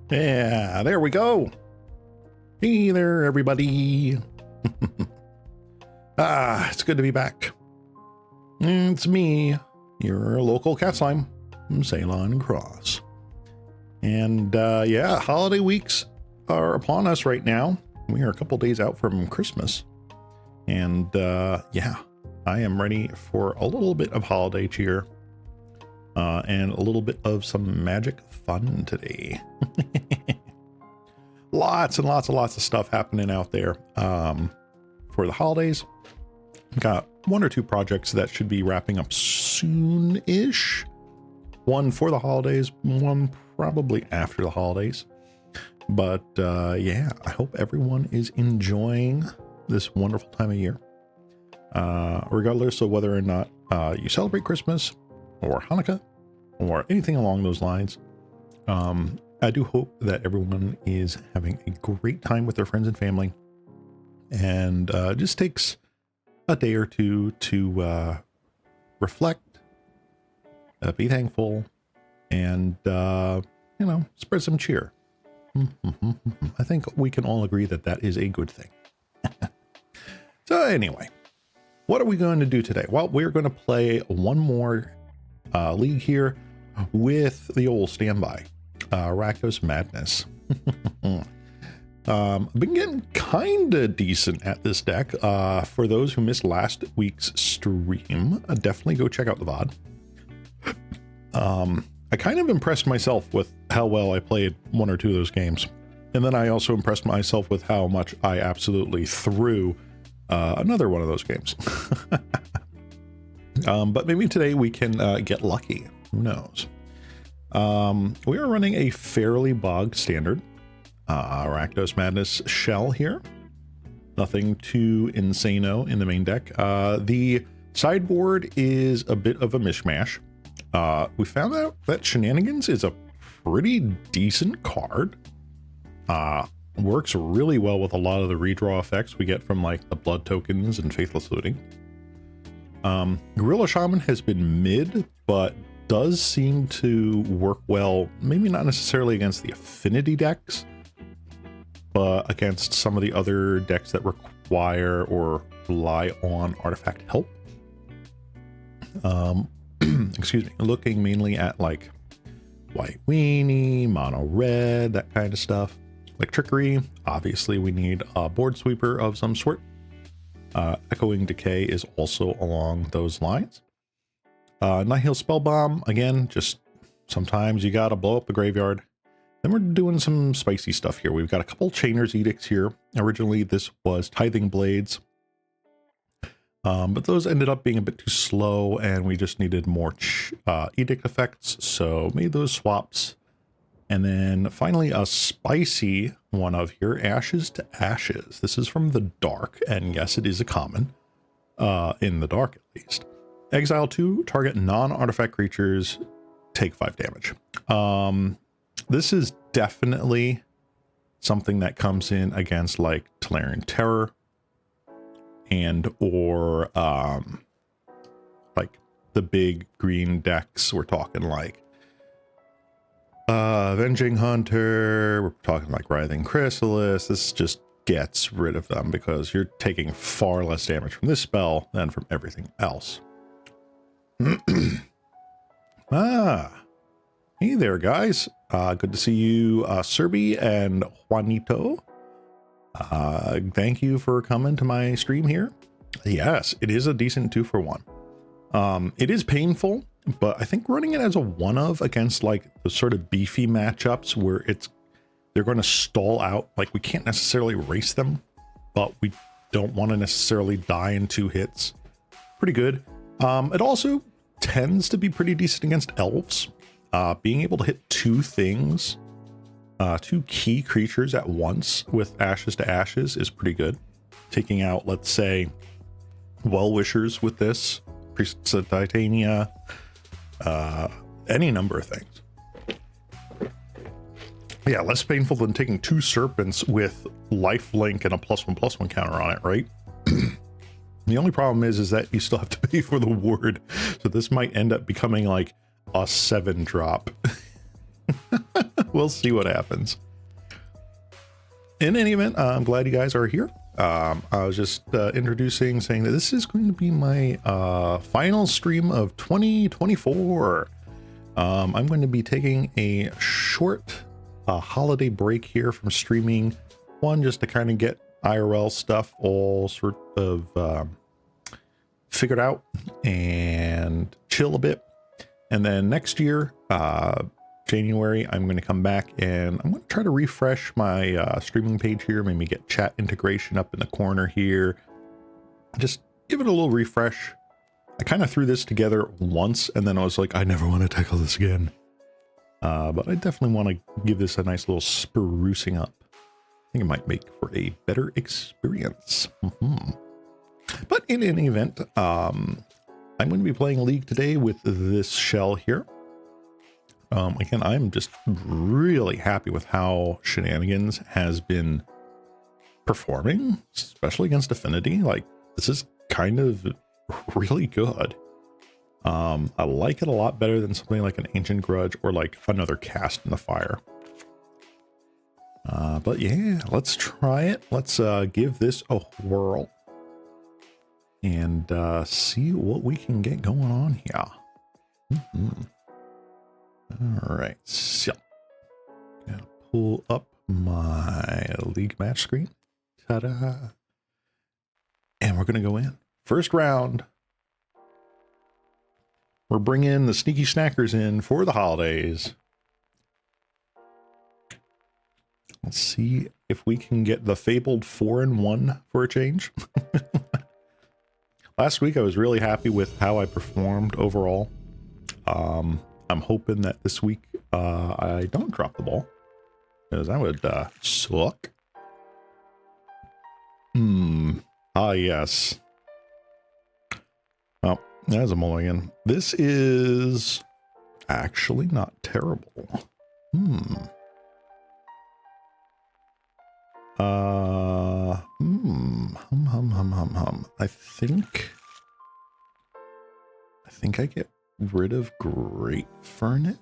Yeah, there we go. Hey there, everybody. It's good to be back. It's me, your local cat slime from Ceylon Cross. And yeah, holiday weeks are upon us right now. We are a couple days out from Christmas. And yeah, I am ready for a little bit of holiday cheer and a little bit of some magic fun today. Lots and lots of stuff happening out there for the holidays. Got one or two projects that should be wrapping up soon-ish. One for the holidays, one probably after the holidays. But yeah, I hope everyone is enjoying this wonderful time of year. Regardless of whether or not you celebrate Christmas or Hanukkah or anything along those lines. I do hope that everyone is having a great time with their friends and family, and just takes a day or two to reflect, be thankful, and you know, spread some cheer. I think we can all agree that that is a good thing. So anyway, what are we going to do today? Well, we're going to play one more league here with the old standby. Rakdos Madness. I've been getting kind of decent at this deck. For those who missed last week's stream, definitely go check out the VOD. I kind of impressed myself with how well I played one or two of those games. And then I also impressed myself with how much I absolutely threw another one of those games. But maybe today we can get lucky. Who knows? We are running a fairly bog standard Rakdos Madness shell here. Nothing too insano in the main deck. The sideboard is a bit of a mishmash. We found out that Shenanigans is a pretty decent card. Works really well with a lot of the redraw effects we get from like the blood tokens and faithless looting. Gorilla Shaman has been mid, but does seem to work well, maybe not necessarily against the affinity decks, but against some of the other decks that require or rely on artifact help. Excuse me, looking mainly at like white weenie, mono red, that kind of stuff. Like trickery, obviously we need a board sweeper of some sort. Echoing Decay is also along those lines. Nihil Spellbomb, again, just sometimes you gotta blow up the graveyard. Then we're doing some spicy stuff here. We've got a couple Chainer's Edicts here. Originally this was Tithing Blades, but those ended up being a bit too slow and we just needed more edict effects, so made those swaps. And then finally a spicy one of here, Ashes to Ashes. This is from the Dark, and yes, it is a common, in the Dark at least. Exile 2, target non-artifact creatures, take 5 damage. This is definitely something that comes in against like Tolarian Terror and or like the big green decks. We're talking like Avenging Hunter, we're talking like Writhing Chrysalis. This just gets rid of them because you're taking far less damage from this spell than from everything else. Hey there, guys. Good to see you, Serbi and Juanito. Thank you for coming to my stream here. Yes, it is a decent 2-for-1. It is painful, but I think running it as a one of against like the sort of beefy matchups where they're going to stall out. Like we can't necessarily race them, but we don't want to necessarily die in 2 hits. Pretty good. It also tends to be pretty decent against elves. Being able to hit 2 things, 2 key creatures at once with Ashes to Ashes is pretty good. Taking out, let's say, Well-Wishers with this, Priests of Titania, any number of things. Yeah, less painful than taking 2 Serpents with Lifelink and a +1/+1 counter on it, right? The only problem is that you still have to pay for the ward. So this might end up becoming like a 7 drop, We'll see what happens. In any event, I'm glad you guys are here. I was just introducing, saying that this is going to be my final stream of 2024. I'm going to be taking a short holiday break here from streaming. One, just to kind of get IRL stuff all sort of figured out and chill a bit. And then next year, January, I'm going to come back and I'm going to try to refresh my streaming page here. Maybe get chat integration up in the corner here. Just give it a little refresh. I kind of threw this together once and then I was like, I never want to tackle this again. But I definitely want to give this a nice little sprucing up. I think it might make for a better experience. But in any event, I'm going to be playing League today with this shell here. Again, I'm just really happy with how Shenanigans has been performing, especially against Affinity. Like, this is kind of really good. I like it a lot better than something like an Ancient Grudge or like another Cast in the Fire. But yeah, let's try it. Let's give this a whirl and see what we can get going on here. All right, so gonna pull up my League match screen. Ta-da! And we're gonna go in. First round. We're bringing the sneaky snackers in for the holidays. Let's see if we can get the fabled 4-1 for a change. Last week I was really happy with how I performed overall. I'm hoping that this week I don't drop the ball, because that would suck. Ah, yes. Well, there's a mulligan. This is actually not terrible. I think I get rid of Great Furnace.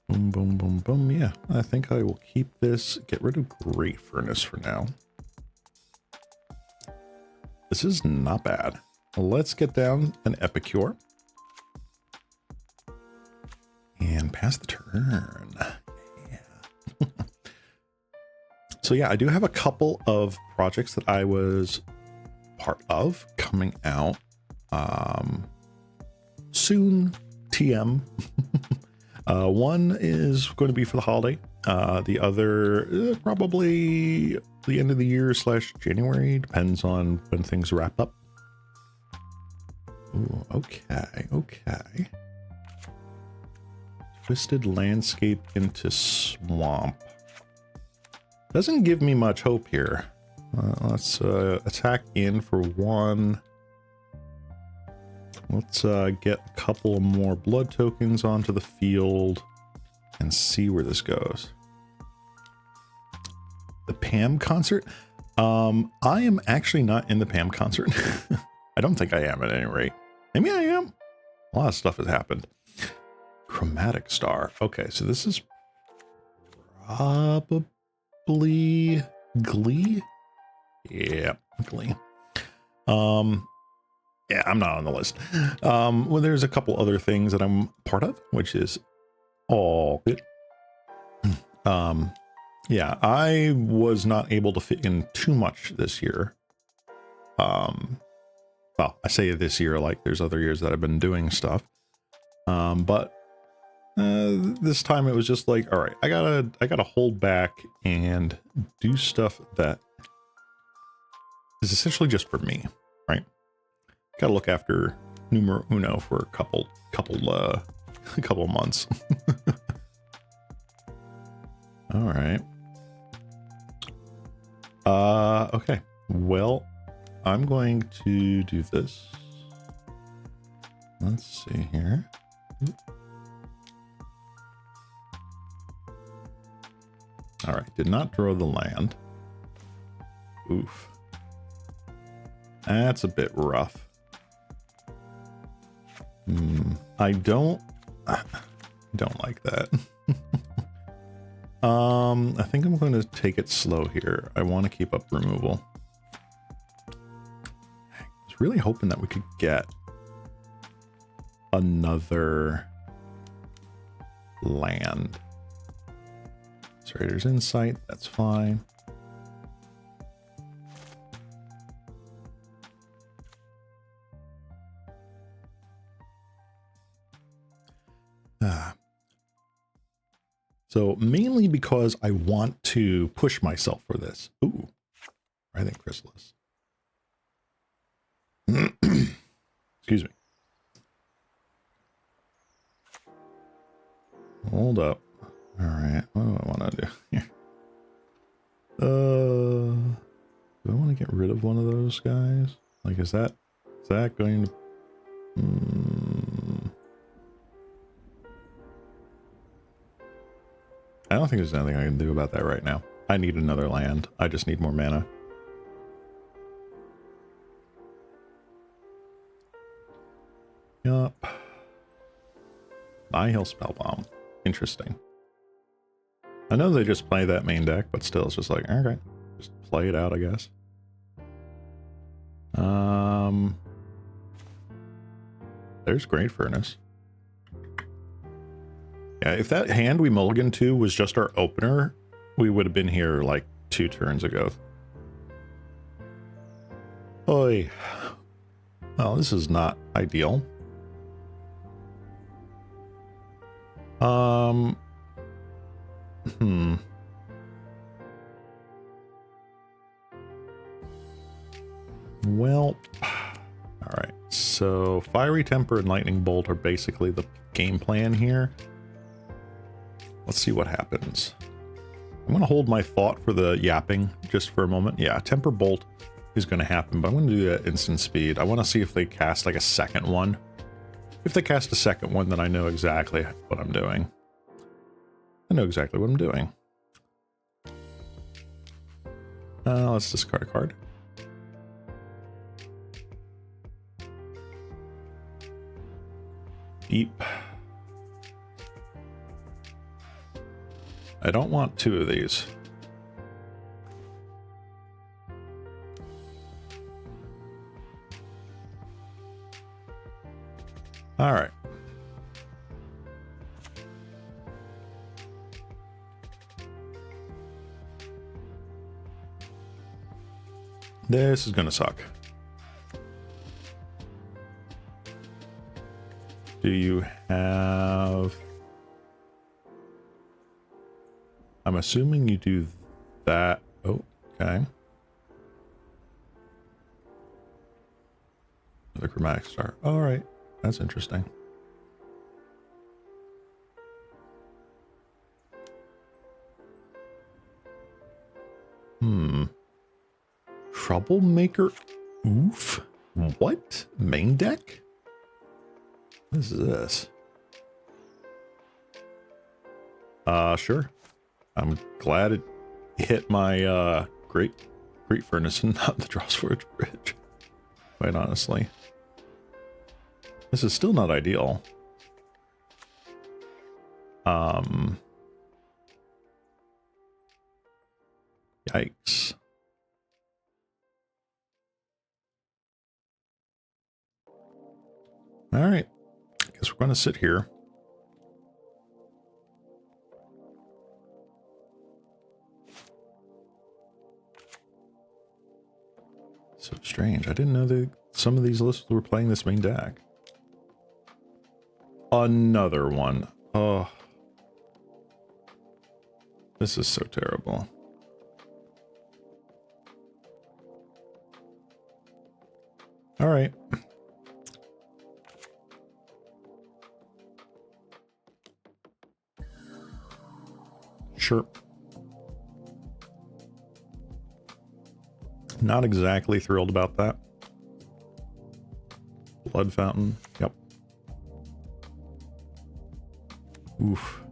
Boom, boom, boom, boom. Yeah, I think I will keep this. Get rid of Great Furnace for now. This is not bad. Let's get down an Epicure. And pass the turn. Yeah. So yeah, I do have a couple of projects that I was part of coming out soon. TM. One is going to be for the holiday. The other probably the end of the year / January, depends on when things wrap up. Ooh, okay. Twisted Landscape into Swamp. Doesn't give me much hope here. Let's attack in for one. Let's get a couple more blood tokens onto the field and see where this goes. The Pam concert? I am actually not in the Pam concert. I don't think I am at any rate. Maybe I am. A lot of stuff has happened. Chromatic Star. Okay, so this is probably Glee. Yeah, Glee. Yeah, I'm not on the list. Well, there's a couple other things that I'm part of, which is all good. Yeah, I was not able to fit in too much this year. Well, I say this year like there's other years that I've been doing stuff. But this time it was just like, all right, I gotta hold back and do stuff that is essentially just for me, right? Gotta look after numero uno for a couple months. All right. Okay. Well, I'm going to do this. Let's see here. All right. Did not draw the land. Oof. That's a bit rough. I don't I don't like that. I think I'm going to take it slow here. I want to keep up removal. I was really hoping that we could get another land. Trader's Insight, that's fine. So mainly because I want to push myself for this. Ooh, I think Chrysalis. Excuse me. Hold up. All right, what do I want to do here? Do I want to get rid of one of those guys? Like, is that going to? I don't think there's anything I can do about that right now. I need another land. I just need more mana. Yup. Nihil Spellbomb. Interesting. I know they just play that main deck, but still, it's just like, okay, just play it out, I guess. There's Great Furnace. Yeah, if that hand we mulliganed to was just our opener, we would have been here like 2 turns ago. Oy. Well, this is not ideal. Well, all right. So Fiery Temper and Lightning Bolt are basically the game plan here. Let's see what happens. I'm going to hold my thought for the yapping just for a moment. Yeah, Temper Bolt is going to happen, but I'm going to do that instant speed. I want to see if they cast like a second one. If they cast a second one, then I know exactly what I'm doing. I know exactly what I'm doing. Let's discard a card. Deep. I don't want 2 of these. All right. This is gonna suck. Do you have... I'm assuming you do that. Oh, okay. The Chromatic Star. All right. That's interesting. Troublemaker. Oof. What? Main deck? What is this? Sure. I'm glad it hit my Great Furnace and not the Drawsforge Bridge. Quite honestly. This is still not ideal. Yikes. All right. I guess we're going to sit here. So strange. I didn't know that some of these lists were playing this main deck. Another one. Oh. This is so terrible. All right. Sure. Not exactly thrilled about that. Blood Fountain. Yep. Oof.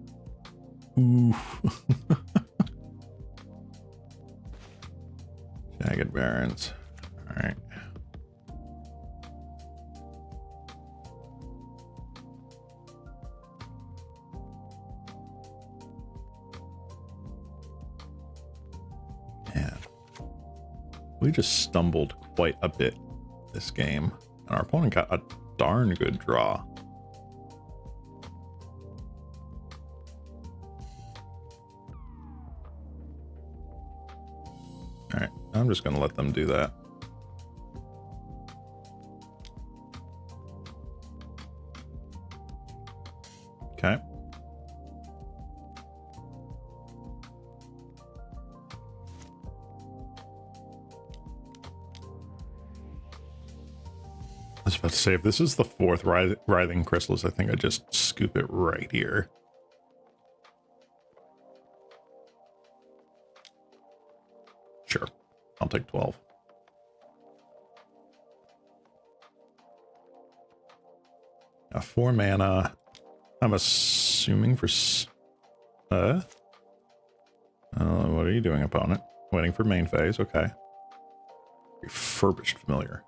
Oof. Jagged Barrens. All right. We just stumbled quite a bit this game, and our opponent got a darn good draw. All right, I'm just going to let them do that. Okay. I was about to say, if this is the fourth writhing chrysalis, I think I just scoop it right here. Sure, I'll take 12. Now 4 mana. I'm assuming for... what are you doing, opponent? Waiting for main phase, okay. Refurbished familiar.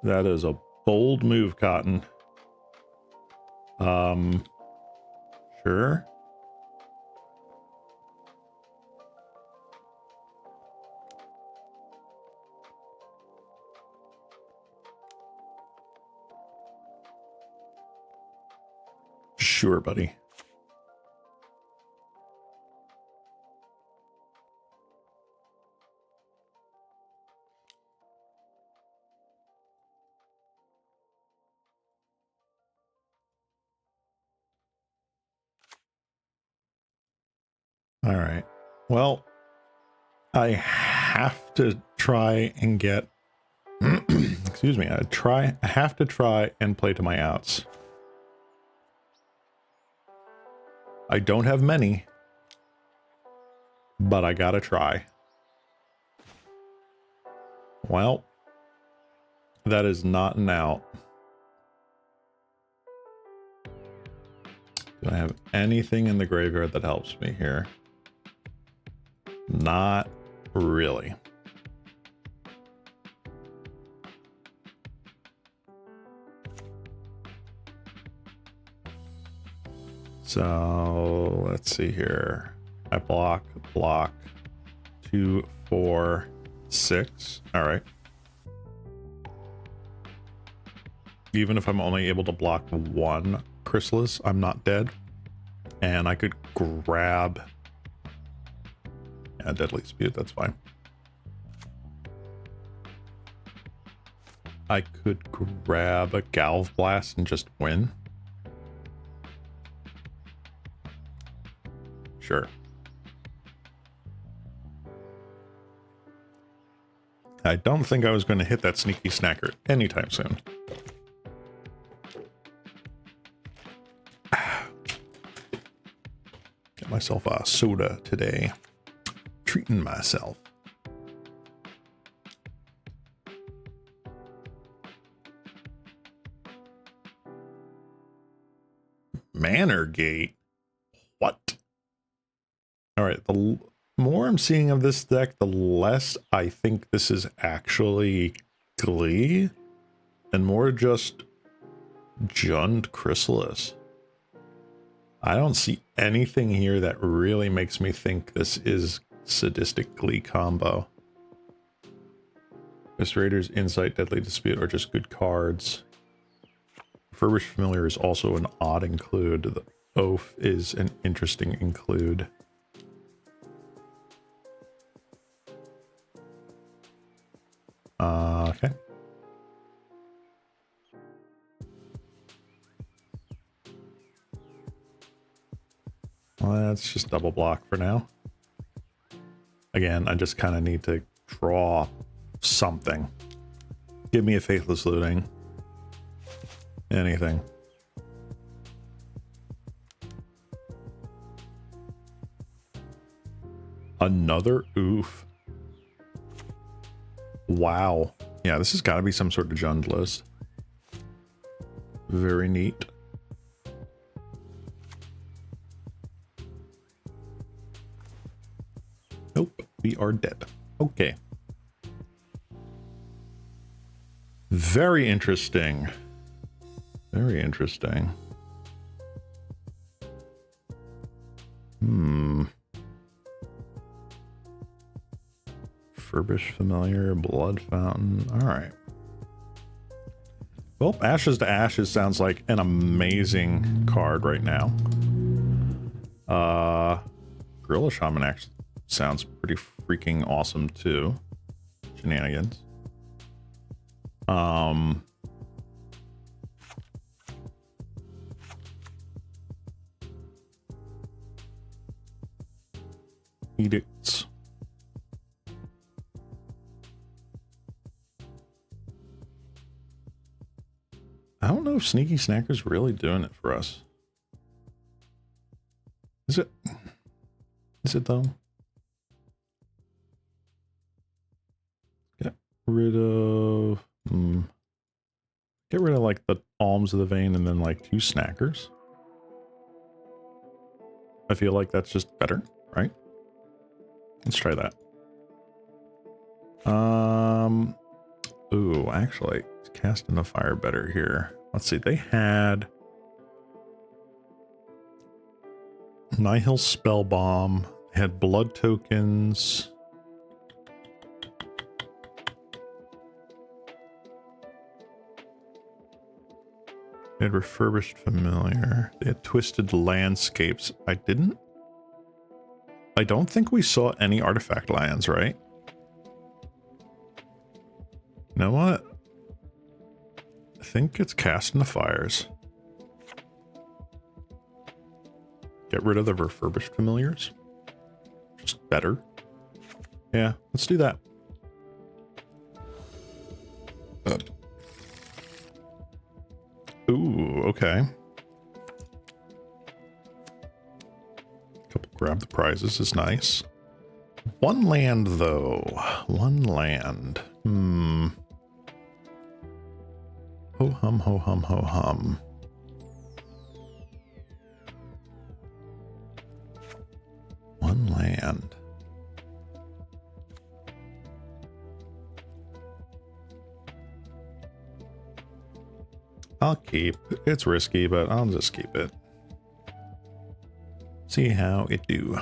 That is a bold move, Cotton. Sure. Sure, buddy. All right. Well, I have to try and get... excuse me. I have to try and play to my outs. I don't have many, but I gotta try. Well, that is not an out. Do I have anything in the graveyard that helps me here? Not really. So let's see here. I block 2, 4, 6. All right. Even if I'm only able to block 1 chrysalis, I'm not dead. And I could grab... yeah, Deadly Dispute, that's fine. I could grab a Galv Blast and just win. Sure. I don't think I was going to hit that sneaky snacker anytime soon. Get myself a soda today. Treating myself. Manor Gate? What? All right, the more I'm seeing of this deck, the less I think this is actually Glee, and more just Jund Chrysalis. I don't see anything here that really makes me think this is Sadistic Glee combo. This Raider's Insight, Deadly Dispute are just good cards. Refurbished Familiar is also an odd include. The Oath is an interesting include. Okay. Well, let's just double block for now. Again, I just kind of need to draw something. Give me a Faithless Looting. Anything. Another oof. Wow. Yeah, this has got to be some sort of Jund list. Very neat. Nope, we are dead. Okay. Very interesting. Very interesting. Refurbished Familiar, Blood Fountain. All right. Well, Ashes to Ashes sounds like an amazing card right now. Gorilla Shaman actually sounds pretty freaking awesome too. Shenanigans. Edicts. I don't know if Sneaky Snacker's really doing it for us. Is it? Is it though? Get rid of... Get rid of like the Alms of the Vein and then like 2 Snackers. I feel like that's just better, right? Let's try that. Ooh, actually, casting the fire better here. Let's see, they had Nihil Spell Bomb, they had blood tokens. They had Refurbished Familiar. They had Twisted Landscapes. I don't think we saw any artifact lands, right? You know what? I think it's Casting the Fires. Get rid of the Refurbished Familiars. Just better. Yeah, let's do that. Ooh, okay. Couple grab the prizes is nice. 1 land though. 1 land. Ho hum, ho hum, ho hum. One land. I'll keep. It's risky, but I'll just keep it. See how it do.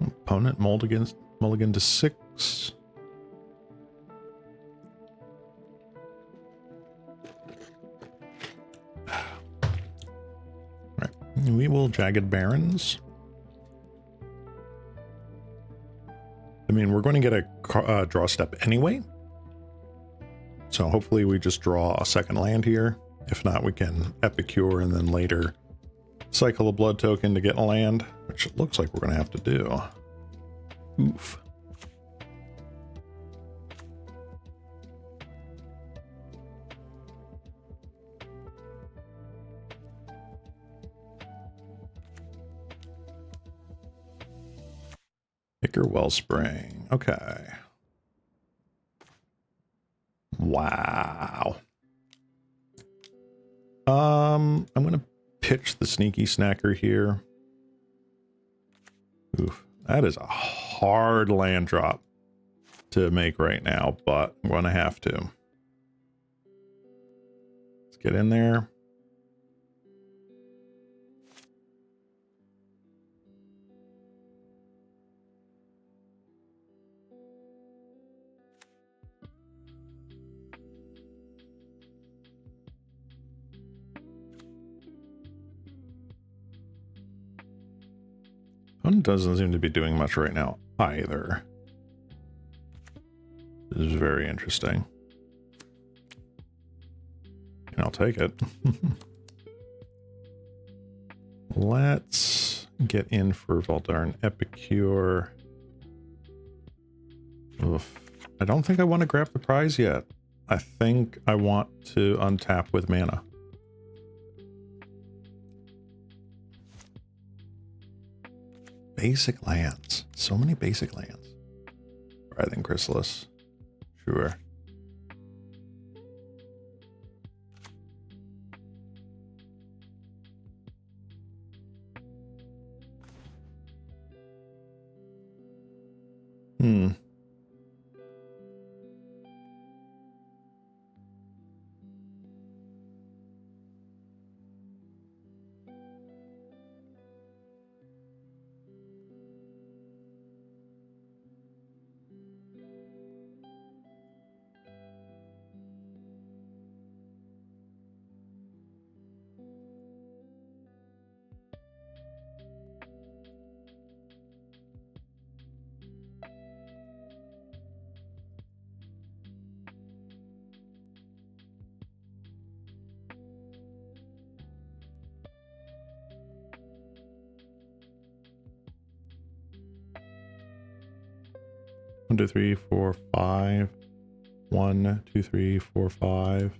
Opponent mulligan to 6. Right. We will Jagged Barrens. I mean, we're going to get a draw step anyway. So hopefully we just draw a second land here. If not, we can Epicure and then later cycle a blood token to get a land, which it looks like we're going to have to do. Oof. Picker Wellspring. Okay. Wow. I'm gonna pitch the Sneaky Snacker here. Oof, that is a hard land drop to make right now, but I'm gonna have to. Let's get in there. One doesn't seem to be doing much right now either. This is very interesting. And I'll take it. Let's get in for Valdarn Epicure. Oof. I don't think I want to grab the prize yet. I think I want to untap with mana. Basic lands. So many basic lands. Writhing Chrysalis. Sure. 1, 2, 3, 4, 5. 1, 2, 3, 4, 5.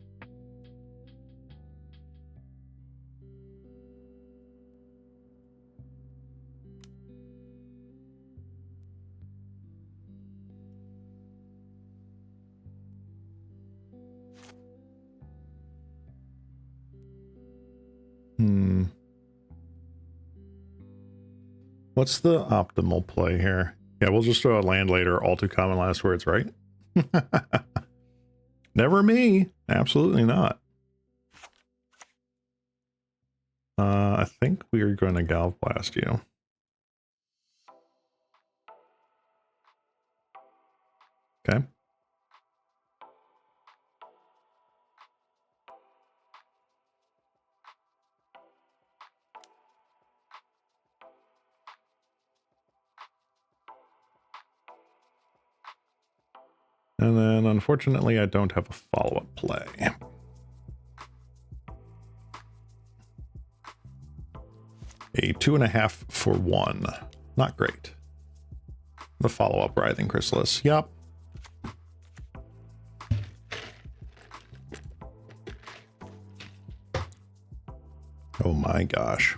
What's the optimal play here? Yeah, we'll just throw a land later. All too common last words, right? Never me. Absolutely not. I think we are going to Galv Blast you. Okay. And then, unfortunately, I don't have a follow-up play. A 2.5 for 1. Not great. The follow-up Writhing Chrysalis. Yep. Oh my gosh.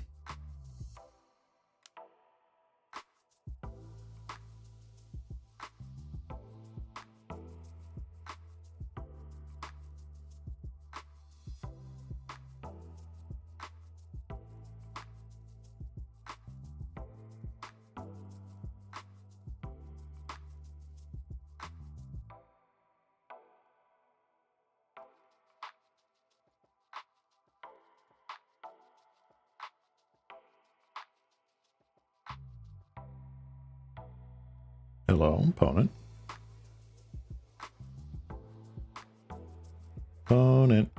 Hello, opponent. Opponent.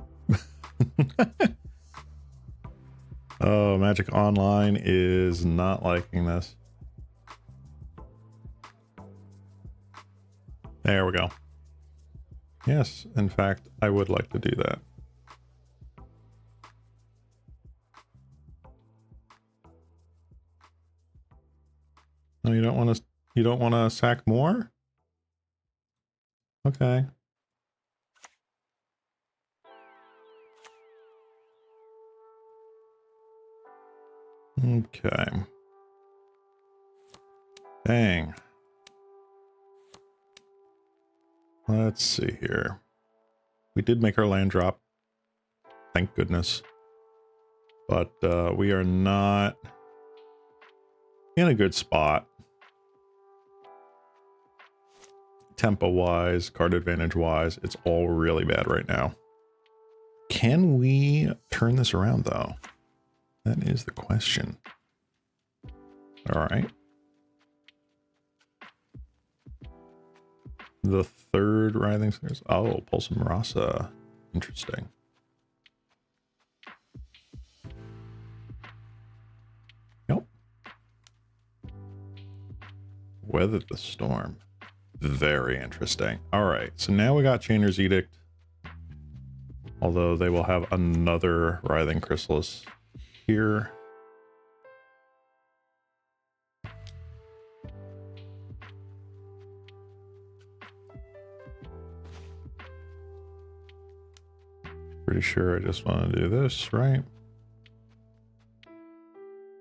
Oh, Magic Online is not liking this. There we go. Yes, in fact, I would like to do that. No, you don't want to. You don't want to sack more? Okay. Okay. Dang. Let's see here. We did make our land drop. Thank goodness. But we are not in a good spot. Tempo-wise, card advantage-wise, it's all really bad right now. Can we turn this around, though? That is the question. All right. The third Writhing Stairs. Oh, Pulse of Marasa. Interesting. Yep. Weather the Storm. Very interesting. All right. So now we got Chainer's Edict. Although they will have another Writhing Chrysalis here. Pretty sure I just want to do this, right?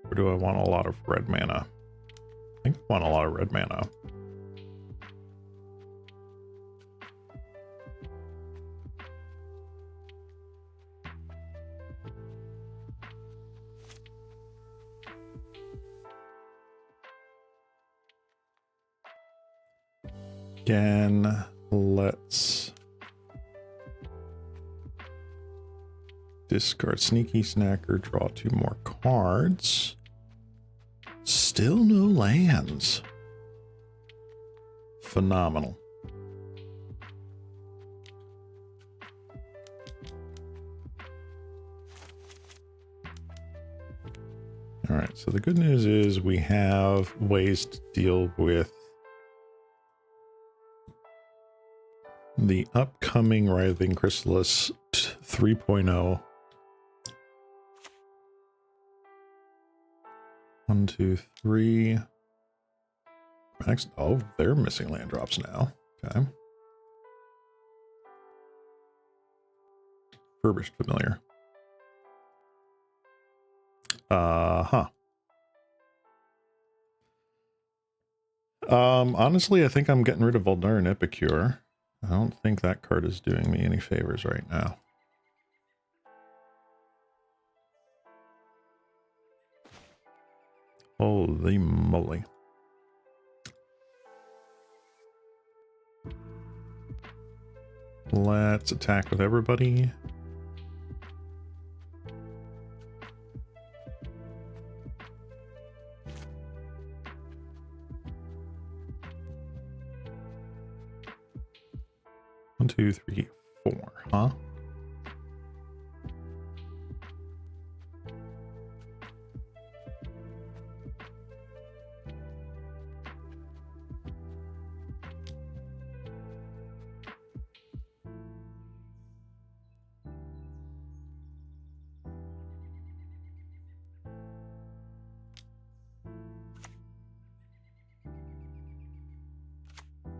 Or do I want a lot of red mana? I think I want a lot of red mana. Again, let's discard Sneaky Snacker, draw 2 more cards. Still no lands. Phenomenal. All right, so the good news is we have ways to deal with the upcoming Writhing Chrysalis 3.0. 1, 2, 3. Next, oh, they're missing land drops now. Okay. Furbished familiar. Huh. Honestly, I think I'm getting rid of Voldaren Epicure. I don't think that card is doing me any favors right now. Holy moly. Let's attack with everybody. One, two, three, four, huh?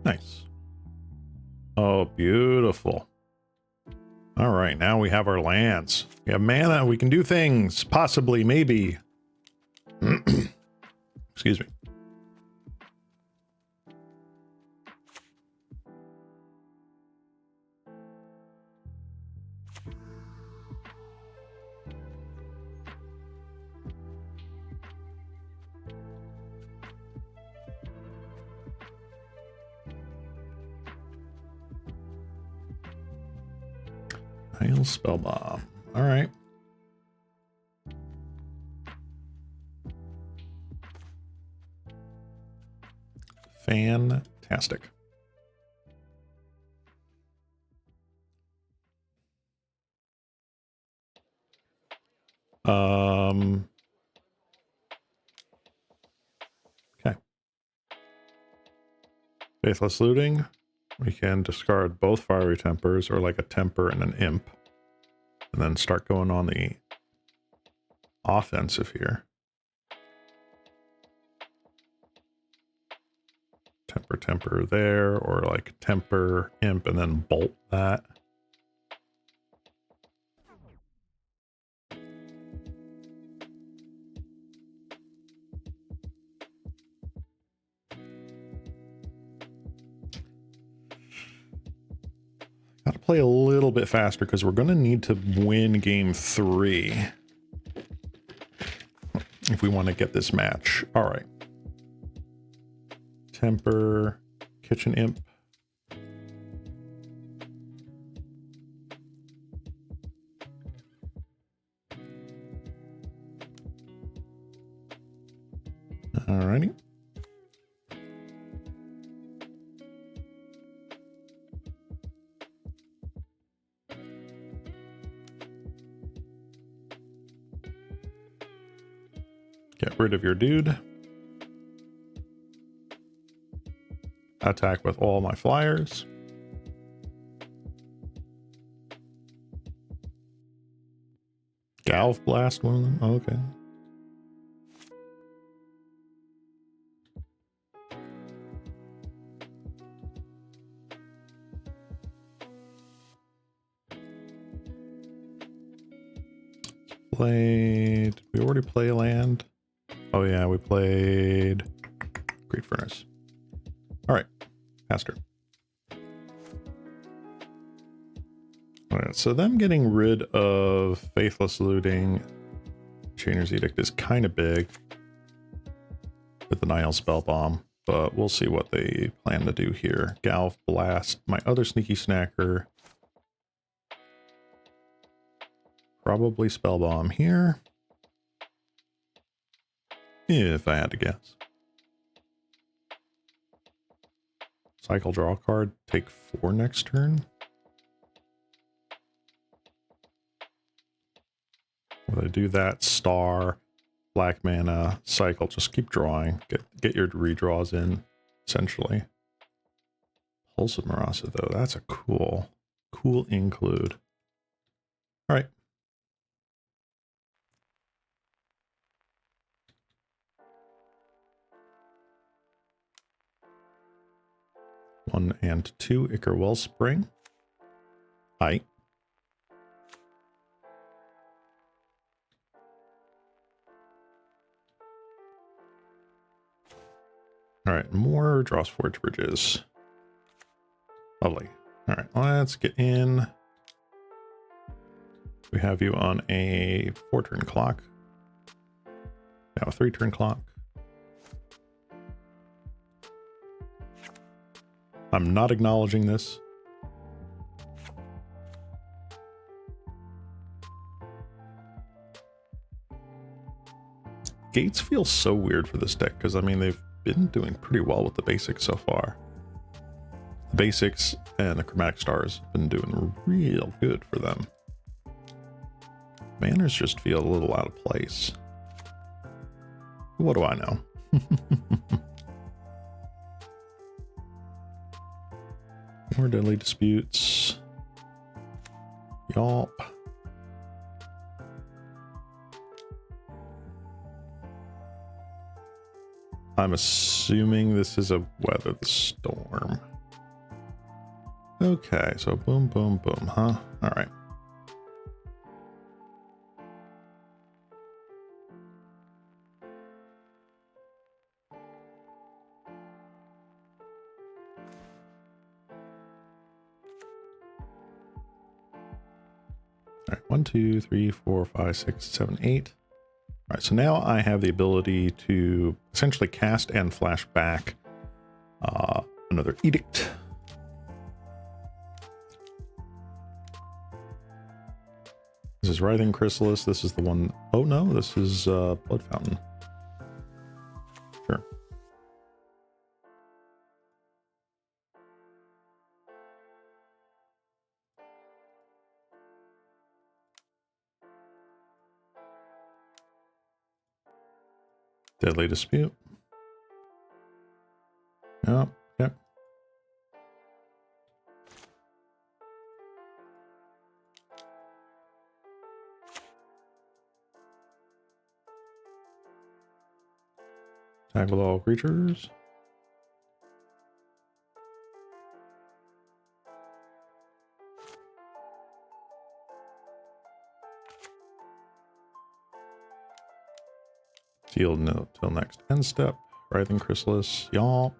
Nice. Oh, beautiful. All right, now we have our lands. We have mana, we can do things. Possibly, maybe. Excuse me. Hail spell bomb. All right. Fantastic. Okay. Faithless Looting. We can discard both Fiery Tempers or like a Temper and an Imp. And then start going on the offensive here. Temper there, or like Temper, Imp, and then bolt that. Got to play a little bit faster because we're going to need to win game 3 if we want to get this match. All right. Temper, Kitchen Imp. Alrighty. Get rid of your dude. Attack with all my flyers. Galv Blast one of them? Oh, okay. Played... Did we already play land? Oh yeah, we played Great Furnace. Alright, faster. Alright, so them getting rid of Faithless Looting, Chainer's Edict is kind of big with the Nile Spell Bomb, but we'll see what they plan to do here. Galv Blast, my other sneaky snacker. Probably Spell Bomb here. If I had to guess. Cycle draw card, take 4 next turn. When I do that, star, black mana, cycle, just keep drawing. Get your redraws in, essentially. Pulse of Marasa, though, that's a cool include. All right. 1 and 2 Ichor Wellspring. Hi. All right, more Dross Forge Bridges. Lovely. All right, let's get in. We have you on a 4-turn clock. Now a 3-turn clock. I'm not acknowledging this. Gates feel so weird for this deck because, I mean, they've been doing pretty well with the basics so far. The basics and the chromatic stars have been doing real good for them. Manners just feel a little out of place. What do I know? More Deadly Disputes. Yawp. I'm assuming this is a Weather the Storm. Okay, so boom, boom, boom, huh? All right. All right, 1, 2, 3, 4, 5, 6, 7, 8. All right, so now I have the ability to essentially cast and flash back another Edict. This is Writhing Chrysalis. This is the one. Oh no, this is Blood Fountain. Sure. Deadly Dispute. Yep, yep. Tag with all creatures. Deal no till next end step. Writhing Chrysalis. Yawp.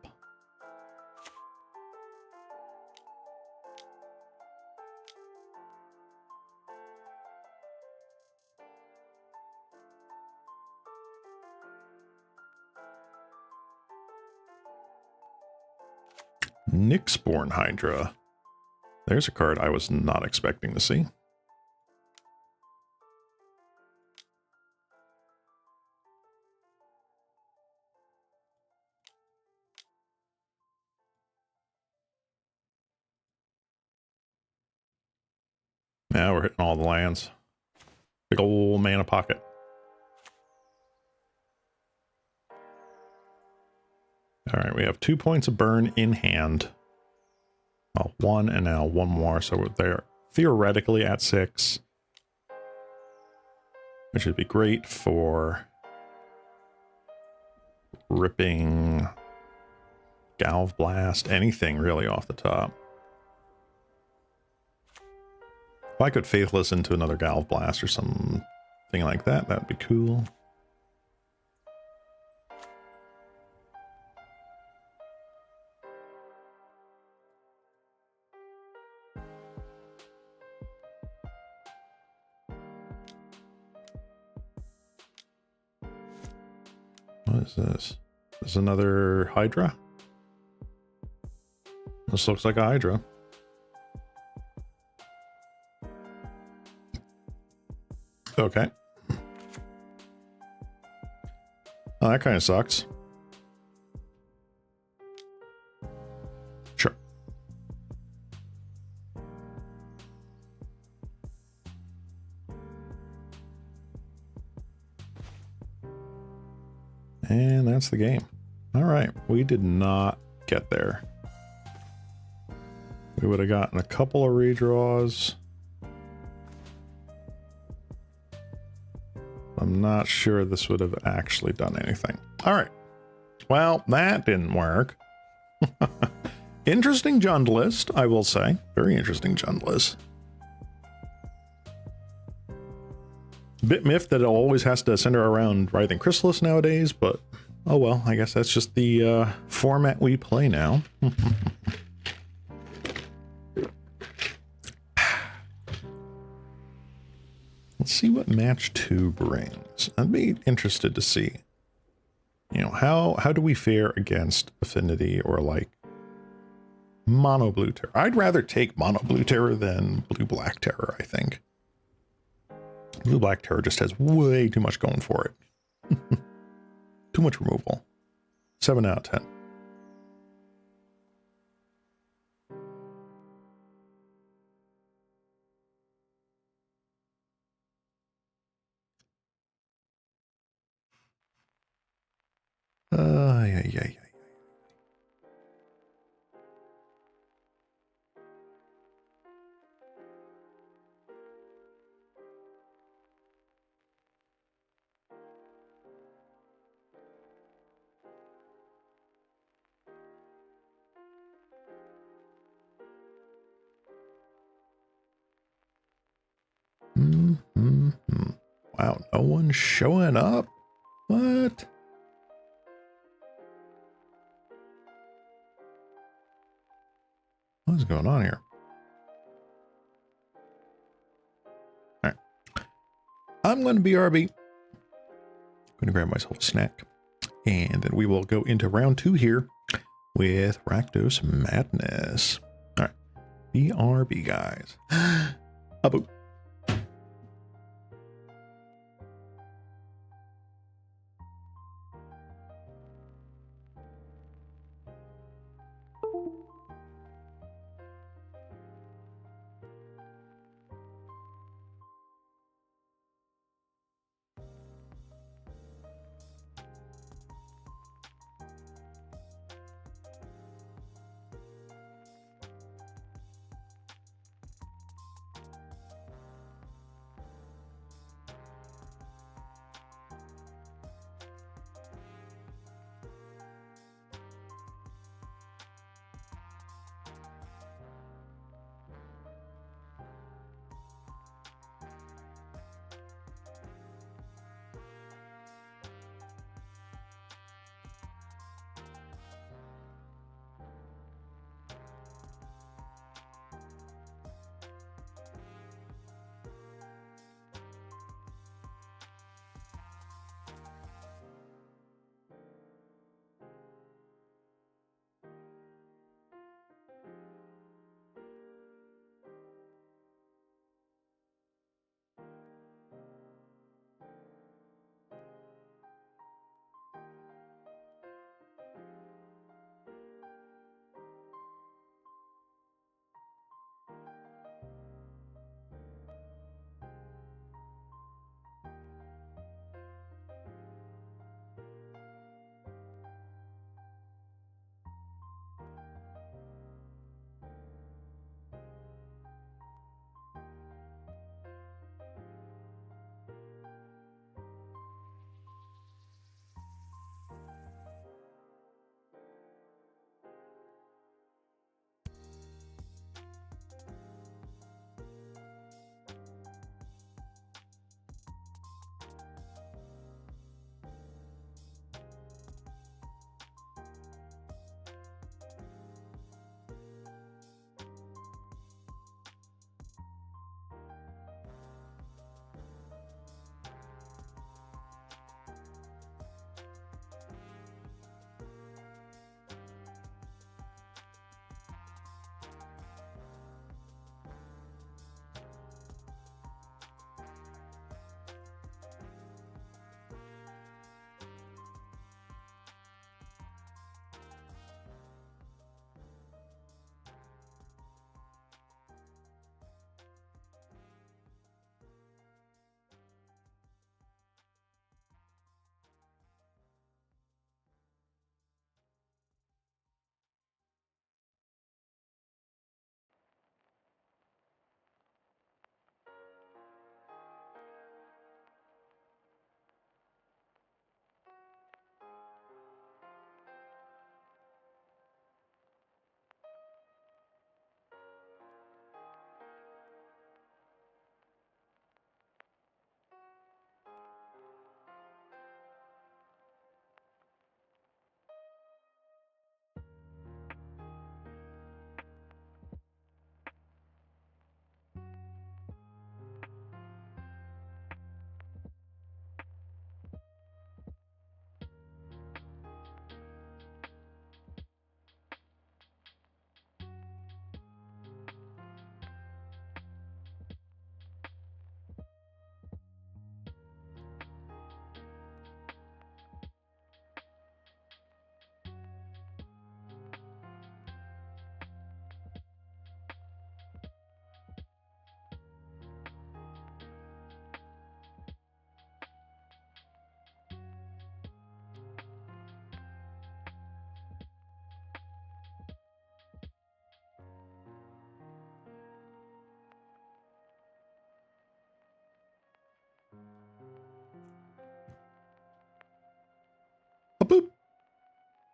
Nyxborn Hydra. There's a card I was not expecting to see. Now we're hitting all the lands. Big old mana pocket. All right, we have 2 points of burn in hand. Well, 1 and now 1 more, so we're there theoretically at 6. Which would be great for ripping Galv Blast, anything really off the top. If I could Faithless into another Galv Blast or something like that, that'd be cool. What is this? This is another Hydra? This looks like a Hydra. Okay. Oh, that kind of sucks. Sure. And that's the game. All right, we did not get there. We would have gotten a couple of redraws. I'm not sure this would have actually done anything. All right. Well, that didn't work. Interesting Jund list, I will say. Very interesting Jund list. Bit miffed that it always has to center around Writhing Chrysalis nowadays, but oh well, I guess that's just the format we play now. Let's see what match 2 brings. I'd be interested to see, you know, how do we fare against Affinity or like Mono Blue Terror? I'd rather take Mono Blue Terror than Blue Black Terror, I think. Blue Black Terror just has way too much going for it. Too much removal. 7 out of 10. Yeah. Wow, no one's showing up? What? What's going on here? All right. I'm going to BRB. I'm going to grab myself a snack. And then we will go into round 2 here with Rakdos Madness. All right. BRB, guys. Up.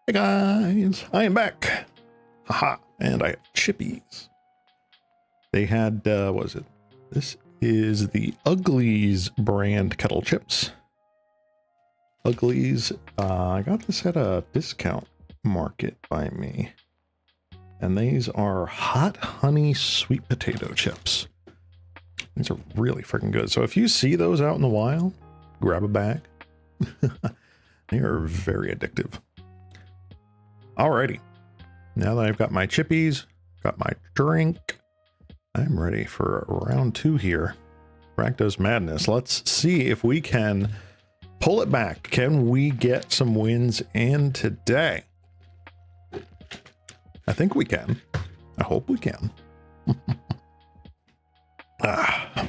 Hey guys, I am back. Haha, and I have chippies. They had, what was it? This is the Uglies brand kettle chips. Uglies, I got this at a discount market by me. And these are hot honey sweet potato chips. These are really freaking good. So if you see those out in the wild, grab a bag. They are very addictive. Alrighty. Now that I've got my chippies, got my drink, I'm ready for round 2 here. Rakdos Madness. Let's see if we can pull it back. Can we get some wins in today? I think we can. I hope we can. I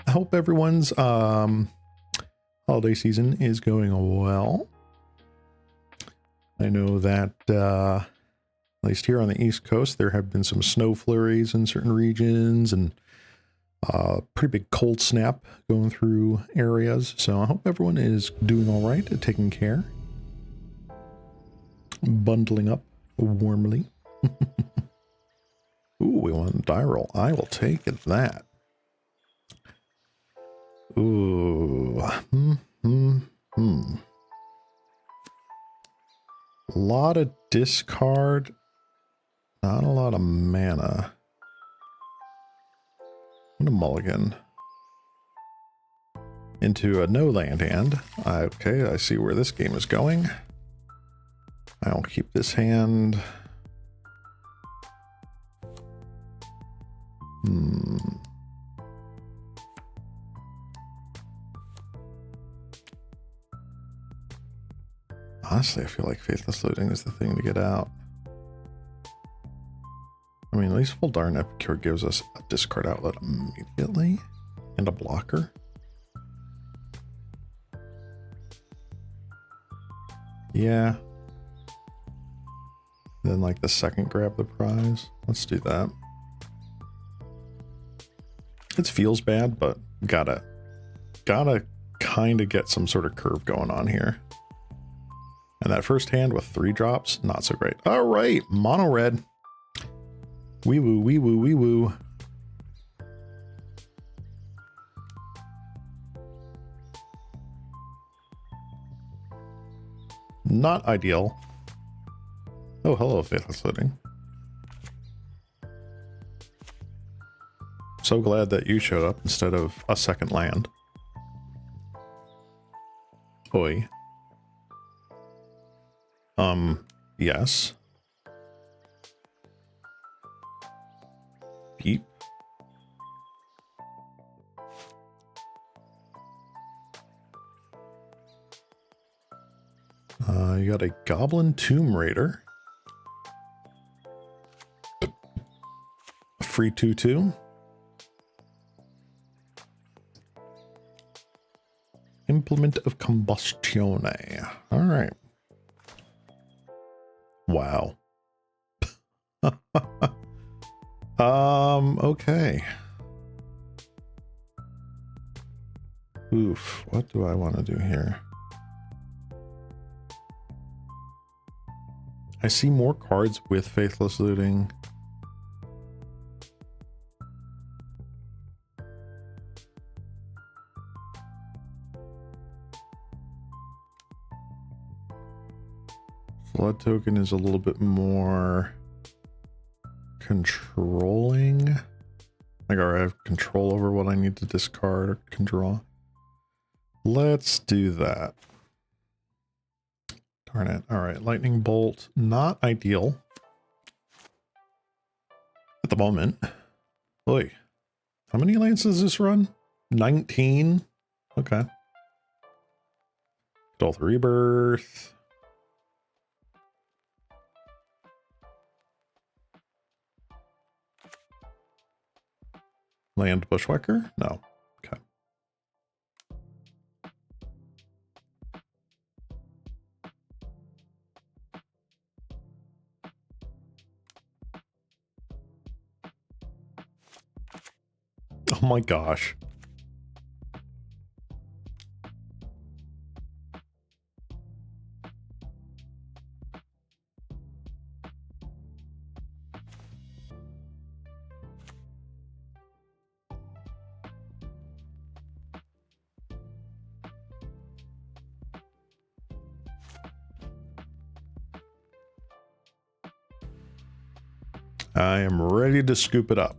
hope everyone's holiday season is going well. I know that at least here on the East Coast, there have been some snow flurries in certain regions and pretty big cold snap going through areas. So I hope everyone is doing all right and taking care. Bundling up warmly. Ooh, we want a die roll. I will take that. Ooh. A lot of discard. Not a lot of mana. What a mulligan. Into a no land hand. Okay, I see where this game is going. I'll keep this hand. Honestly, I feel like Faithless Looting is the thing to get out. I mean, at least Full Darn Epicure gives us a discard outlet immediately and a blocker. Yeah. Then like the second grab the prize. Let's do that. It feels bad, but gotta kind of get some sort of curve going on here. And that first hand with 3 drops, not so great. All right, mono red. Wee woo, wee woo, wee woo. Not ideal. Oh, hello, Faithless Looting. So glad that you showed up instead of a second land. Oi. Yes. Beep. You got a Goblin Tomb Raider. A free 2/2. Implement of Combustione. All right. Wow. Okay. Oof, what do I want to do here? I see more cards with Faithless Looting. Flood token is a little bit more controlling. Like, I have control over what I need to discard or can draw. Let's do that. Darn it. All right, lightning bolt, not ideal at the moment. Oy. How many lands does this run? 19. Okay. Adult Rebirth. Land Bushwhacker? No. Okay. Oh my gosh. I am ready to scoop it up.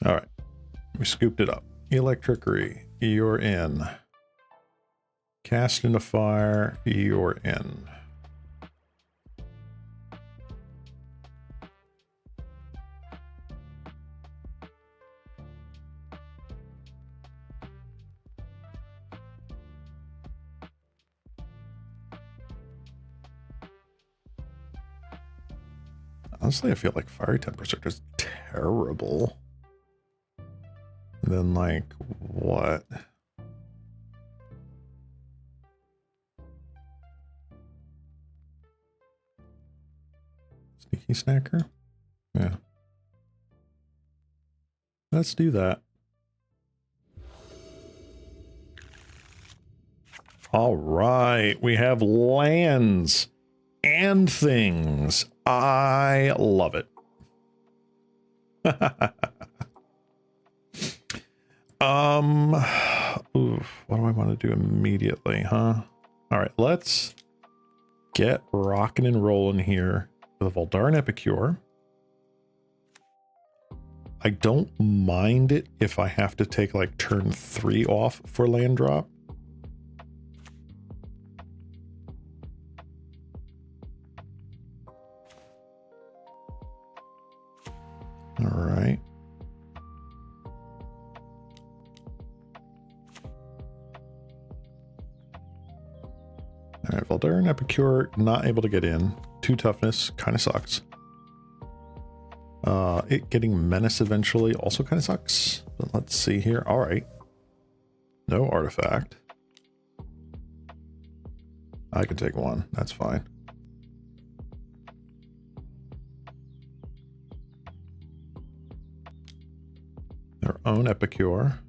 All right. We scooped it up. Electricity, you're in. Cast into fire, you're in. Honestly, I feel like fiery tempers are just terrible. And then, like, what? Sneaky snacker? Yeah. Let's do that. All right, we have lands and things. I love it. Oof, what do I want to do immediately, huh? All right, let's get rocking and rolling here with a Voldaren Epicure. I don't mind it if I have to take like turn 3 off for land drop. All right. All right, Voldaren Epicure, not able to get in. 2 toughness, kind of sucks. It getting Menace eventually also kind of sucks. But let's see here. All right. No artifact. I can take 1. That's fine. Their own Epicure.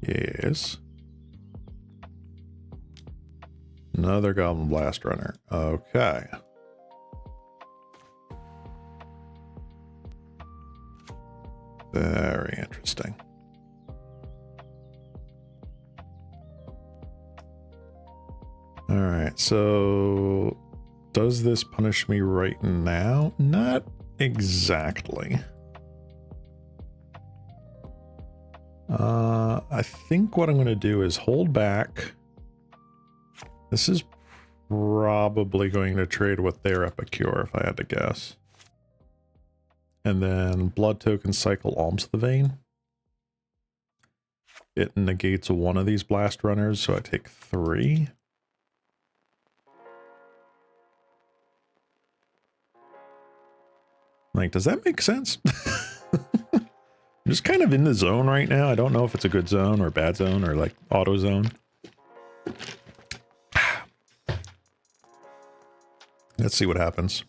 Yes. Another Goblin Blast Runner. Okay. Very interesting. All right, so does this punish me right now? Not exactly. I think what I'm going to do is hold back. This is probably going to trade with their Epicure if I had to guess. And then blood token cycle Alms of the Vein. It negates 1 of these blast runners, so I take 3. Like, does that make sense? I'm just kind of in the zone right now. I don't know if it's a good zone or a bad zone or like auto zone. Let's see what happens.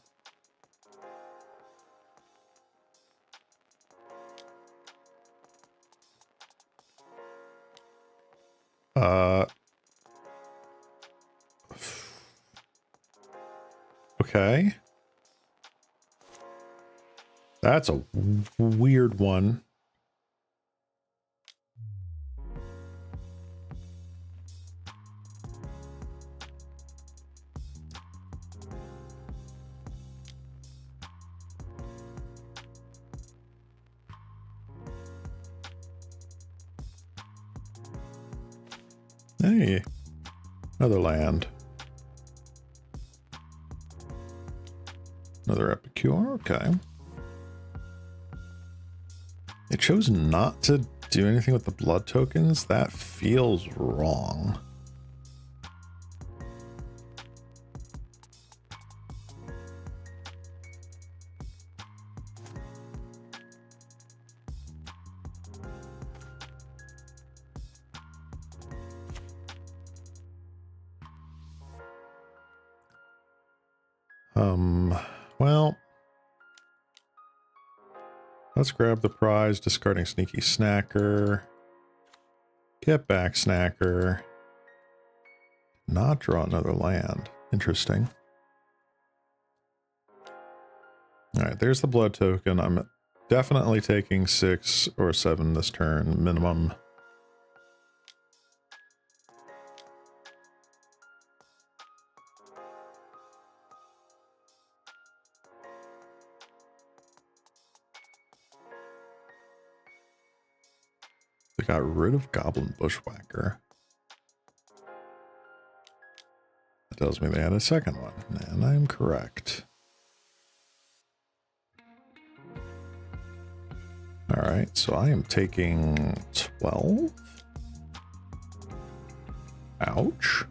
Okay. That's a weird one. Hey, another land. Another Epicure, okay. It chose not to do anything with the blood tokens. That feels wrong. Well, let's grab the prize, discarding Sneaky Snacker. Get back Snacker. Not draw another land. Interesting. All right, there's the blood token. I'm definitely taking 6 or 7 this turn, minimum. They got rid of Goblin Bushwhacker. That tells me they had a second one, and I'm correct. All right, so I am taking 12. Ouch.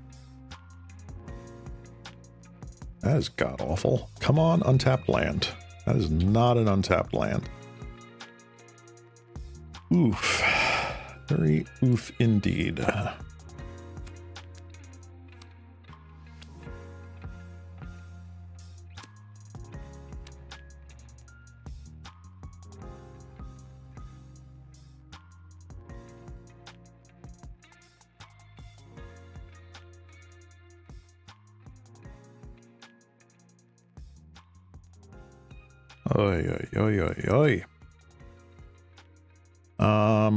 That is god-awful. Come on, untapped land. That is not an untapped land. Oof. Very oof indeed. Oi, oi, oi, oi, oi.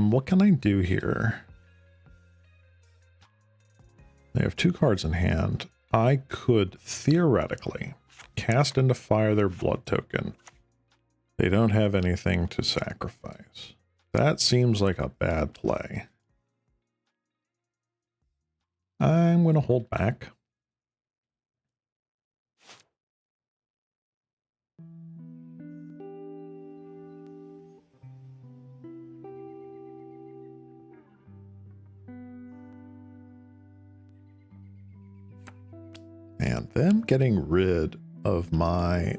What can I do here? They have 2 cards in hand. I could theoretically cast into fire their blood token. They don't have anything to sacrifice. That seems like a bad play. I'm going to hold back. And them getting rid of my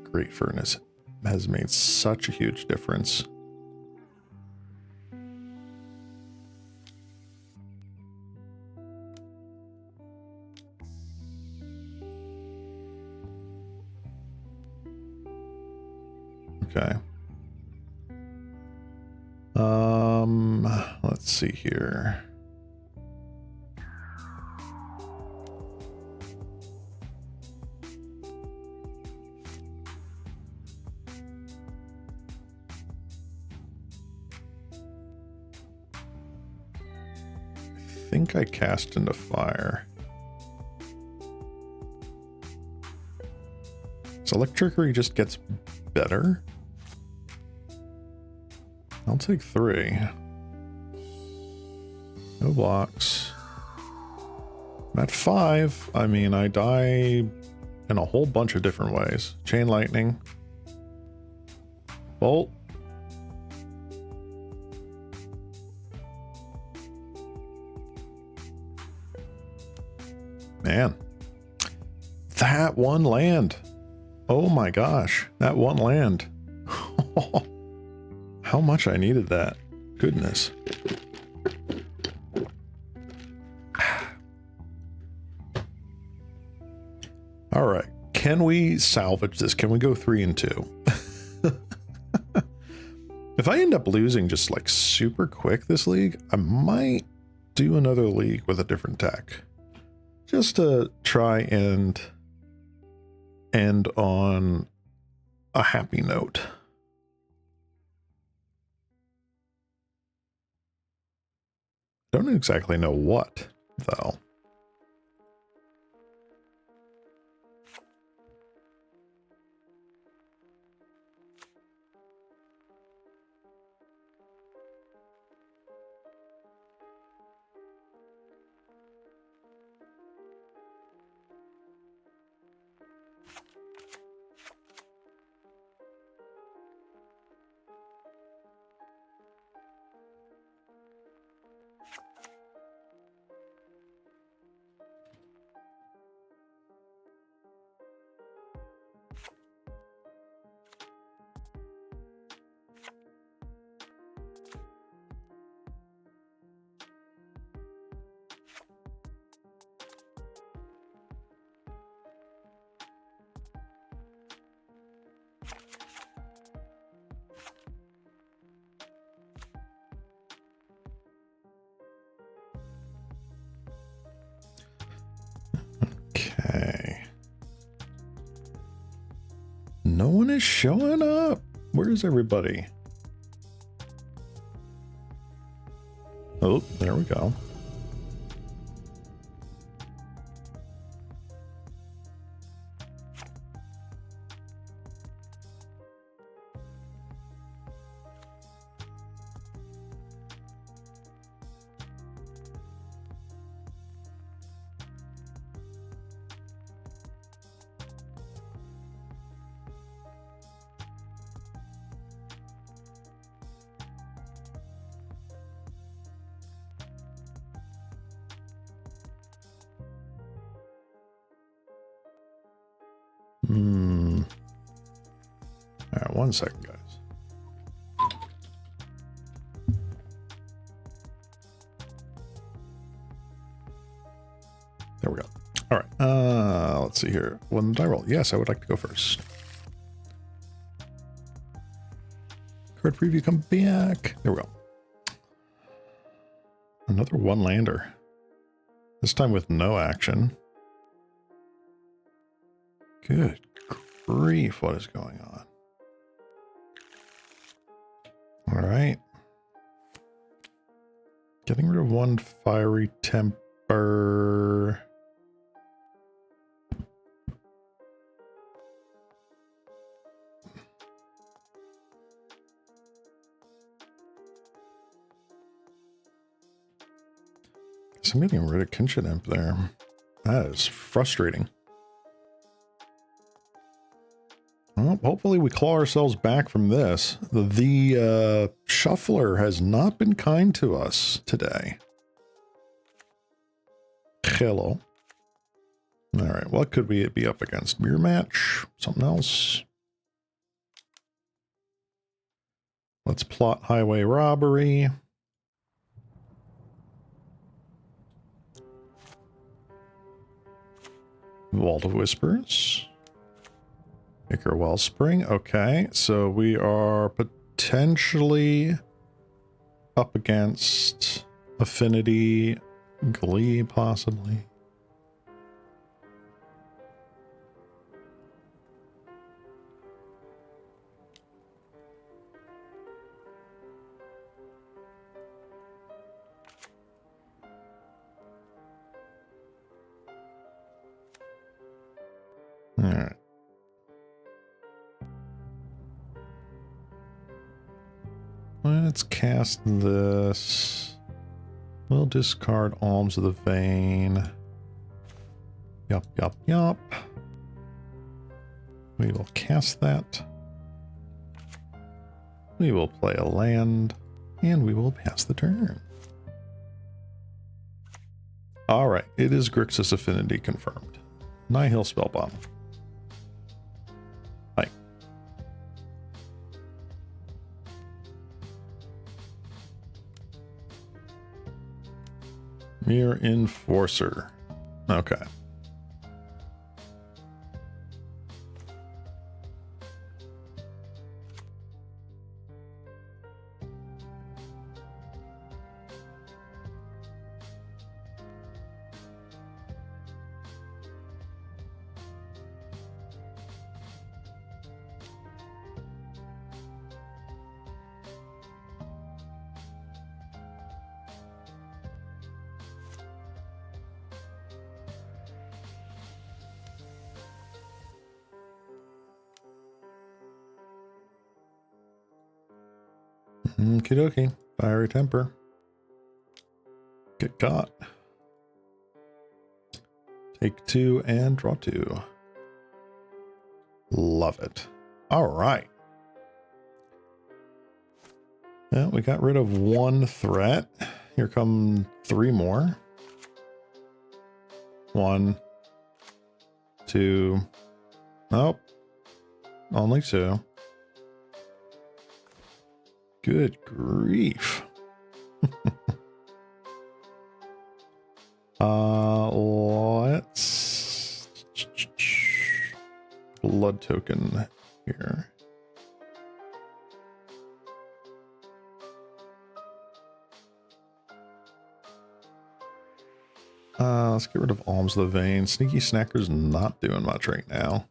Great Furnace has made such a huge difference. Okay. Let's see here. I think I cast into fire. So electricity just gets better. I'll take 3. No blocks. I'm at 5. I mean, I die in a whole bunch of different ways. Chain lightning. Bolt. Man. That one land. Oh my gosh. That one land. How much I needed that. Goodness. All right. Can we salvage this? Can we go 3 and 2? If I end up losing just like super quick this league, I might do another league with a different deck. Just to try and end on a happy note. Don't exactly know what, though. Okay. No one is showing up. Where's everybody? Oh, there we go. All right, 1 second, guys. There we go. All right. Let's see here. When did I roll? Yes, I would like to go first. Card preview, come back. There we go. Another one lander. This time with no action. Good grief, what is going on? All right. Getting rid of 1 fiery temper. So I'm getting rid of Kinshin Imp there. That is frustrating. Well, hopefully we claw ourselves back from this. The shuffler has not been kind to us today. Hello. All right, what could we be up against? Mirror match? Something else? Let's plot highway robbery. Vault of Whispers. Maker Wellspring. Okay, so we are potentially up against Affinity, Glee, possibly. All right. Let's cast this. We'll discard Alms of the Vein. Yup, yup, yup. We will cast that. We will play a land, and we will pass the turn. Alright, it is Grixis Affinity confirmed. Nihil Spellbomb. Hi. Mere Enforcer. Okay. Okie dokie. Fiery Temper. Get caught. Take 2 and draw 2. Love it. All right. Well, we got rid of 1 threat. Here come 3 more. 1, 2. Nope. Only 2. Good grief. Let's blood token here. Let's get rid of Alms of the Vein. Sneaky Snacker's not doing much right now.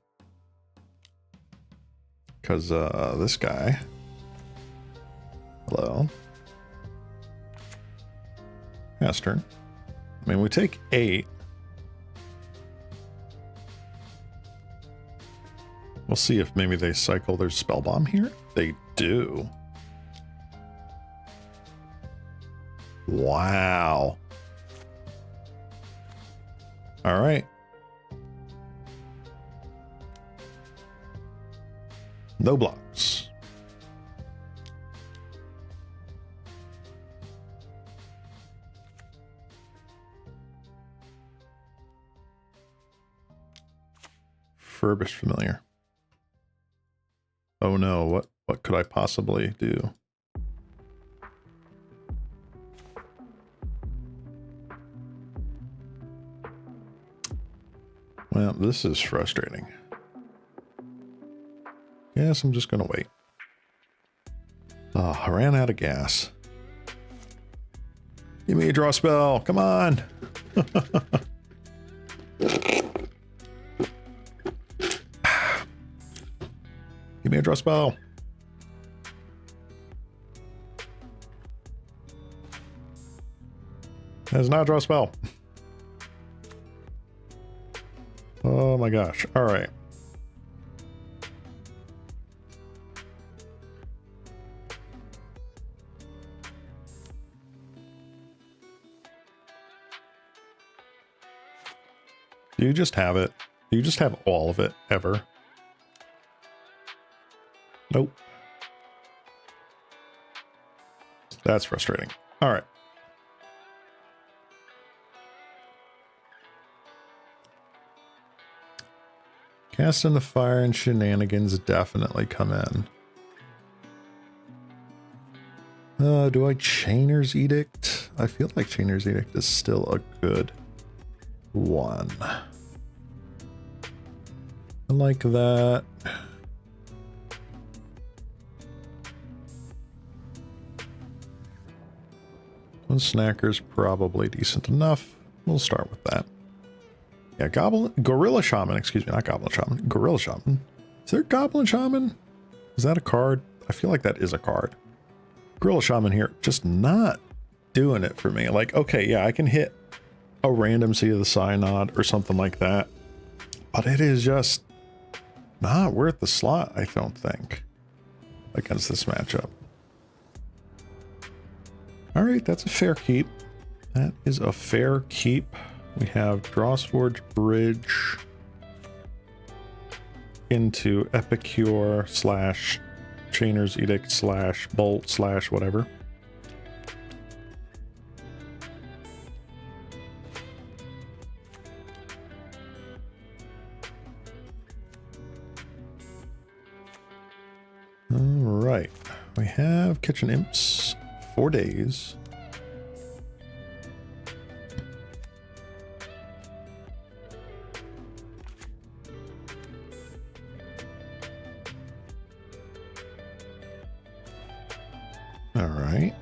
Because this guy. Hello. Yes, turn. I mean, we take 8. We'll see if maybe they cycle their spell bomb here. They do. Wow. All right. No blocks. refurbished familiar. Oh no, what could I possibly do? Well, this is frustrating. Yes, I'm just gonna wait. Oh, I ran out of gas. Give me a draw spell, come on! Give me a draw spell. That's not a draw spell. Oh my gosh. All right. Do you just have it? Do you just have all of it ever? Nope. That's frustrating. All right. Cast in the Fire and shenanigans definitely come in. Do I Chainer's Edict? I feel like Chainer's Edict is still a good one. I like that. One Snacker's probably decent enough. We'll start with that. Yeah, Gorilla Shaman, excuse me, not Goblin Shaman. Gorilla Shaman. Is there Goblin Shaman? Is that a card? I feel like that is a card. Gorilla Shaman here, just not doing it for me. Like, okay, yeah, I can hit a random Sea of the Synod or something like that, but it is just not worth the slot, I don't think, against this matchup. All right, that's a fair keep. That is a fair keep. We have Drawsforge Bridge into Epicure slash Chainer's Edict slash Bolt slash whatever. All right, we have Kitchen Imps, 4 days. All right.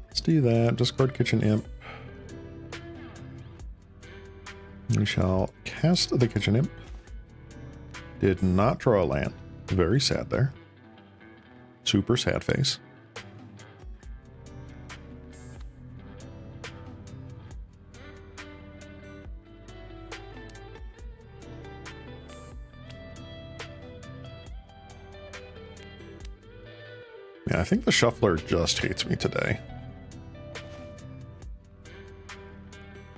Let's do that. Discard Kitchen Imp. We shall cast the Kitchen Imp. Did not draw a land. Very sad there. Super sad face. Yeah, I think the shuffler just hates me today.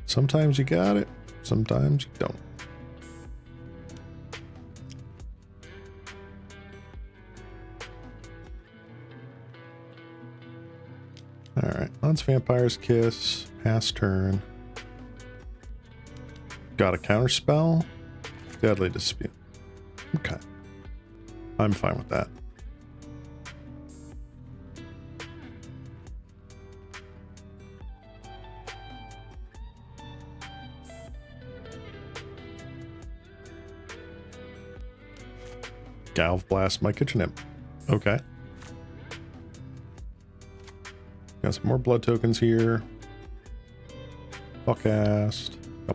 Sometimes you got it, sometimes you don't. All right, Lance Vampire's Kiss, pass turn. Got a counter spell, Deadly Dispute. Okay, I'm fine with that. Galv Blast my Kitchen Imp. Okay. Got some more blood tokens here. Fuckcast. Oh.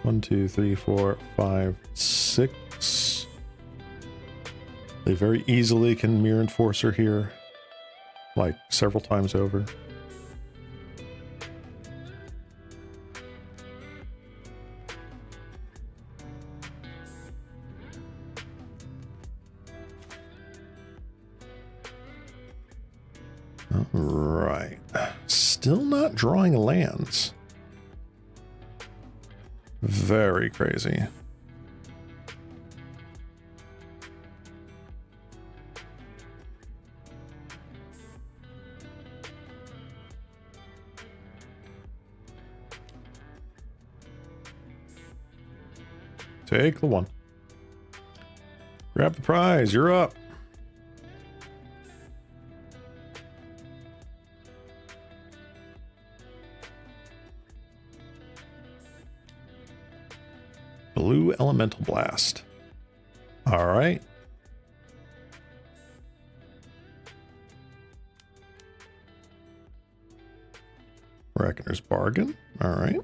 1, 2, 3, 4, 5, 6. They very easily can Mirror Enforcer here, like several times over. Right. Still not drawing lands. Very crazy. Take the one. Grab the prize. You're up. Blue Elemental Blast. All right. Reckoner's Bargain. All right.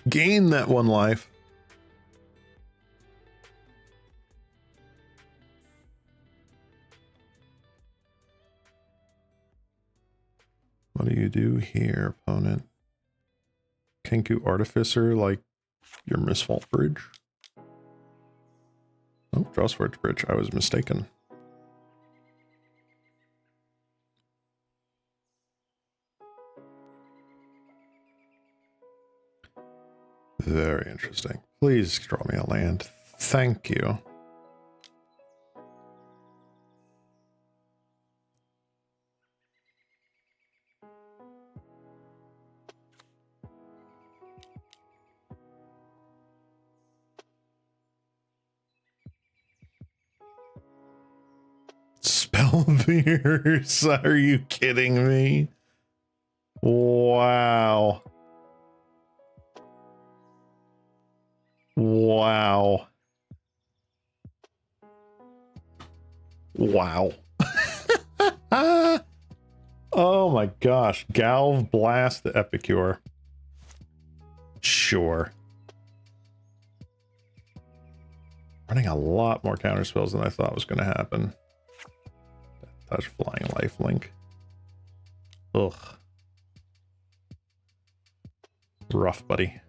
Gain that one life. What do you do here, opponent? Kenku Artificer, like your Misfault Bridge? Oh, draw Sword Bridge. I was mistaken. Very interesting. Please draw me a land. Thank you. Spellbeers? Are you kidding me? Wow. Wow. Wow. Oh my gosh. Galv Blast the Epicure. Sure. Running a lot more counter spells than I thought was going to happen. Touch, Flying Lifelink. Ugh. Rough, buddy.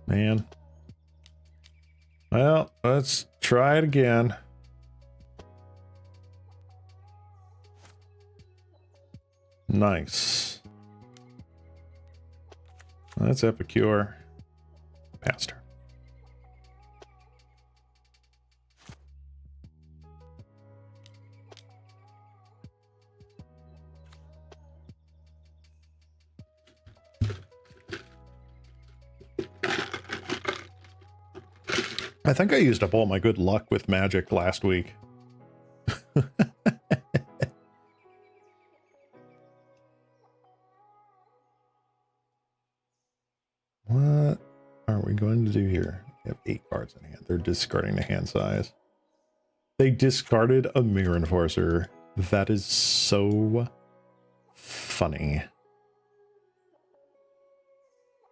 Man. Well, let's try it again. Nice. That's Epicure. Passed her. I think I used up all my good luck with Magic last week. What are we going to do here? We have 8 cards in hand. They're discarding the hand size. They discarded a Mirror Enforcer. That is so funny.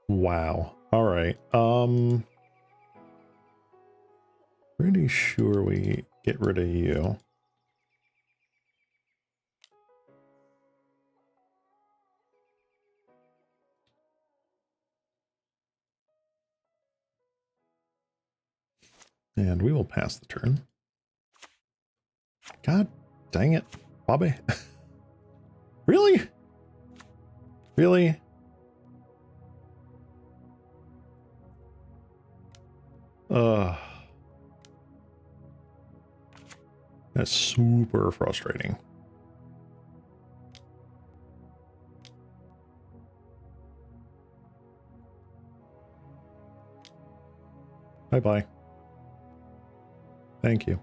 Wow. All right. Pretty sure we get rid of you. And we will pass the turn. God dang it, Bobby. Really? Really? That's super frustrating. Bye-bye. Thank you.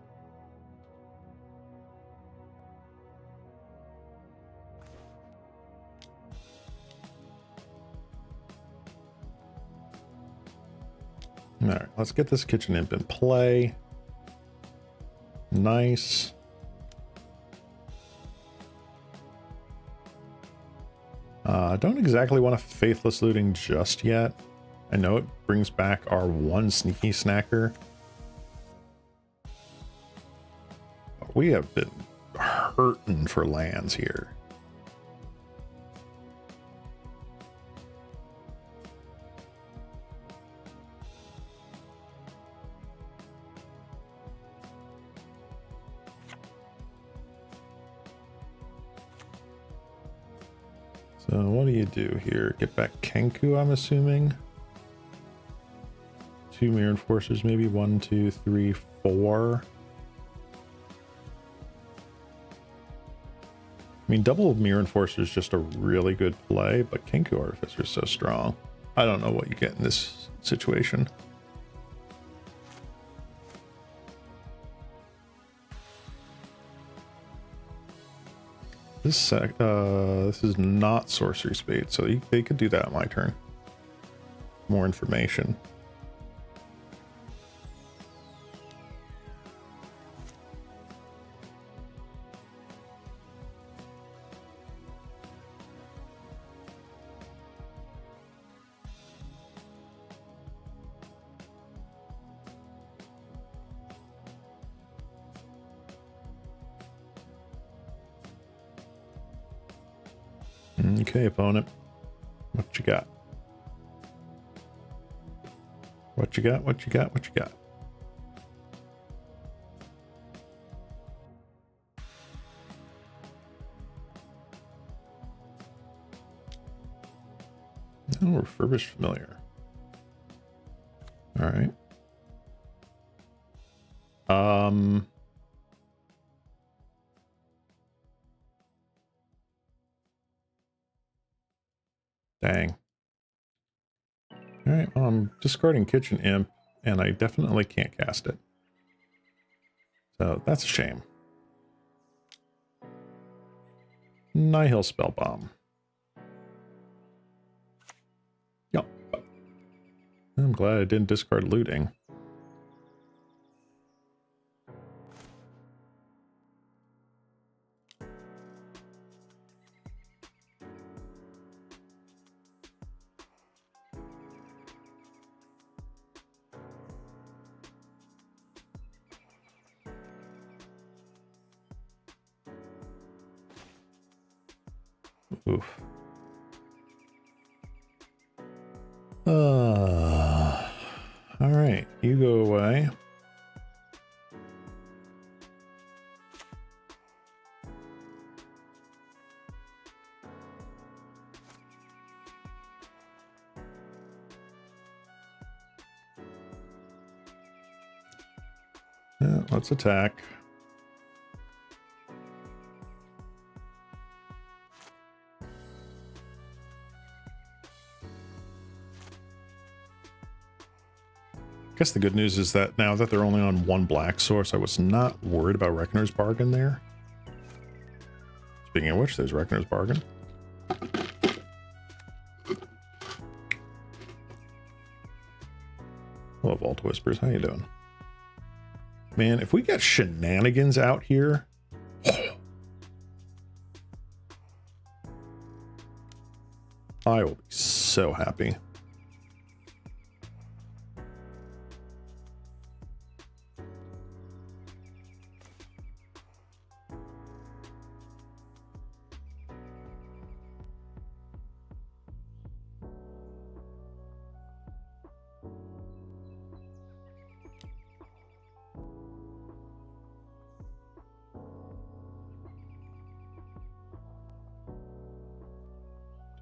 All right, let's get this kitchen imp in play. Nice. I don't exactly want a Faithless Looting just yet. I know it brings back our one sneaky snacker. But we have been hurting for lands here. So what do you do here? Get back Kenku, I'm assuming. 2 Mirror Enforcers, maybe 1, 2, 3, 4. I mean, double Mirror Enforcer is just a really good play, but Kenku Artificer is so strong. I don't know what you get in this situation. This is not Sorcery Spade, so they could do that on my turn. More information. Okay, opponent. What you got? What you got? What you got? What you got? Oh, Refurbished Familiar. All right. Dang. All right, well, I'm discarding Kitchen Imp, and I definitely can't cast it. So that's a shame. Nihil Spellbomb. Yep. I'm glad I didn't discard Looting. Oof. All right, you go away. Yeah, let's attack. I guess the good news is that now that they're only on one black source, I was not worried about Reckoner's Bargain there. Speaking of which, there's Reckoner's Bargain. Hello, Vault Whispers. How you doing? Man, if we get shenanigans out here... I will be so happy.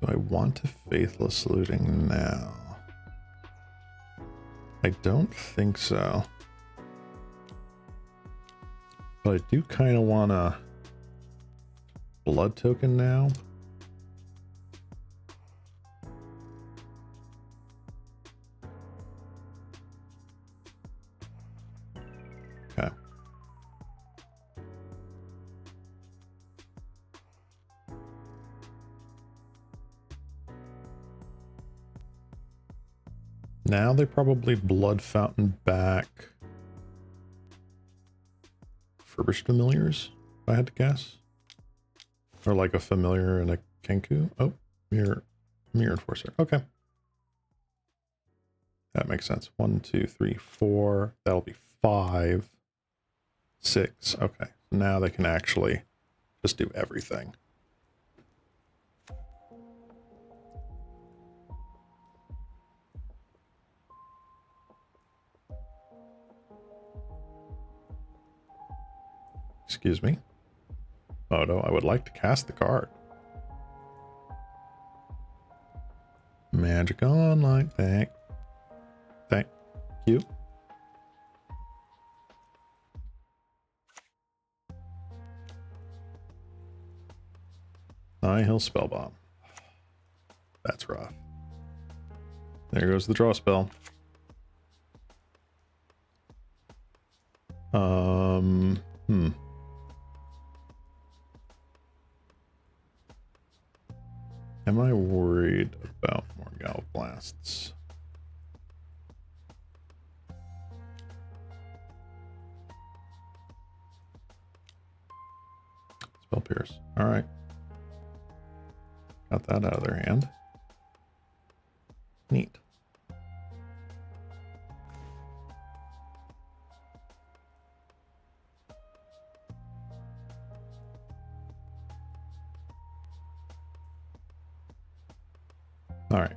Do I want to Faithless Looting now? I don't think so. But I do kind of want a Blood Token now. Okay. Now they probably Blood Fountain back Furbished Familiars, if I had to guess. Or like a Familiar and a Kenku. Oh, Mirror Enforcer. Okay. That makes sense. 1, 2, 3, 4. That'll be 5, 6. Okay. Now they can actually just do everything. Excuse me. Moto, I would like to cast the card. Magic Online. Thank you. Nihil Spellbomb. That's rough. There goes the draw spell. Am I worried about more Galv Blasts? Spell Pierce. All right. Got that out of their hand. Neat. All right.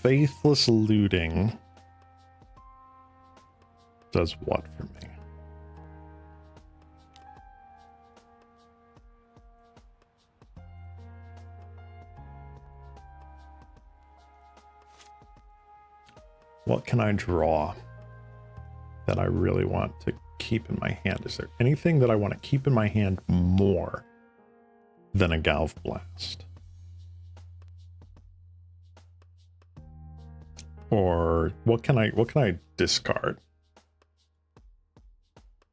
Faithless Looting does what for me? What can I draw that I really want to keep in my hand? Is there anything that I want to keep in my hand more than a Galv Blast? Or what can I discard?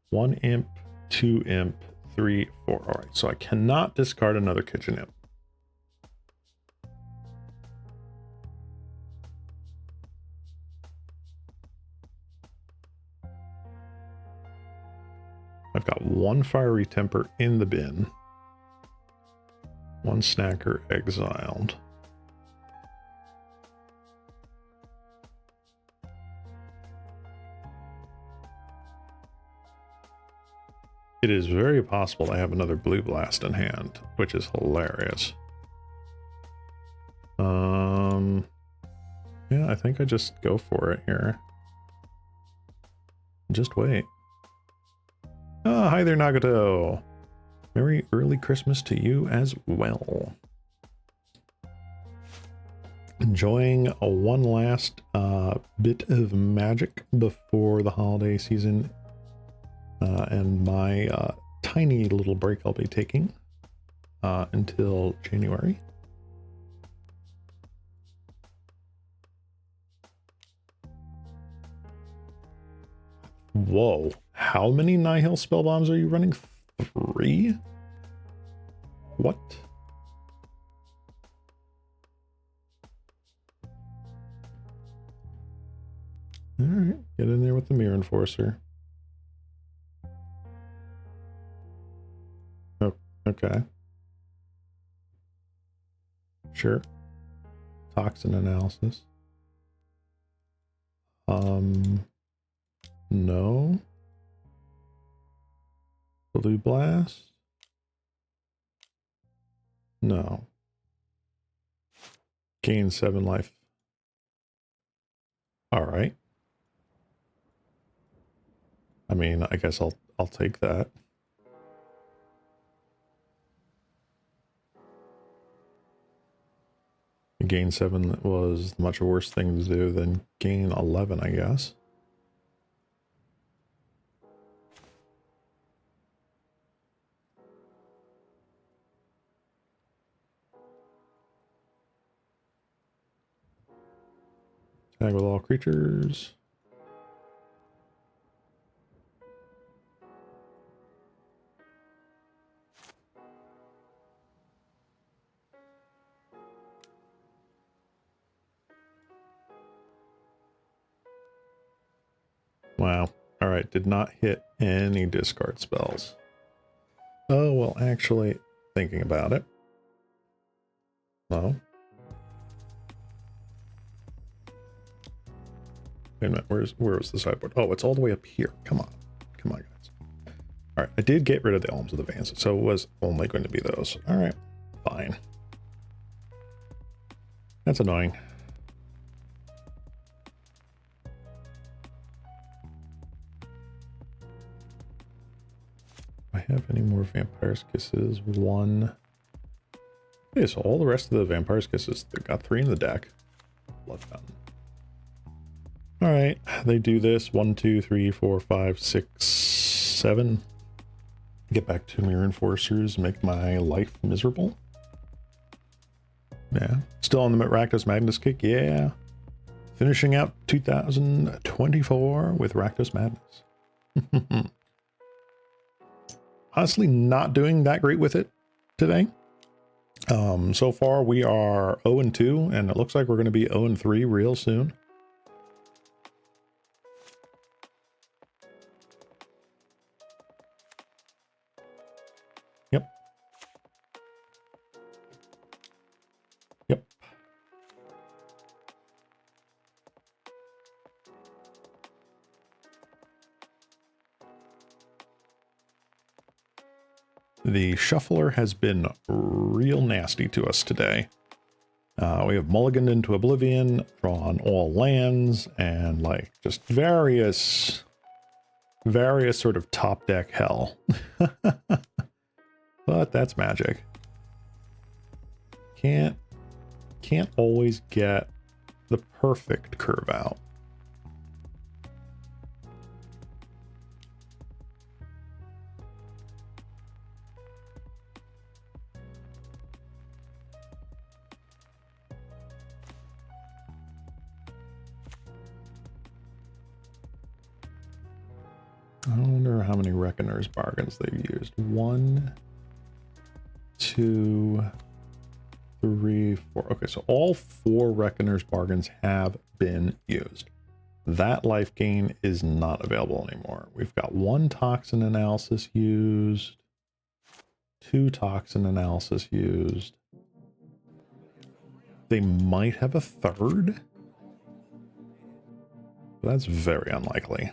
1 imp, 2 imp, 3, 4. All right, so I cannot discard another kitchen imp. I've got 1 Fiery Temper in the bin. 1 Snacker exiled. It is very possible I have another Blue Blast in hand, which is hilarious. Yeah, I think I just go for it here. Just wait. Oh, hi there, Nagato. Merry early Christmas to you as well. Enjoying one last bit of magic before the holiday season and my tiny little break I'll be taking until January. Whoa, how many Nihil spell bombs are you running? 3? What? All right, get in there with the Mirror Enforcer. Oh, okay. Sure. Toxin analysis. No. Blue Blast? No. Gain 7 life. All right. I mean, I guess I'll take that. Gain 7 was a much worse thing to do than gain 11, I guess. Tag with all creatures. Wow. All right. Did not hit any discard spells. Oh, well, actually, thinking about it. No. Wait a minute. Where was the sideboard? Oh, it's all the way up here. Come on. Come on, guys. All right. I did get rid of the Elms of the Vans, so it was only going to be those. All right. Fine. That's annoying. I have any more Vampire's Kisses? 1. Okay, so all the rest of the Vampire's Kisses, they've got 3 in the deck. Blood Fountain. All right, they do this 1, 2, 3, 4, 5, 6, 7. Get back to Mirror Enforcers, make my life miserable. Yeah. Still on the Rakdos Madness kick? Yeah. Finishing out 2024 with Rakdos Madness. Honestly, not doing that great with it today. So far we are 0-2, and it looks like we're going to be 0-3 real soon. Yep. Yep. The shuffler has been real nasty to us today. We have mulliganed into Oblivion, drawn all lands, and like just various sort of top deck hell. But that's Magic. Can't always get the perfect curve out. I wonder how many Reckoner's bargains they've used. 1, 2, 3, 4. Okay, so all 4 Reckoner's bargains have been used. That life gain is not available anymore. We've got 1 toxin analysis used, 2 toxin analysis used. They might have a 3rd, but that's very unlikely.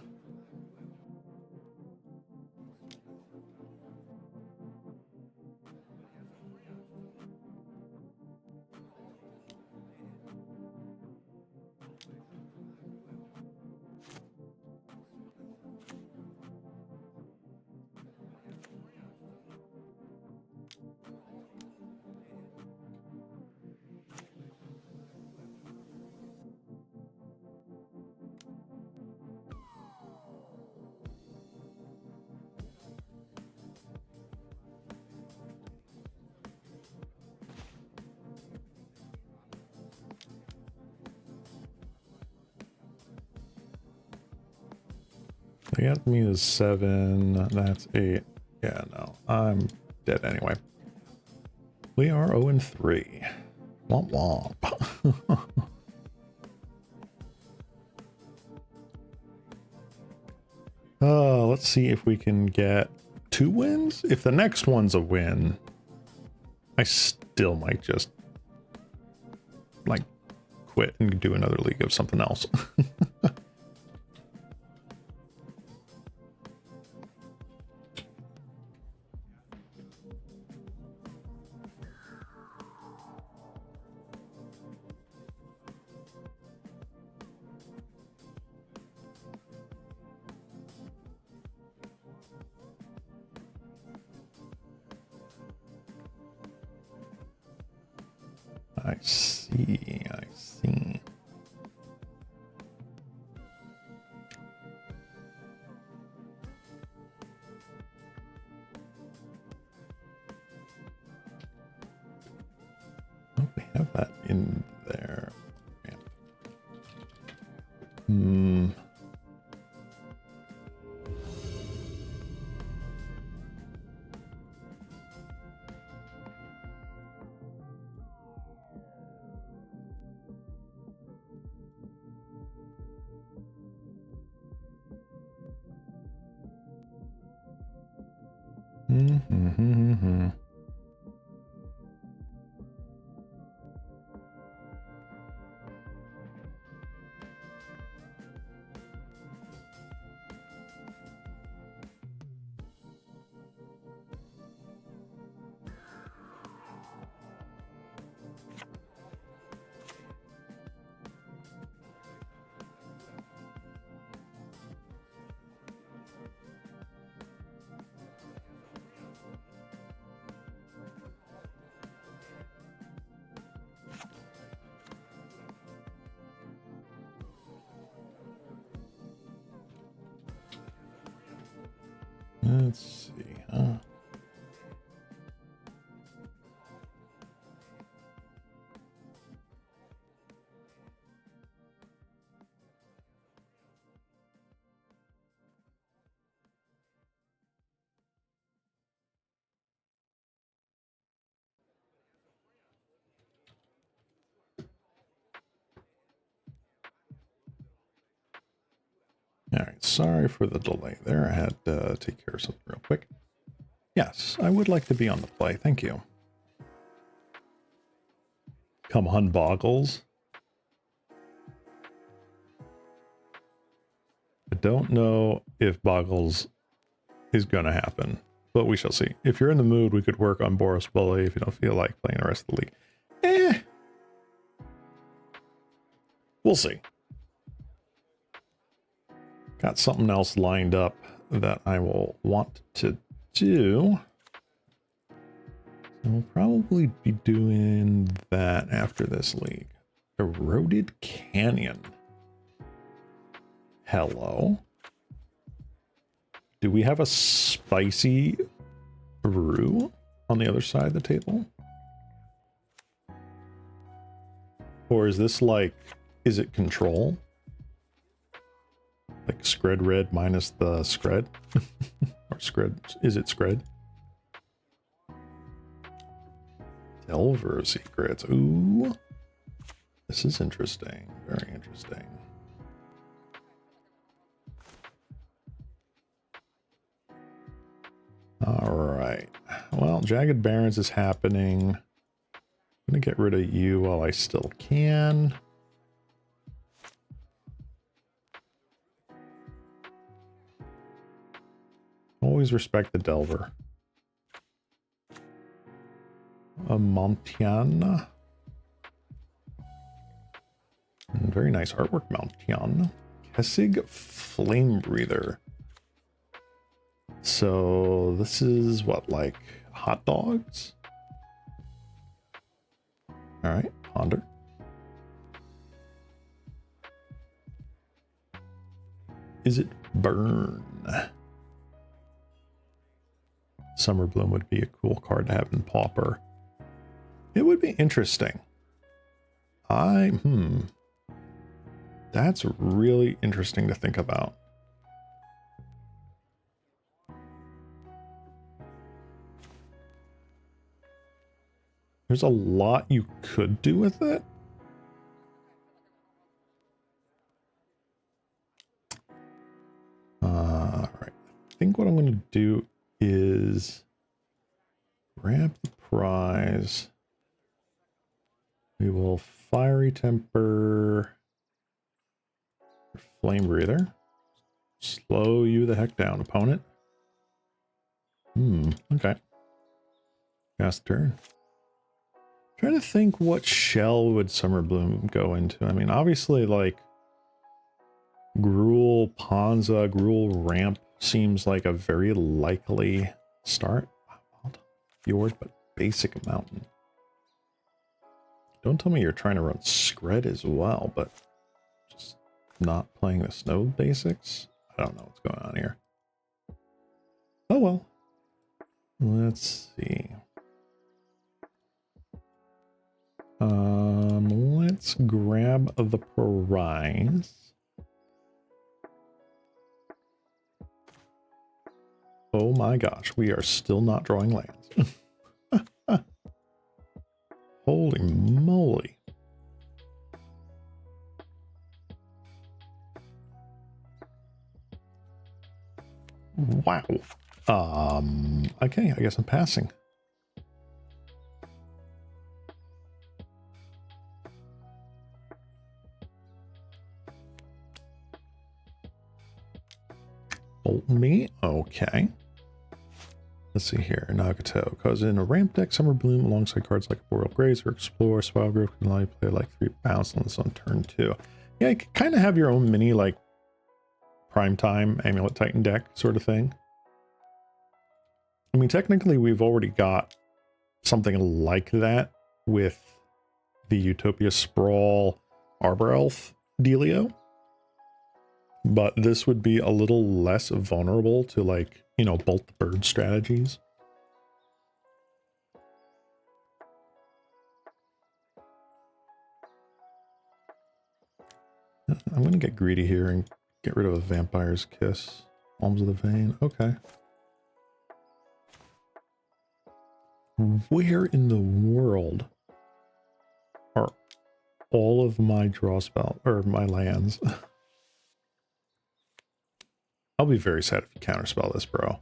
They got me as 7. That's 8. Yeah, no, I'm dead anyway. We are 0-3. Womp womp. Let's see if we can get 2 wins. If the next one's a win, I still might just like quit and do another league of something else. I see, I see. Oh, we have that in there. Yeah. Let's see, huh? sorry for the delay there. I had to take care of something real quick. Yes, I would like to be on the play. Thank you. Come on, Bogles. I don't know if Bogles is going to happen, but we shall see. If you're in the mood, we could work on Boris Bully if you don't feel like playing the rest of the league. We'll see. Got something else lined up that I will want to do. So we'll probably be doing that after this league. Eroded Canyon. Hello. Do we have a spicy brew on the other side of the table? Or is this like, is it control? Like Scred Red minus the Scred? Or Scred, is it Scred? Delver secrets. Ooh. This is interesting. Very interesting. All right. Well, Jagged Barrens is happening. I'm going to get rid of you while I still can. Always respect the Delver. A Mountain. And very nice artwork, Mountain. Kessig Flame Breather. So this is what, like hot dogs? All right, ponder. Is it burn? Summer Bloom would be a cool card to have in Pauper. It would be interesting. That's really interesting to think about. There's a lot you could do with it. All right. I think what I'm going to do is grab the prize. We will Fiery Temper, Flame Breather. Slow you the heck down, opponent. Okay. Last turn. Trying to think what shell would Summer Bloom go into. I mean, obviously, like Gruul, Ponza, Gruul Ramp seems like a very likely start. Fjord, but basic mountain. Don't tell me you're trying to run Scred as well, but just not playing the snow basics? I don't know what's going on here. Oh well. Let's see. Let's grab the prize. Oh my gosh, we are still not drawing lands. Holy moly. Wow. Okay, I guess I'm passing. Bolt me, okay. Let's see here. Nagato. Cause in a ramp deck, Summer Bloom alongside cards like Boreal Graze or Explore, Swell Grove can allow you to play like 3 bounce on turn 2. Yeah, you can kind of have your own mini like Primetime Amulet Titan deck sort of thing. I mean, technically we've already got something like that with the Utopia Sprawl Arbor Elf dealio. But this would be a little less vulnerable to, like, you know, bolt the bird strategies. I'm going to get greedy here and get rid of a Vampire's Kiss. Alms of the Vein. Okay. Where in the world are all of my draw spell, or my lands? I'll be very sad if you counterspell this, bro.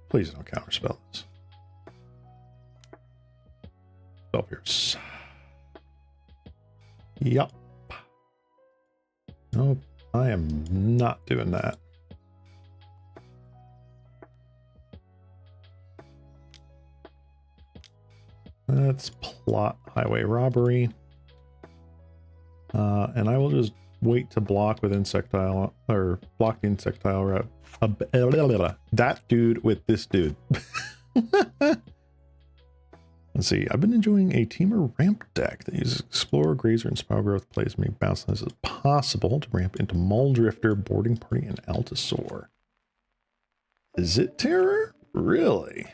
Please don't counterspell this. Spell Pierce. Yup. Nope, I am not doing that. Let's plot highway robbery. And I will just wait to block with insectile, or block the insectile route. That dude with this dude. Let's see. I've been enjoying a Teamer ramp deck that uses Explorer, Grazer, and Spell Growth plays as many bounce as possible to ramp into Muldrifter, Boarding Party, and Altasaur. Is it Terror? Really?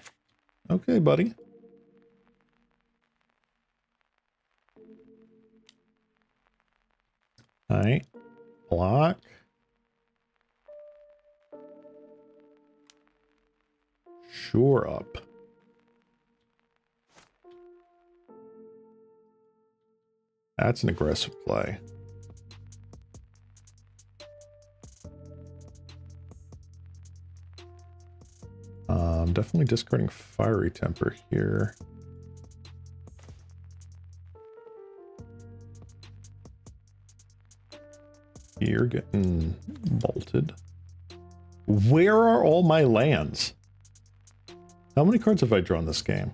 Okay, buddy. All right. Block. Shore up. That's an aggressive play. Definitely discarding Fiery Temper here. You're getting bolted. Where are all my lands? How many cards have I drawn this game?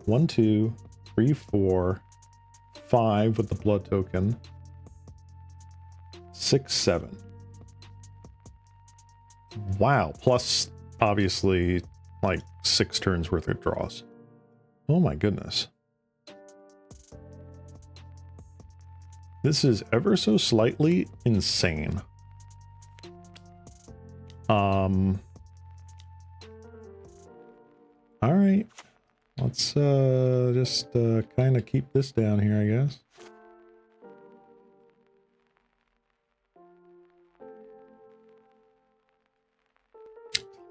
1, 2, 3, 4, 5 with the blood token. 6, 7. Wow. Plus, obviously, like 6 turns worth of draws. Oh my goodness. This is ever so slightly insane. All right. Let's just kind of keep this down here, I guess.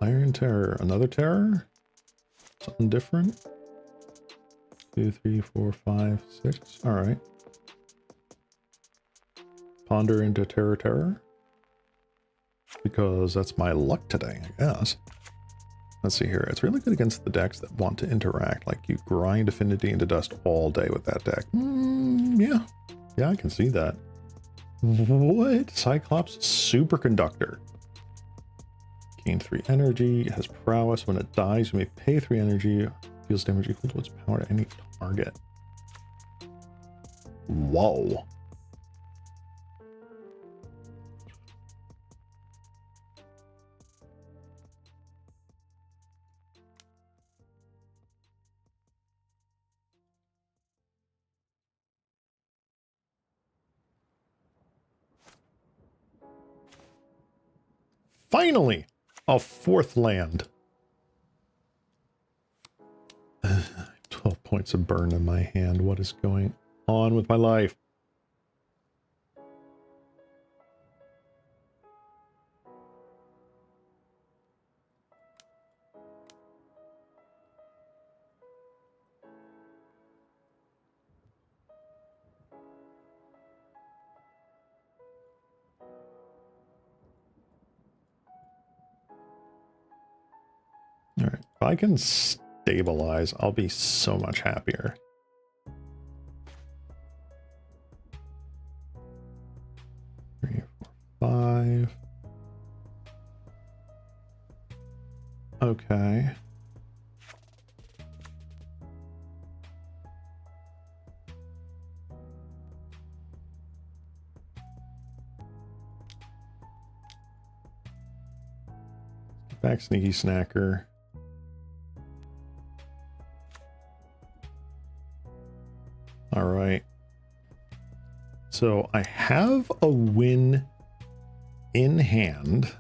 Iron Terror. Another terror? Something different? 2, 3, 4, 5, 6. All right. Ponder into Terror. Because that's my luck today, I guess. Let's see here. It's really good against the decks that want to interact. Like you grind Affinity into dust all day with that deck. Yeah. Yeah, I can see that. What? Cyclops Superconductor. Gain 3 energy. It has prowess. When it dies, you may pay 3 energy. Deals damage equal to its power to any target. Whoa. Finally, a 4th land. 12 points of burn in my hand. What is going on with my life? All right, if I can stabilize, I'll be so much happier. Three, 4, 5. Okay. Back Sneaky Snacker. All right. So I have a win in hand.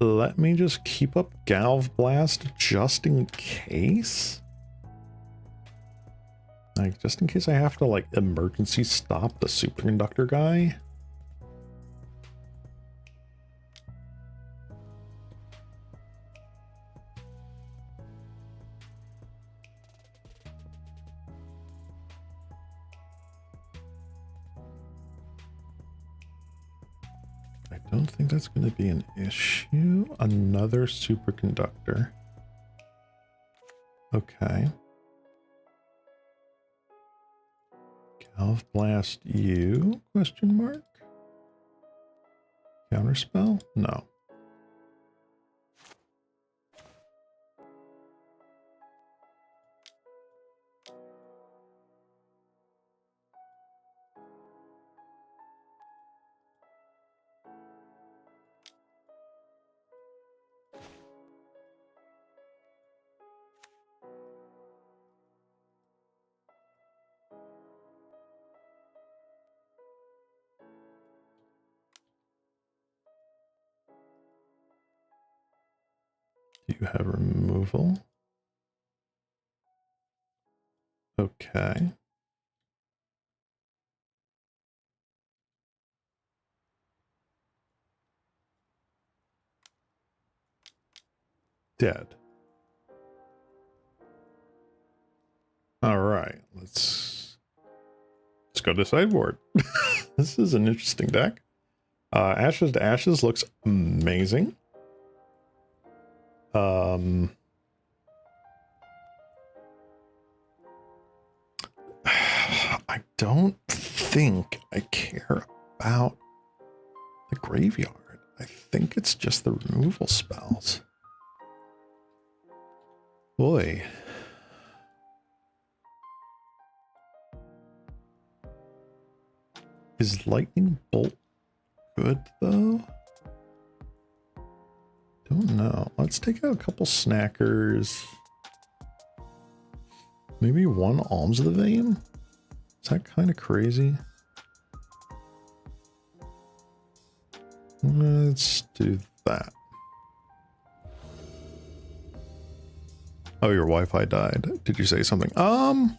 Let me just keep up Galv Blast just in case. Like, just in case I have to, like, emergency stop the superconductor guy. Don't think that's going to be an issue. Another superconductor. Okay. Galv blast you? Question mark. Counterspell? No. Do you have removal? Okay. Dead. All right, let's go to sideboard. This is an interesting deck. Ashes to Ashes looks amazing. I don't think I care about the graveyard. I think it's just the removal spells. Boy. Is Lightning Bolt good, though? Don't know. Let's take out a couple snackers. Maybe one Alms of the Vein? Is that kind of crazy? Let's do that. Oh, your Wi-Fi died. Did you say something? I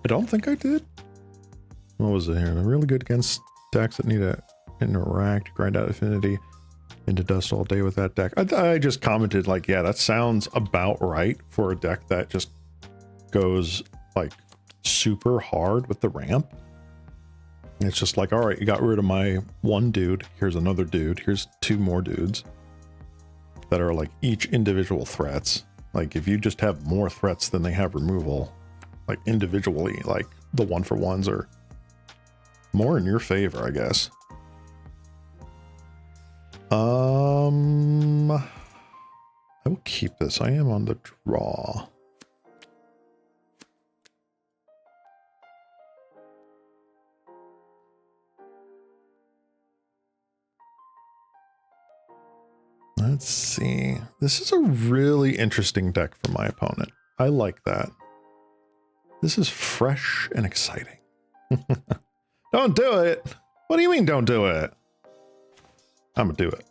don't think I did. What was it here? They're really good against decks that need to interact, grind out affinity into dust all day with that deck. I just commented like, yeah, that sounds about right for a deck that just goes like super hard with the ramp. And it's just like, all right, you got rid of my one dude. Here's another dude. Here's two more dudes that are like each individual threats. Like if you just have more threats than they have removal, like individually, like the 1-for-1s are more in your favor, I guess. I will keep this. I am on the draw. Let's see. This is a really interesting deck for my opponent. I like that. This is fresh and exciting. Don't do it. What do you mean don't do it? I'm gonna do it.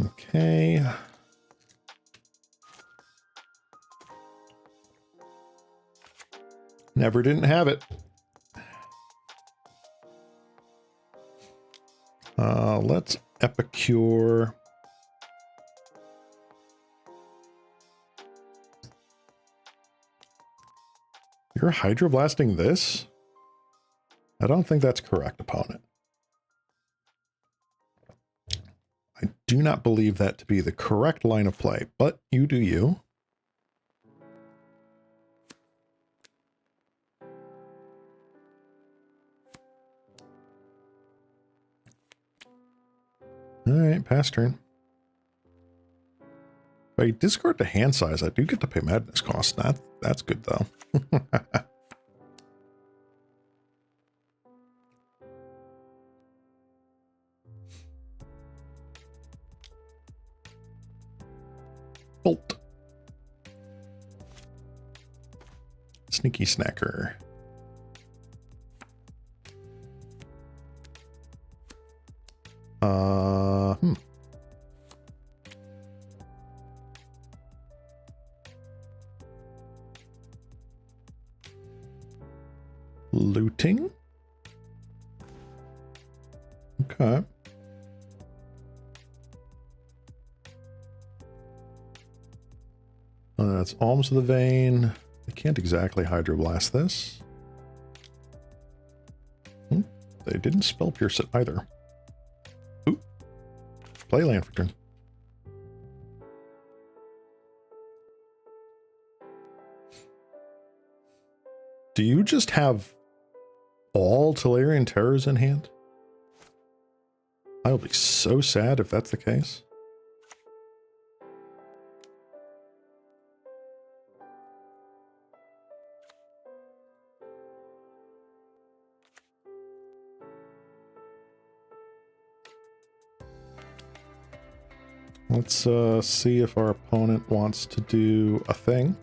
Okay. Never didn't have it. Let's Epicure. You're hydroblasting this? I don't think that's correct, opponent. I do not believe that to be the correct line of play, but you do you. All right, pass turn. If I discard the hand size, I do get to pay madness cost. That's good though. Bolt. Sneaky snacker. Looting. Okay. That's Alms of the Vein. I can't exactly Hydroblast this. They didn't spell Pierce it either. Ooh. Play land for turn. Do you just have all Tolarian Terrors in hand? I'll be so sad if that's the case. Let's see if our opponent wants to do a thing.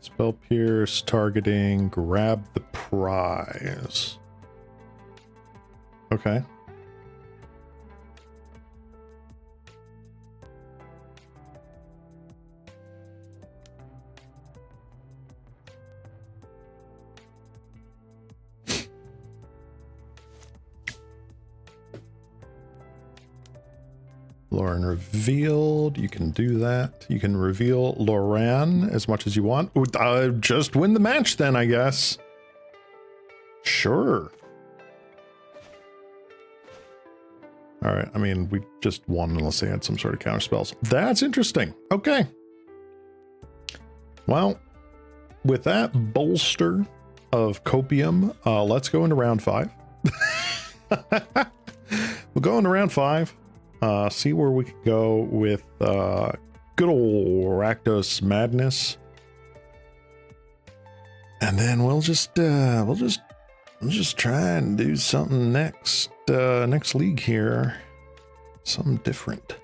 Spell Pierce, targeting, grab the prize. Okay. Lauren revealed. You can do that. You can reveal Lauren as much as you want. Just win the match then, I guess. Sure. All right. I mean, we just won unless they had some sort of counter spells. That's interesting. Okay. Well, with that bolster of copium, let's go into round 5. We'll go into round 5. See where we could go with good old Rakdos madness, and then we'll just try and do something next league here, something different.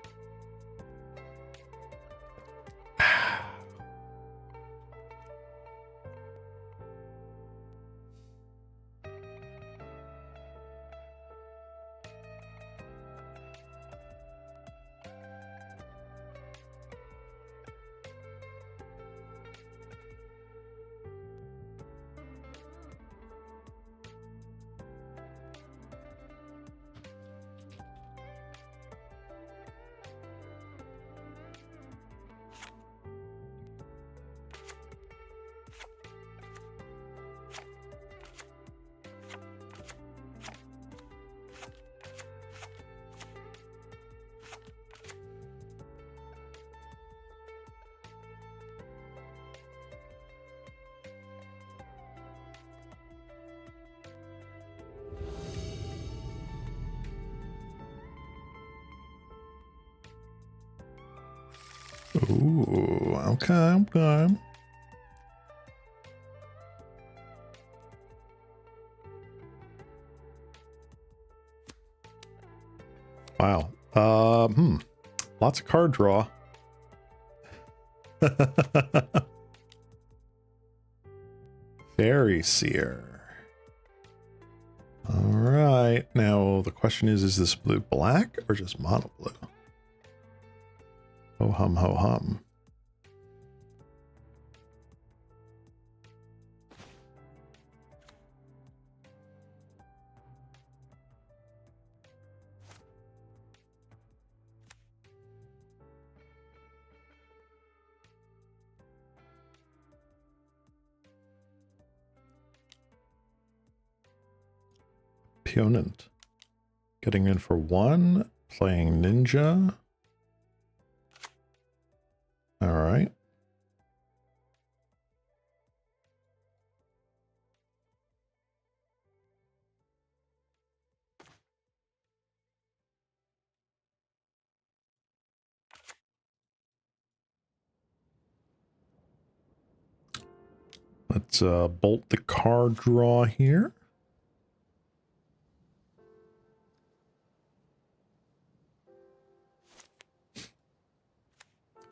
Ooh, okay. Wow. Lots of card draw. Fairy Seer. All right. Now the question is this blue black or just mono blue? Ho hum, ho hum. Opponent. Getting in for 1, playing ninja. All right. Let's bolt the card draw here.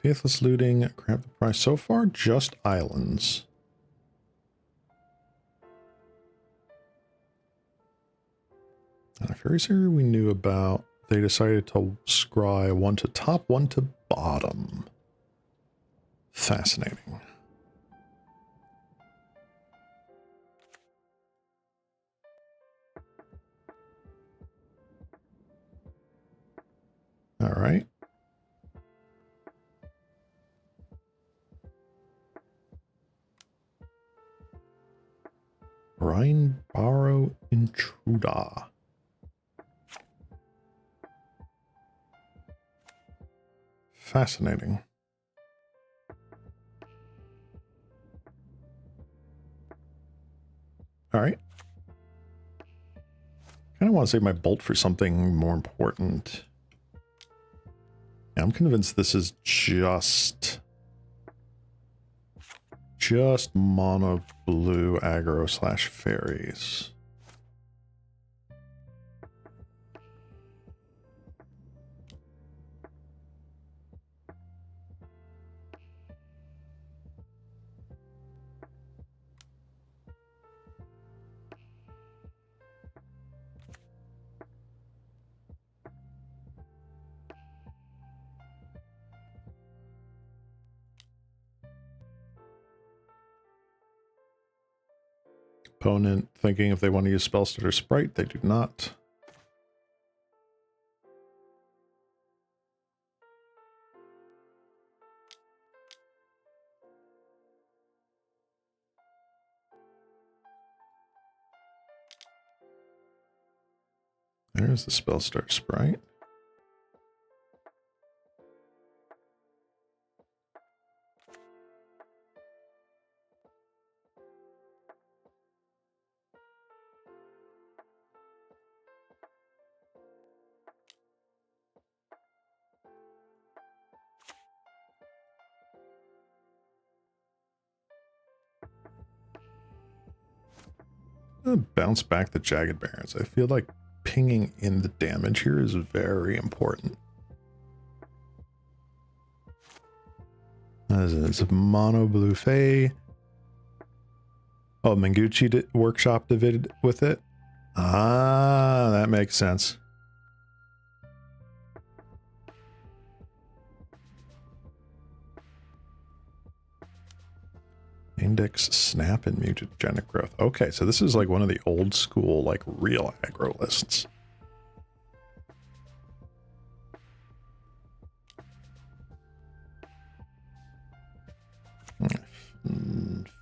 Faithless Looting, grab the prize. So far, just islands. And a Fairy Seer we knew about. They decided to scry 1 to top, 1 to bottom. Fascinating. Intruder. Fascinating. All right. Kind of want to save my bolt for something more important. Yeah, I'm convinced this is just mono blue aggro / fairies. Opponent thinking if they want to use spell starter sprite, they do not. There's the spell starter sprite. Bounce back the Jagged Barrens. I feel like pinging in the damage here is very important. It's a mono blue Fae. Oh, Menguchi did workshop David with it. Ah, that makes sense. Index snap and mutagenic growth. Okay, so this is like one of the old school, like real aggro lists.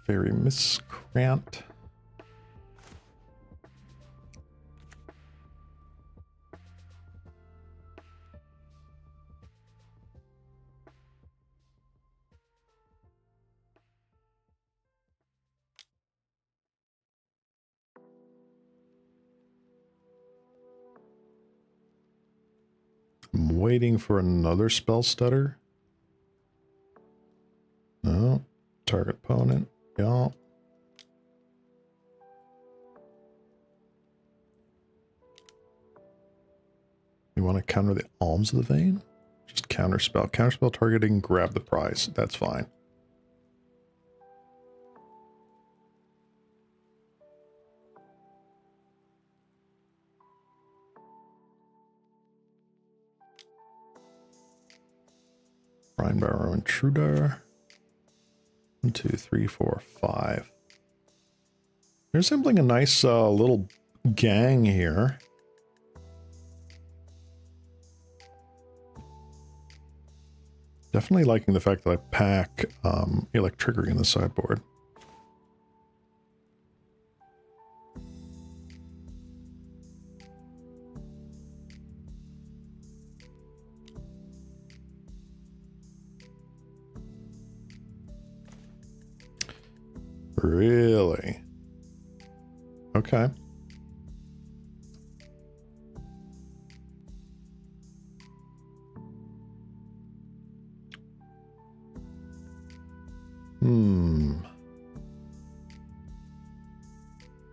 Fairy miscreant. I'm waiting for another spell stutter. No. Target opponent. Yeah. You want to counter the Alms of the Vein? Just counterspell. Counterspell targeting, grab the prize. That's fine. Brine Barrow Intruder. 1, 2, 3, 4, 5. They're assembling a nice little gang here. Definitely liking the fact that I pack Electrickery in the sideboard. Really? Okay.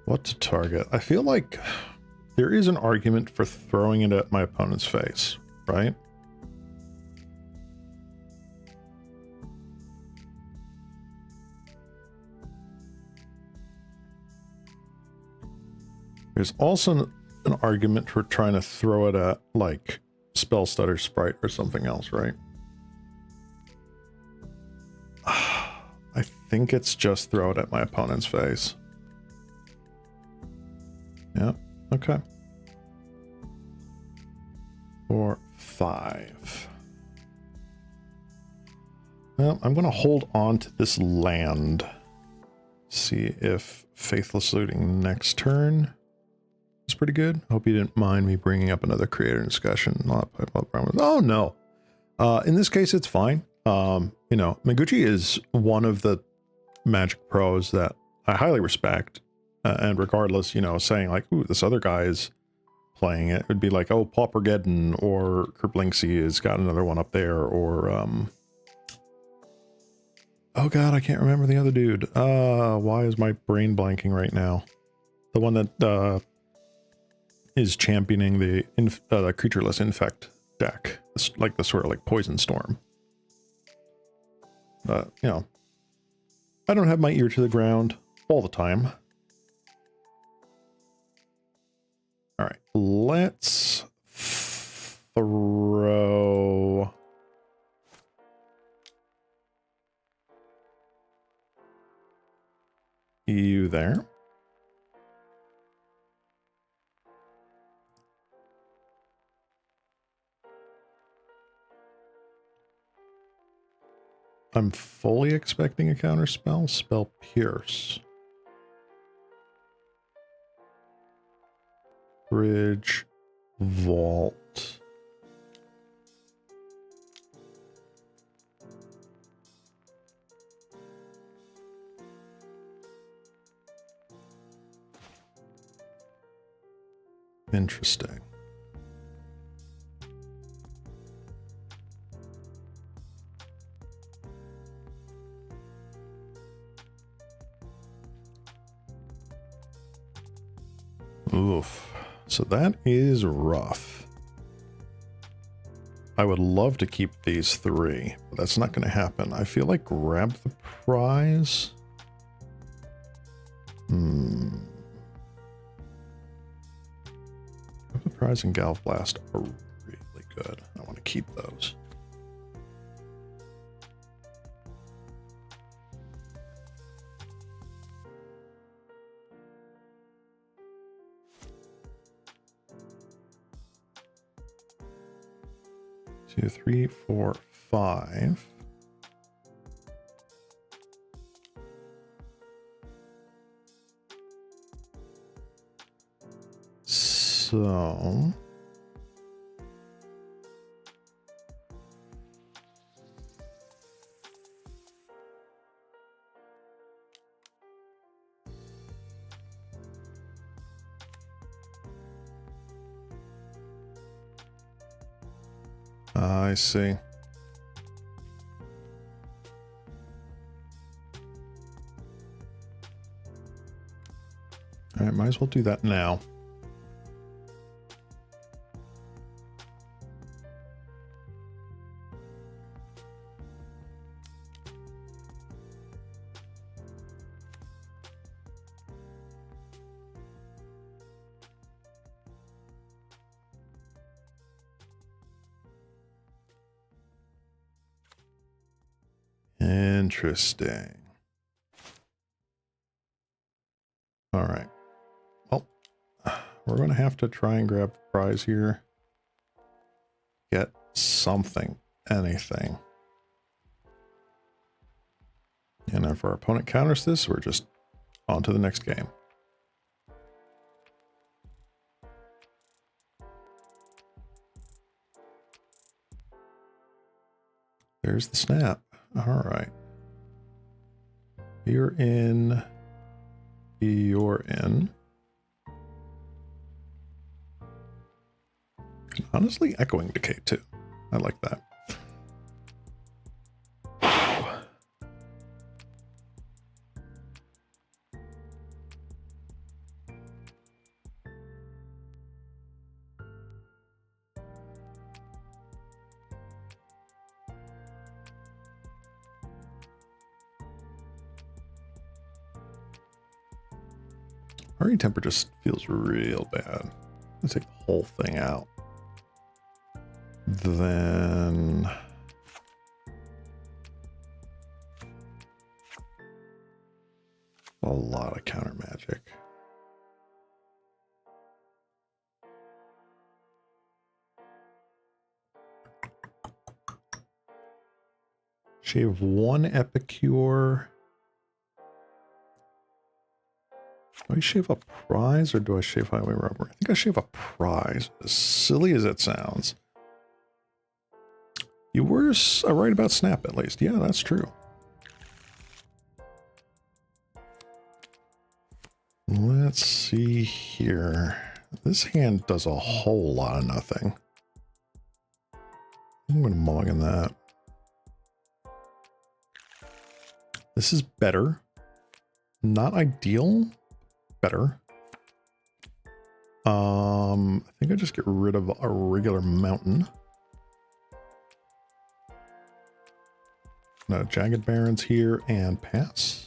What to target? I feel like there is an argument for throwing it at my opponent's face, right? There's also an argument for trying to throw it at, like, Spell Stutter Sprite or something else, right? I think it's just throw it at my opponent's face. Yeah, okay. 4, 5. Well, I'm going to hold on to this land. See if Faithless Looting next turn is pretty good. Hope you didn't mind me bringing up another creator discussion. Oh, no. In this case, it's fine. You know, Mengucci is one of the Magic pros that I highly respect. And regardless, you know, saying like, ooh, this other guy is playing it, would be like, oh, Pauper or Kerplingsi has got another one up there, or oh god, I can't remember the other dude. Why is my brain blanking right now? The one that is championing the creatureless infect deck, it's like the sort of like Poison Storm. But you know, I don't have my ear to the ground all the time. All right, let's throw you there. I'm fully expecting a counter spell. Spell Pierce. Bridge. Vault. Interesting. Oof. So that is rough. I would love to keep these three, but that's not going to happen. I feel like grab the prize. Grab the prize and Galv Blast are really good. I want to keep those. Two, three, four, five. So I see. All right, might as well do that now. Interesting. All right. Well, we're going to have to try and grab the prize here. Get something, anything. And if our opponent counters this, we're just on to the next game. There's the snap. All right. You're in. You're in. Honestly, Echoing Decay too. I like that. Hurry Temper just feels real bad. Let's take the whole thing out. Then a lot of counter magic. Shave one Epicure. Do I shave a prize or do I shave highway robbery? I think I shave a prize, as silly as it sounds. You were right about Snap, at least. Yeah, that's true. Let's see here. This hand does a whole lot of nothing. I'm going to mulligan that. This is better. Not ideal. Better. I think I just get rid of a regular mountain. No, Jagged Barrens here and pass.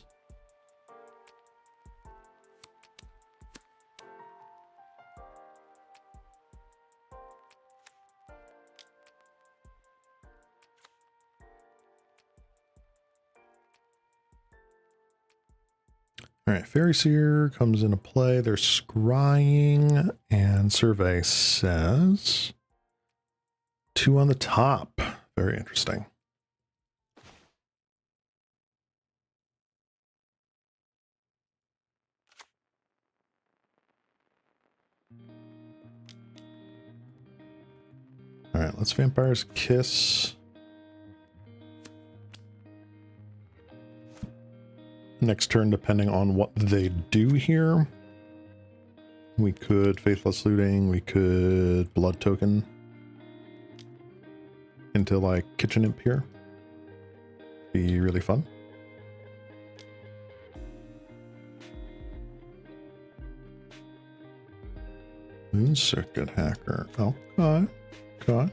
All right, Fairy Seer comes into play. They're scrying, and Survey says 2 on the top. Very interesting. All right, let's Vampire's Kiss. Next turn, depending on what they do here, we could Faithless Looting, we could Blood Token into like Kitchen Imp here. Be really fun. Moon Circuit Hacker. Okay. Okay.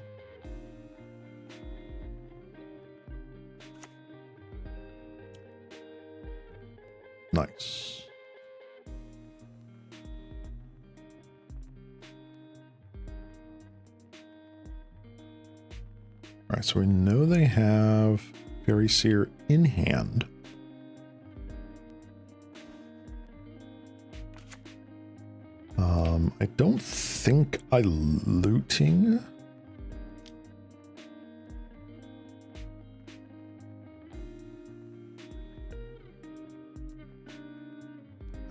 Nice. All right, so we know they have Fairy Seer in hand. I don't think I looting.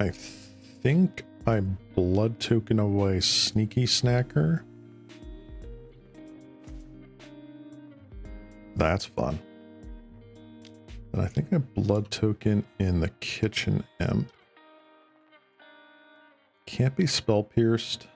I think I Blood Token away Sneaky Snacker. That's fun. And I think I Blood Token in the Kitchen Imp. Can't be Spell Pierced.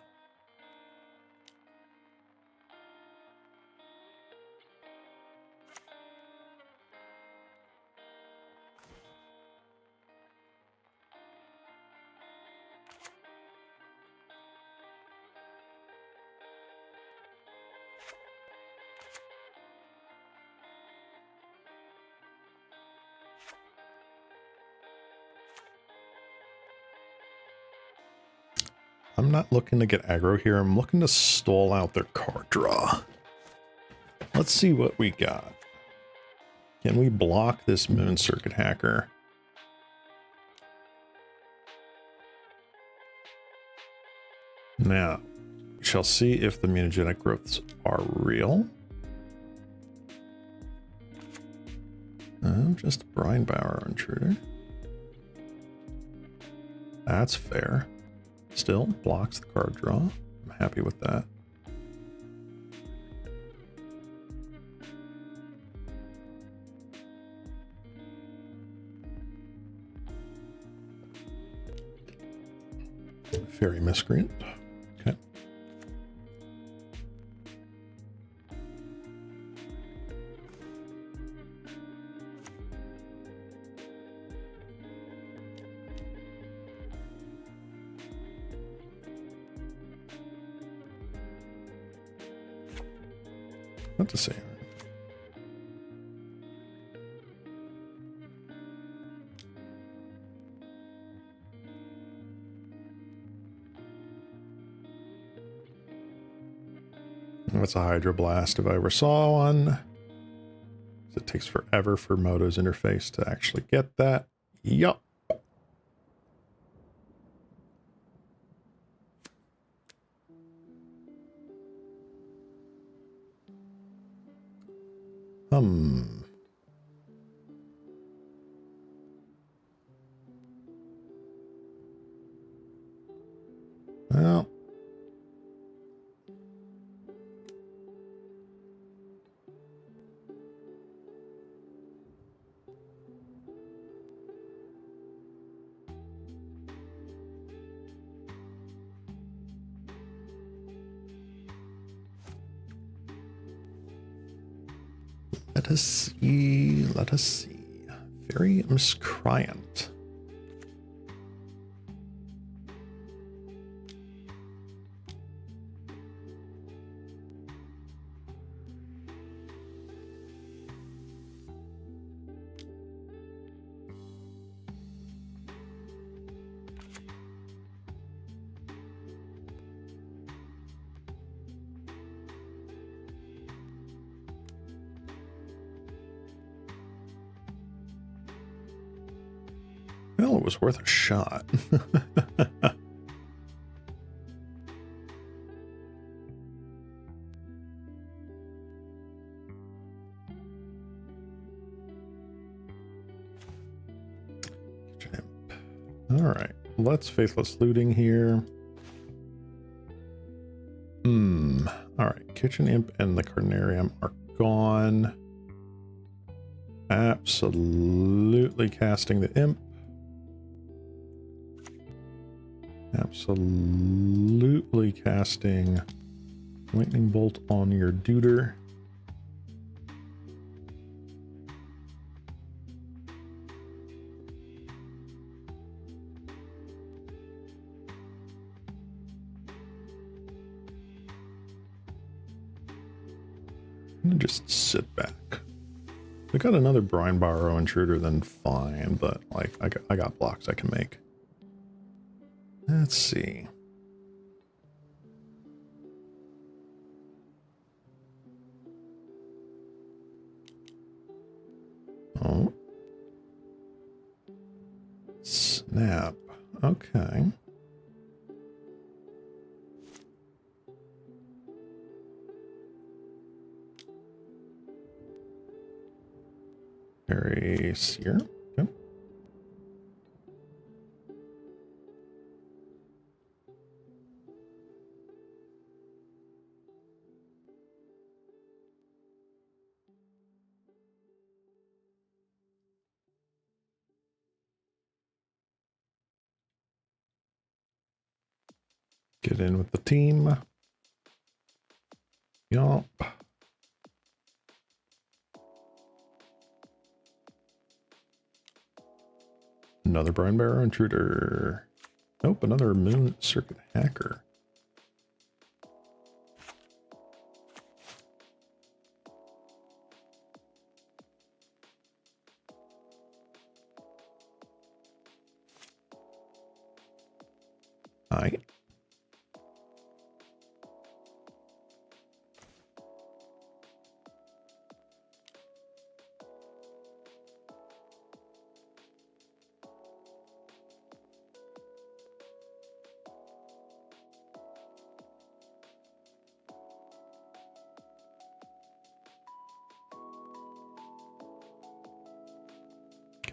I'm not looking to get aggro here. I'm looking to stall out their card draw. Let's see what we got. Can we block this Moon Circuit Hacker? Now, we shall see if the mutagenic growths are real. Oh, just Brinebauer Intruder. That's fair. Still blocks the card draw. I'm happy with that. Fairy Miscreant. Okay. What to say? What's a Hydroblast if I ever saw one? It takes forever for Moto's interface to actually get that. Yup. Let us see. Let us see. Very miscreant. Well, it was worth a shot. All right, let's Faithless Looting here. All right, Kitchen Imp and the Carnarium are gone. Absolutely casting the Imp. Absolutely casting Lightning Bolt on your Duder. And just sit back. We got another Brine Borrow Intruder, then fine, but like I got blocks I can make. Let's see. Oh. Snap. Okay. Very seer. Okay. Get in with the team. Yup. Another Brine Barrow Intruder. Nope, another Moon Circuit Hacker. Hi.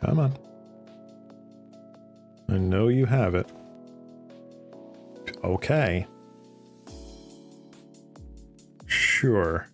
Come on. I know you have it. Okay. Sure.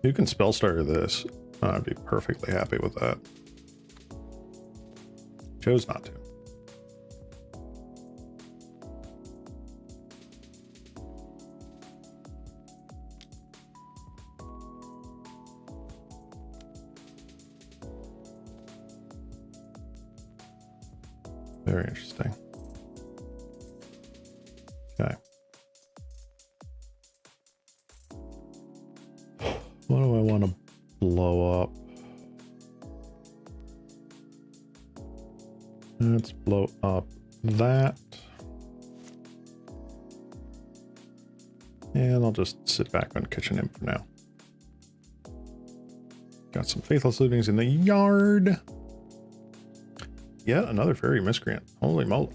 You can spell starter this. I'd be perfectly happy with that. Chose not to. Very interesting. Okay. What do I want to blow up? Let's blow up that. And I'll just sit back on Kitchen Imp for now. Got some Faithless Lootings in the yard. Yet another Fairy Miscreant. Holy moly.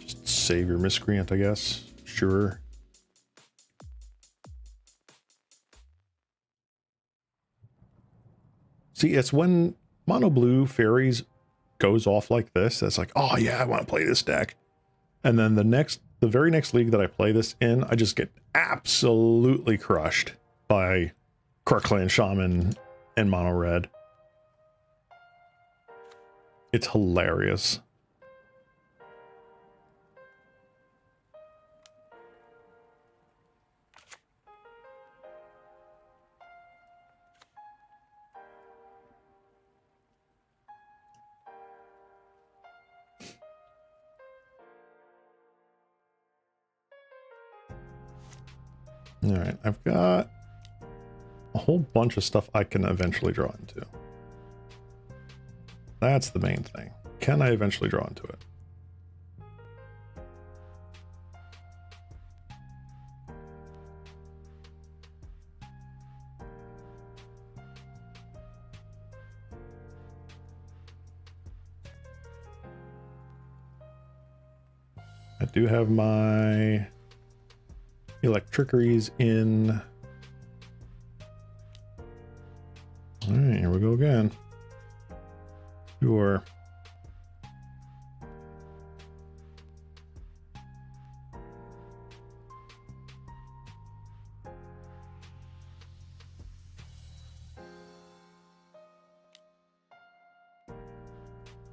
Just save your miscreant, I guess. Sure. See, it's when mono blue fairies goes off like this, that's like, oh yeah, I want to play this deck. And then the very next league that I play this in, I just get absolutely crushed by Crookland Shaman and mono red. It's hilarious. All right, I've got a whole bunch of stuff I can eventually draw into. That's the main thing. Can I eventually draw into it? I do have my electriceries in. All right, here we go again. Sure.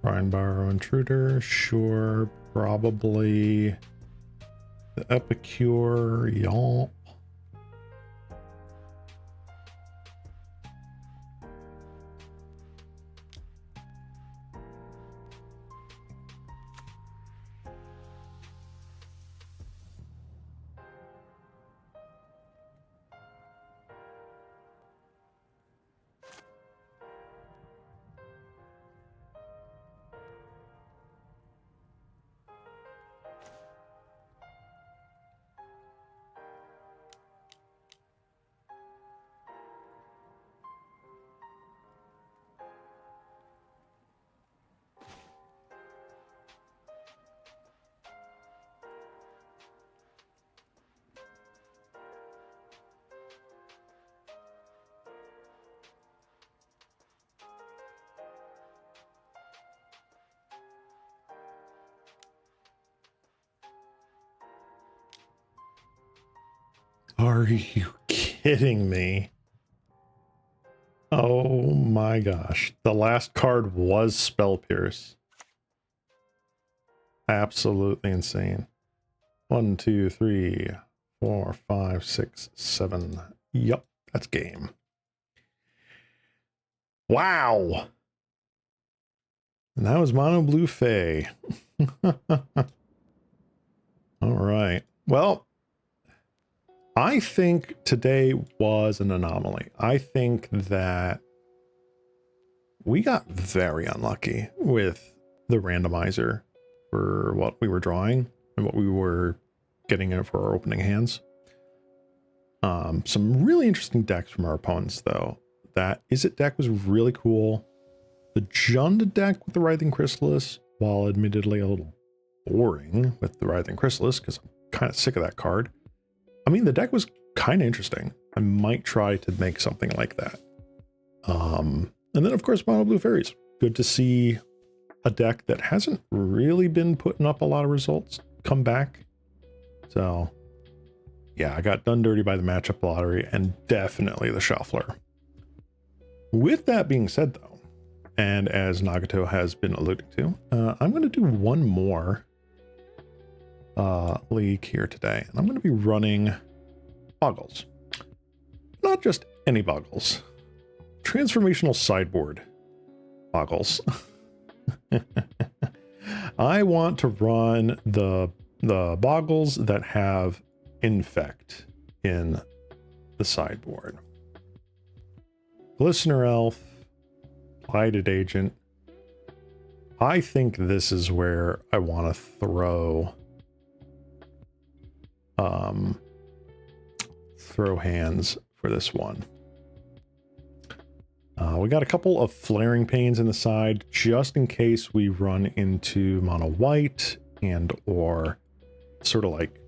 Brian Barrow Intruder, sure. Probably the Epicure, yomp. Are you kidding me? Oh my gosh. The last card was Spell Pierce. Absolutely insane. 1, 2, 3, 4, 5, 6, 7. Yup, that's game. Wow. And that was Mono Blue Fae. All right. Well, I think today was an anomaly. I think that we got very unlucky with the randomizer for what we were drawing and what we were getting in for our opening hands. Some really interesting decks from our opponents, though. That Izzet deck was really cool. The Jund deck with the Writhing Chrysalis, while admittedly a little boring with the Writhing Chrysalis, because I'm kind of sick of that card. I mean, the deck was kind of interesting. I might try to make something like that. And then, of course, Mono Blue Fairies. Good to see a deck that hasn't really been putting up a lot of results come back. So, yeah, I got done dirty by the matchup lottery and definitely the shuffler. With that being said, though, and as Nagato has been alluding to, I'm going to do one more league here today, and I'm going to be running Bogles. Not just any Bogles. Transformational sideboard Bogles. I want to run the Bogles that have Infect in the sideboard. Glistener Elf, Blighted Agent. I think this is where I want to throw hands for this one. We got a couple of Flaring Pains in the side just in case we run into mono white and or sort of like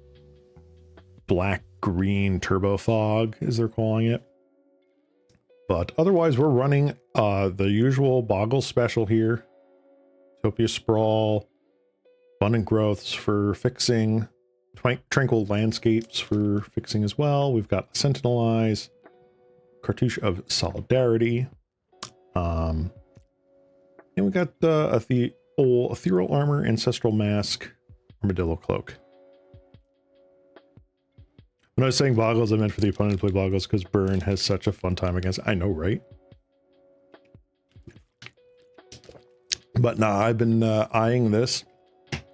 black-green turbo fog, as they're calling it. But otherwise, we're running the usual Boggle special here. Utopia Sprawl, Abundant Growths for fixing, Tranquil Landscapes for fixing as well. We've got Sentinel Eyes, Cartouche of Solidarity, and we got Ethereal Armor, Ancestral Mask, Armadillo Cloak. When I was saying Bogles, I meant for the opponent to play Bogles because Burn has such a fun time against. I know, right? But nah, I've been eyeing this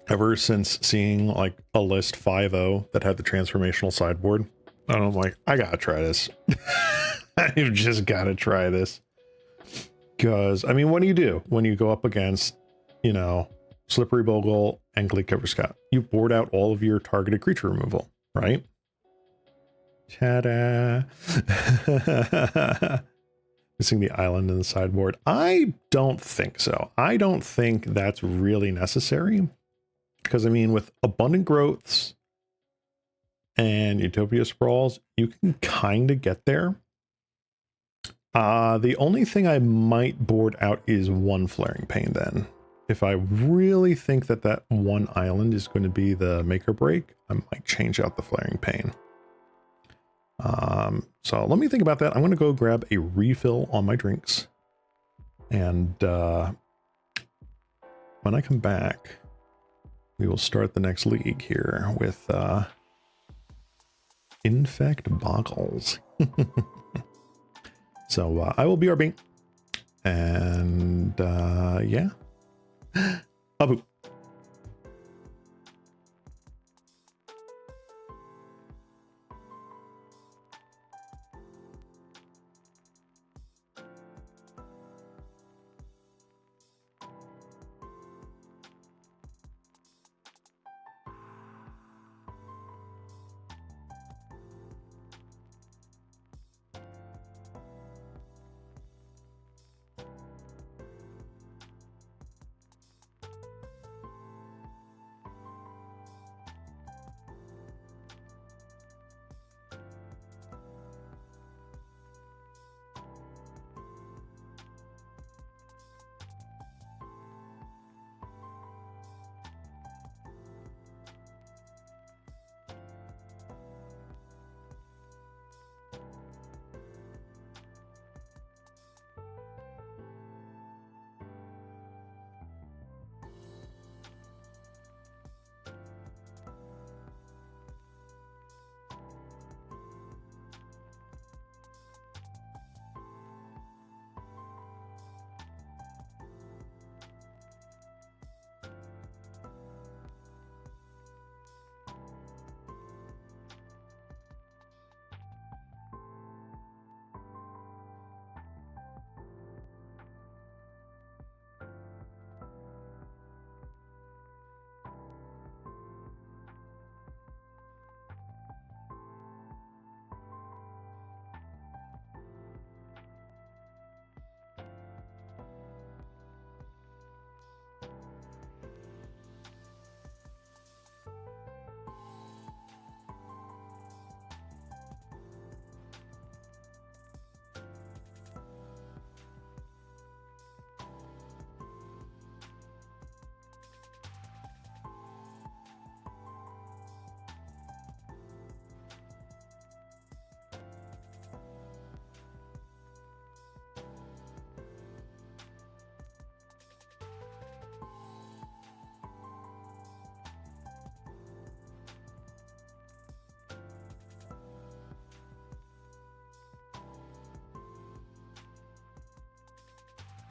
ever since seeing like a list 5-0 that had the transformational sideboard. And I'm like, I gotta try this. I've just gotta try this. Because, I mean, what do? When you go up against, you know, Slippery Bogle and Gleek Cover Scout? You board out all of your targeted creature removal, right? Ta-da! Missing the island in the sideboard. I don't think so. I don't think that's really necessary. Because, I mean, with Abundant Growths and Utopia Sprawls, you can kind of get there. The only thing I might board out is one Flaring Pain then. If I really think that that one island is going to be the make or break, I might change out the Flaring Pain. So let me think about that. I'm going to go grab a refill on my drinks. And when I come back, we will start the next league here with Infect Bogles. So I will BRB. And yeah. Abu.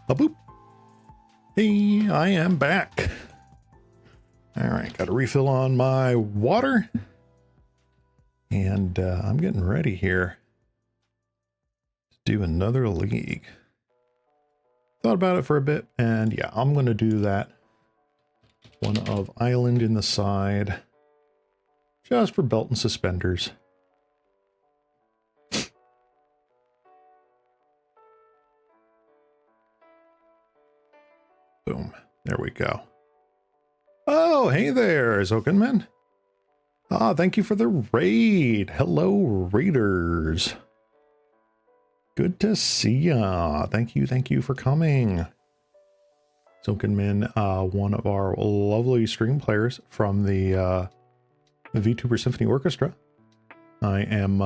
A boop. Hey, I am back. All right, got a refill on my water. And I'm getting ready here to do another league. Thought about it for a bit, and yeah, I'm going to do that. One of Island in the side. Just for belt and suspenders. Boom. There we go. Oh, hey there, Zokenman. Ah, thank you for the raid. Hello, raiders. Good to see ya. Thank you for coming. Zokenman, one of our lovely string players from the VTuber Symphony Orchestra. I am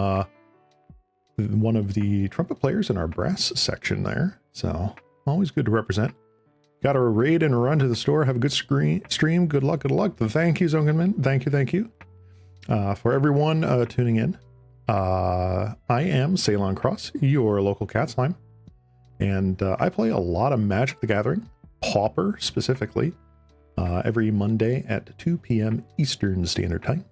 one of the trumpet players in our brass section there, so always good to represent. Got a raid and a run to the store. Have a good stream. Good luck. Thank you, Zokenman. Thank you. For everyone tuning in, I am Ceylon Cross, your local cat slime, and I play a lot of Magic the Gathering, Pauper specifically, every Monday at 2 p.m. Eastern Standard Time.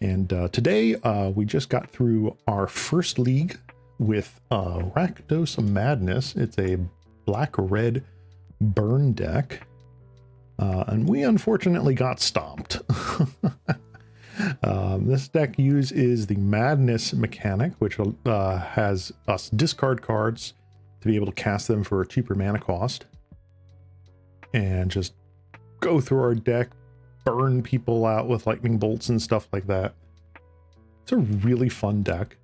And today we just got through our first league with Rakdos Madness. It's a black-red burn deck, and we unfortunately got stomped. This deck uses the Madness mechanic, which has us discard cards to be able to cast them for a cheaper mana cost, and just go through our deck, burn people out with lightning bolts and stuff like that. It's a really fun deck.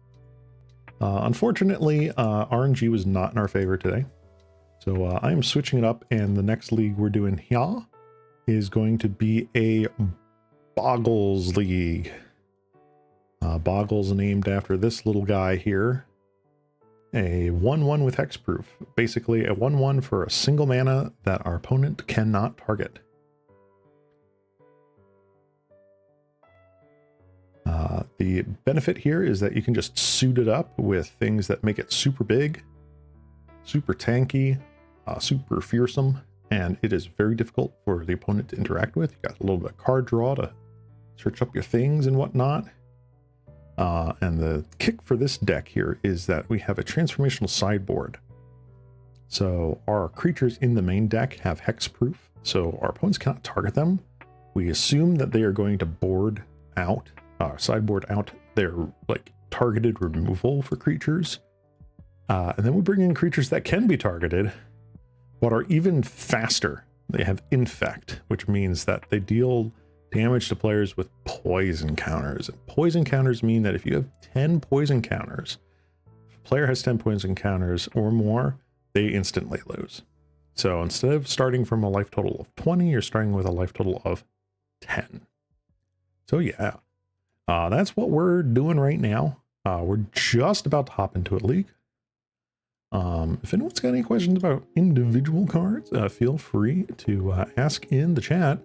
Unfortunately, RNG was not in our favor today. So I am switching it up, and the next league we're doing here is going to be a Bogles league. Bogles named after this little guy here. A 1/1 with hexproof. Basically a 1/1 for a single mana that our opponent cannot target. The benefit here is that you can just suit it up with things that make it super big, super tanky, super fearsome, and it is very difficult for the opponent to interact with. You got a little bit of card draw to search up your things and whatnot. And the kick for this deck here is that we have a transformational sideboard. So our creatures in the main deck have hexproof, so our opponents cannot target them. We assume that they are going to board out, sideboard out their like targeted removal for creatures. And then we bring in creatures that can be targeted, but are even faster. They have infect, which means that they deal damage to players with poison counters. And poison counters mean that if you have 10 poison counters, if a player has 10 poison counters or more, they instantly lose. So instead of starting from a life total of 20, you're starting with a life total of 10. So yeah, that's what we're doing right now. We're just about to hop into a league. If anyone's got any questions about individual cards, feel free to ask in the chat.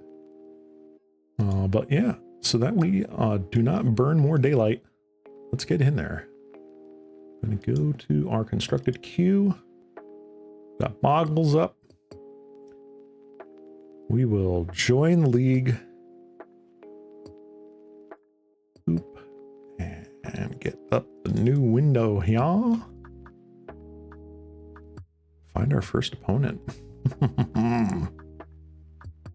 But yeah, so that we do not burn more daylight, let's get in there. I'm gonna go to our constructed queue. Got Bogles up. We will join the league. Oop. And get up the new window here. Find our first opponent.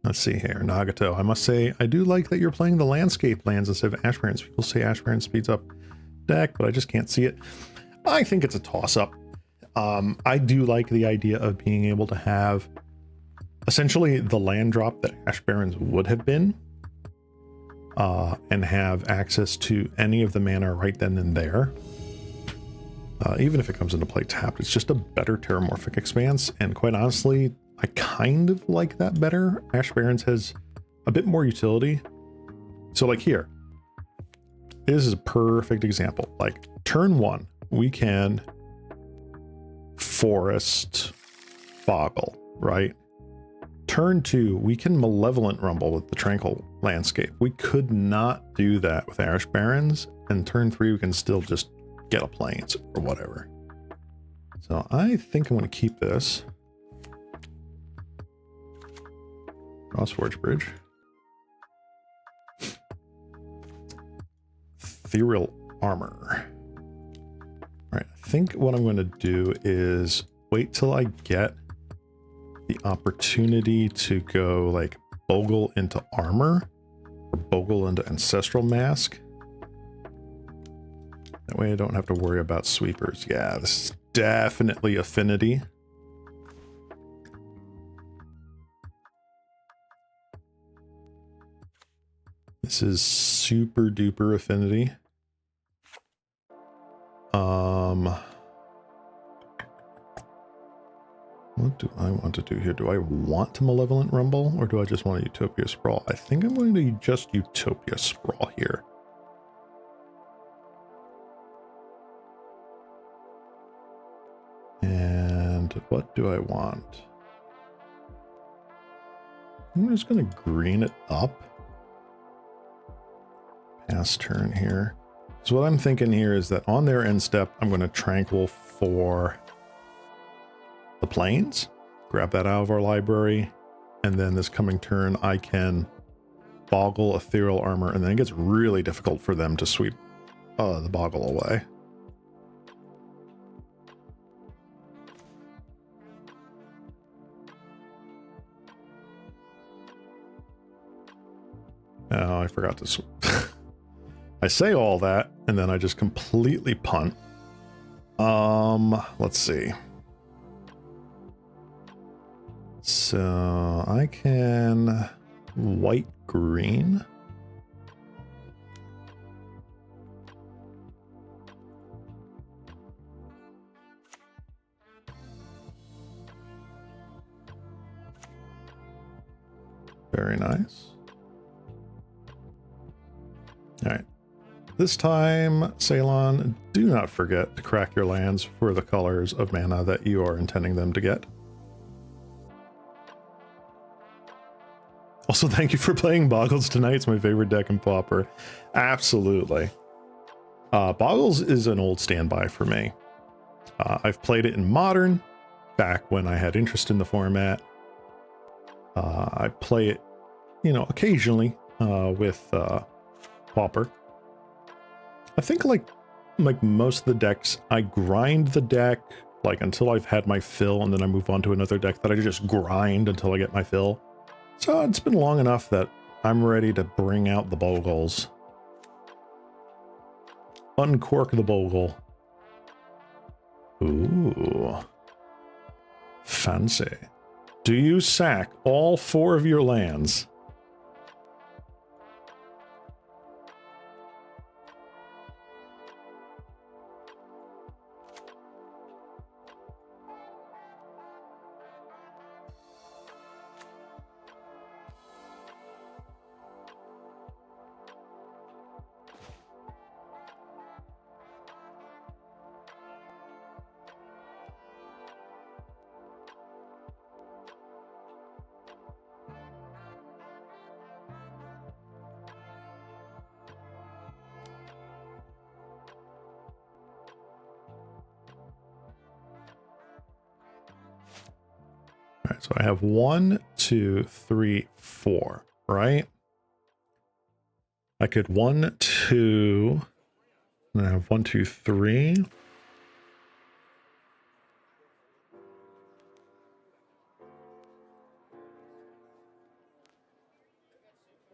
Let's see here, Nagato. I must say, I do like that you're playing the landscape lands instead of Ash Barrens. People say Ash Barrens speeds up deck, but I just can't see it. I think it's a toss-up. I do like the idea of being able to have essentially the land drop that Ash Barrens would have been, and have access to any of the mana right then and there. Even if it comes into play tapped, it's just a better Terramorphic Expanse, and quite honestly, I kind of like that better. Ash Barrens has a bit more utility. So like here, this is a perfect example. Like turn 1, we can Forest Boggle, right? Turn 2, we can Malevolent Rumble with the Tranquil Landscape. We could not do that with Ash Barrens, and turn 3, we can still just get a Plains or whatever. So I think I'm going to keep this. Crossforge Bridge. Ethereal Armor. All right, I think what I'm going to do is wait till I get the opportunity to go like Bogle into Armor or Bogle into Ancestral Mask. That way I don't have to worry about sweepers. Yeah, this is definitely Affinity. This is super duper affinity. What do I want to do here? Do I want to Malevolent Rumble, or do I just want a Utopia Sprawl? I think I'm going to just Utopia Sprawl here. And what do I want? I'm just going to green it up. Pass turn here. So what I'm thinking here is that on their end step, I'm going to Tranquil for the Plains. Grab that out of our library. And then this coming turn, I can Boggle Ethereal Armor. And then it gets really difficult for them to sweep the Boggle away. Oh, I forgot to... I say all that, and then I just completely punt. Let's see. So I can white green. Very nice. All right. This time, Ceylon, do not forget to crack your lands for the colors of mana that you are intending them to get. Also, thank you for playing Bogles tonight. It's my favorite deck in Pauper. Absolutely. Bogles is an old standby for me. I've played it in Modern, back when I had interest in the format. I play it, you know, occasionally with Pauper. I think like most of the decks, I grind the deck like until I've had my fill, and then I move on to another deck that I just grind until I get my fill. So it's been long enough that I'm ready to bring out the Bogles. Uncork the Bogle. Ooh. Fancy. Do you sack all 4 of your lands? All right, so I have 1, 2, 3, 4, right? I could 1, 2, and I have 1, 2, 3.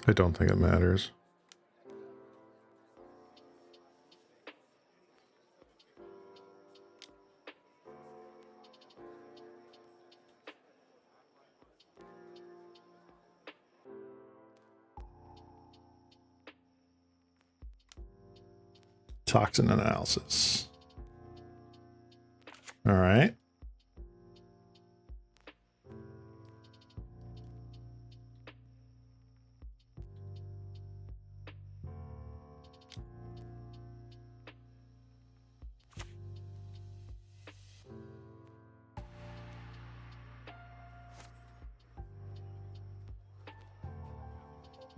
I don't think it matters. Toxin analysis. All right.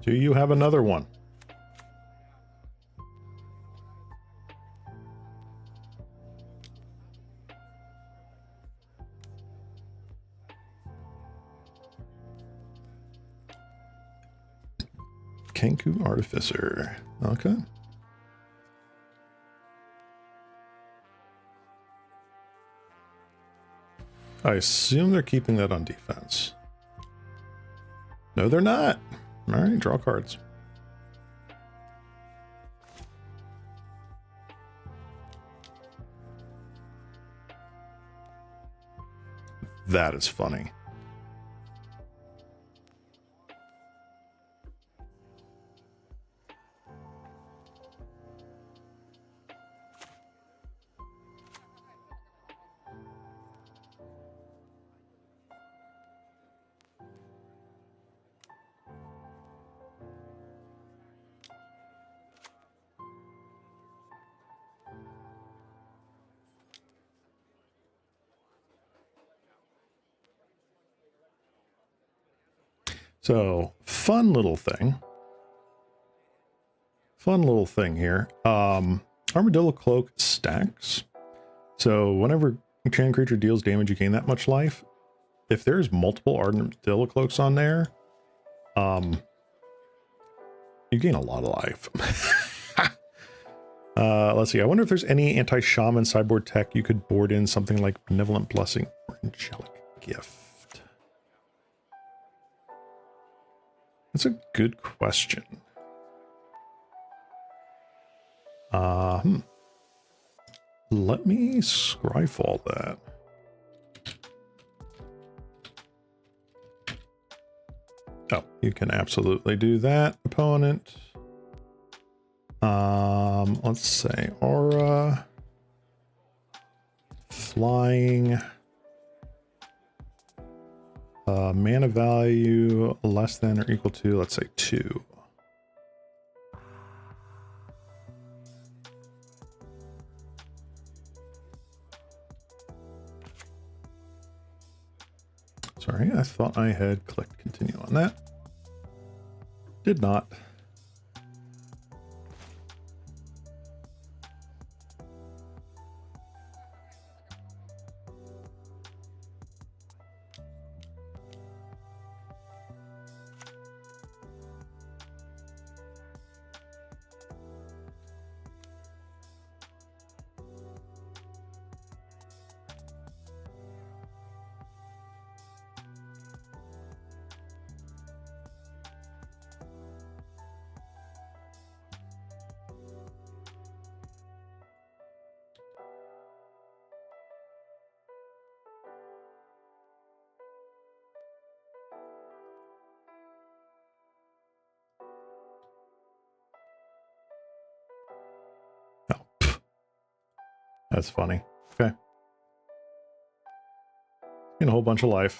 Do you have another one? Kenku Artificer. Okay. I assume they're keeping that on defense. No, they're not. All right, draw cards. That is funny. So, fun little thing. Fun little thing here. Armadillo Cloak stacks. So, whenever a chain creature deals damage, you gain that much life. If there's multiple Armadillo Cloaks on there, you gain a lot of life. Let's see. I wonder if there's any anti-shaman sideboard tech you could board in something like Benevolent Blessing or Angelic Gift. That's a good question. Let me Scryfall that. Oh, you can absolutely do that, opponent. Let's say aura, flying, mana value less than or equal to, let's say 2. Sorry, I thought I had clicked continue on that. Did not. That's funny. Okay. And a whole bunch of life.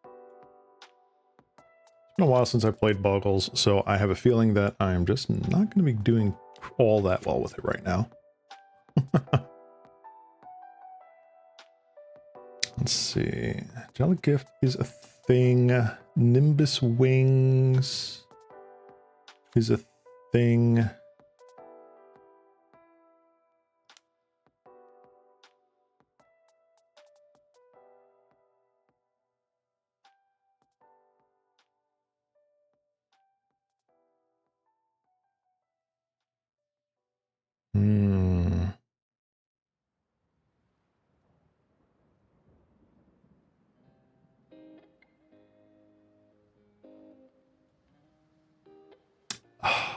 It's been a while since I played Bogles, so I have a feeling that I'm just not going to be doing all that well with it right now. Let's see. Angelic Gift is a thing. Nimbus Wings is a thing.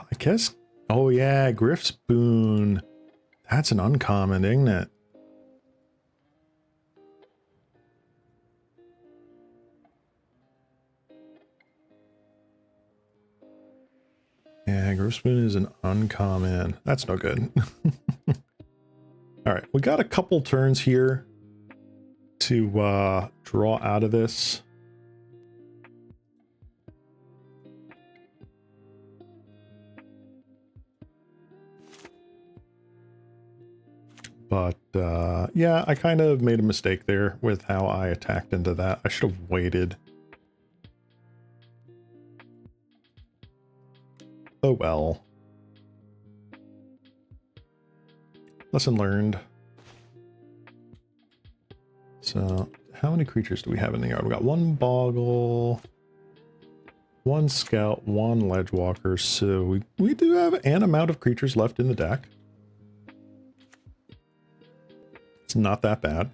I guess. Oh yeah, Griff Spoon. That's an uncommon, isn't it? Yeah, Griff Spoon is an uncommon. That's no good. All right, we got a couple turns here to draw out of this. But yeah, I kind of made a mistake there with how I attacked into that. I should have waited. Oh well. Lesson learned. So, how many creatures do we have in the yard? We got one Boggle, one Scout, one Ledgewalker. So we do have an amount of creatures left in the deck. It's not that bad.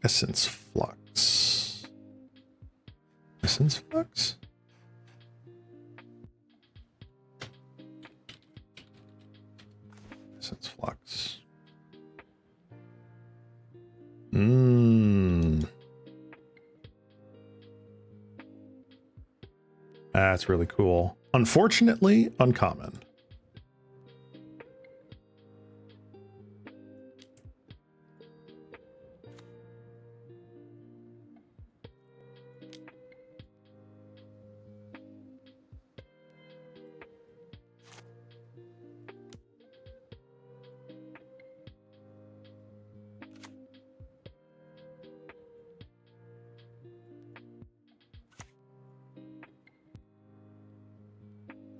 Essence Flux. Essence Flux? Essence Flux. That's really cool. Unfortunately, uncommon.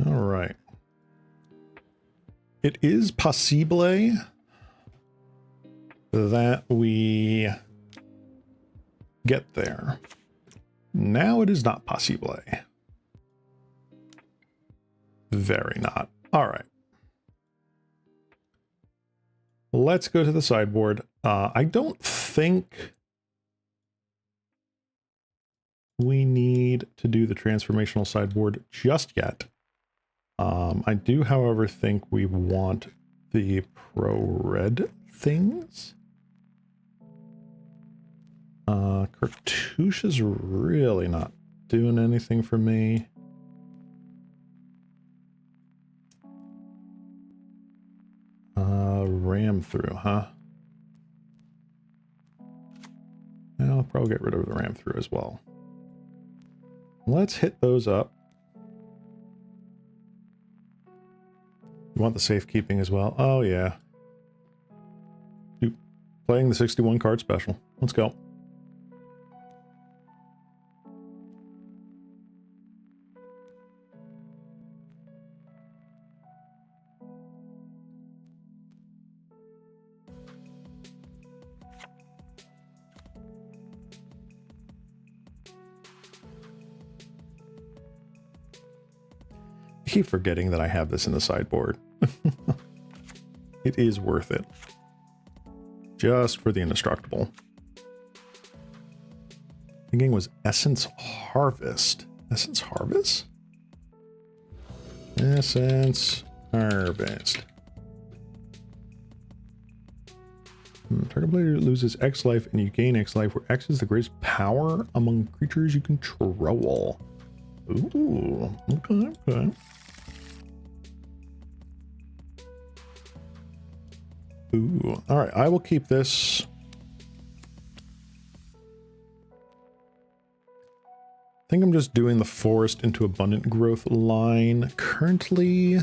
All right. It is possible that we get there. Now it is not possible. Very not. All right. Let's go to the sideboard. I don't think we need to do the transformational sideboard just yet. I do, however, think we want the pro-red things. Cartouche is really not doing anything for me. Ram through, huh? I'll probably get rid of the ram through as well. Let's hit those up. You want the safekeeping as well? Oh, yeah. Playing the 61 card special. Let's go. I keep forgetting that I have this in the sideboard. It is worth it. Just for the indestructible. Thinking was Essence Harvest. Essence Harvest? Essence Harvest. Target player loses X life and you gain X life, where X is the greatest power among creatures you control. Ooh, okay, okay. Ooh, all right, I will keep this. I think I'm just doing the forest into abundant growth line currently.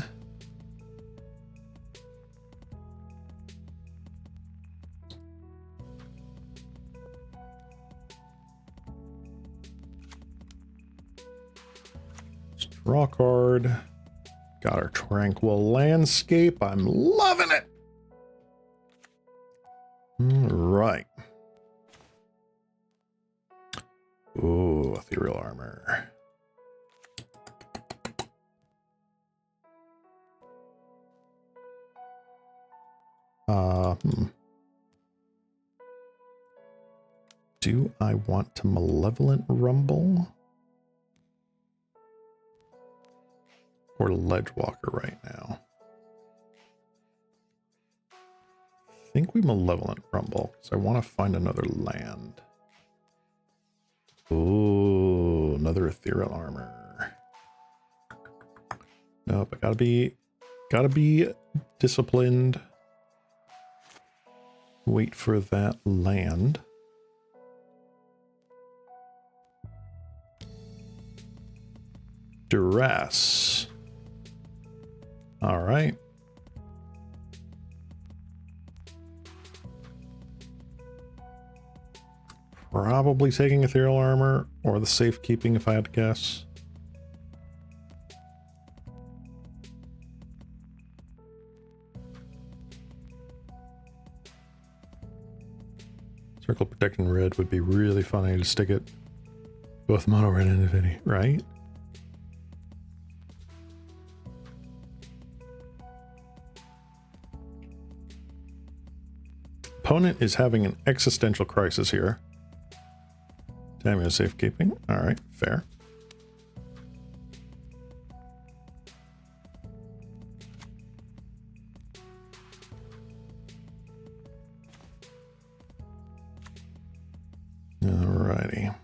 Draw card. Got our tranquil landscape. I'm loving it. All right. Ooh, ethereal armor. Do I want to malevolent rumble or ledgewalker right now? I think we malevolent rumble because I want to find another land. Ooh, another ethereal armor. Nope, I gotta be disciplined. Wait for that land. Duress. All right. Probably taking ethereal armor or the safekeeping if I had to guess. Circle protecting red would be really funny to stick it both mono red and infinity, right? Opponent is having an existential crisis here. Damn, you safekeeping. All right, fair. Alrighty.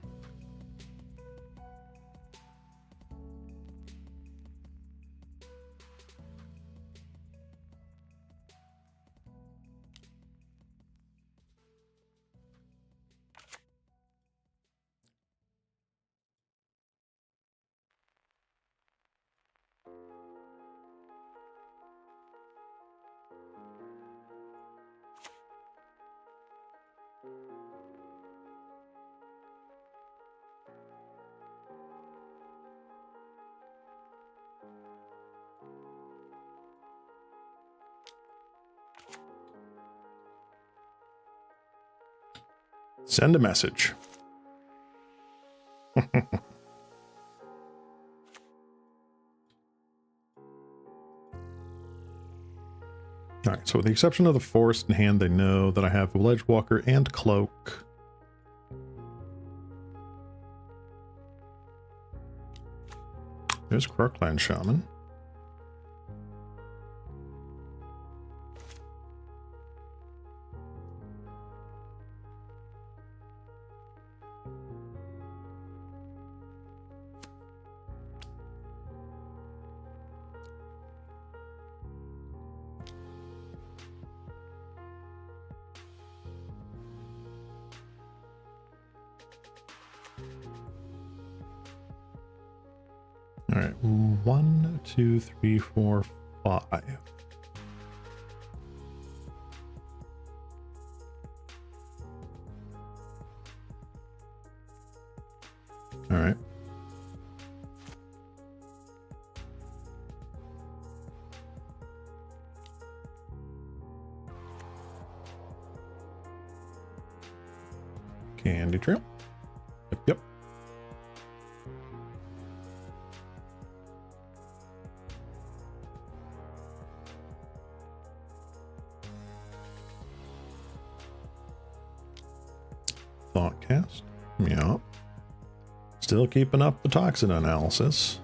Send a message. All right, so with the exception of the forest in hand, they know that I have a ledge walker and cloak. There's Crookland Shaman. All right, 1, 2, 3, 4, 5. All right. Candy trail. Yep, yep. Thoughtcast. Yep. Still keeping up the toxin analysis.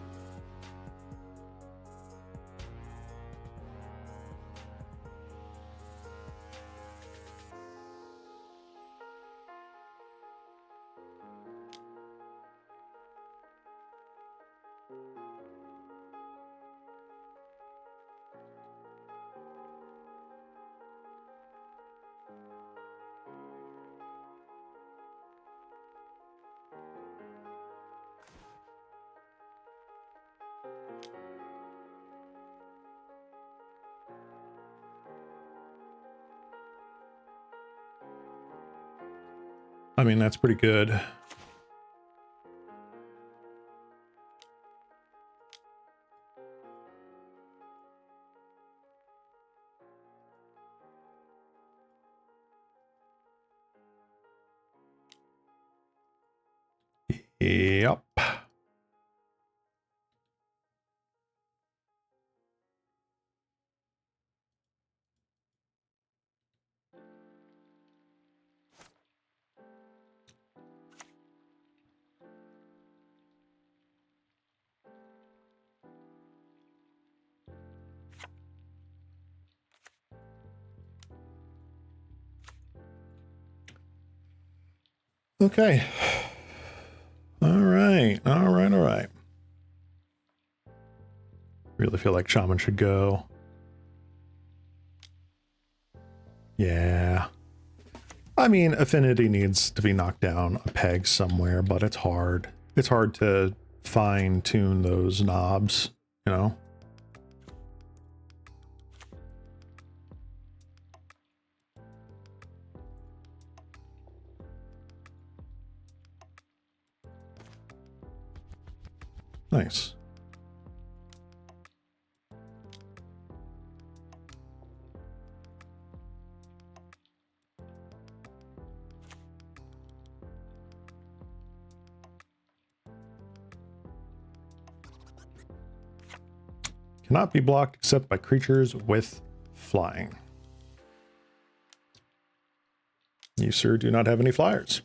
I mean, that's pretty good. Yep. Okay. All right. All right. All right. Really feel like Shaman should go. Yeah. I mean, Affinity needs to be knocked down a peg somewhere, but it's hard. It's hard to fine tune those knobs, you know? Nice. Cannot be blocked except by creatures with flying. You, sir, do not have any flyers.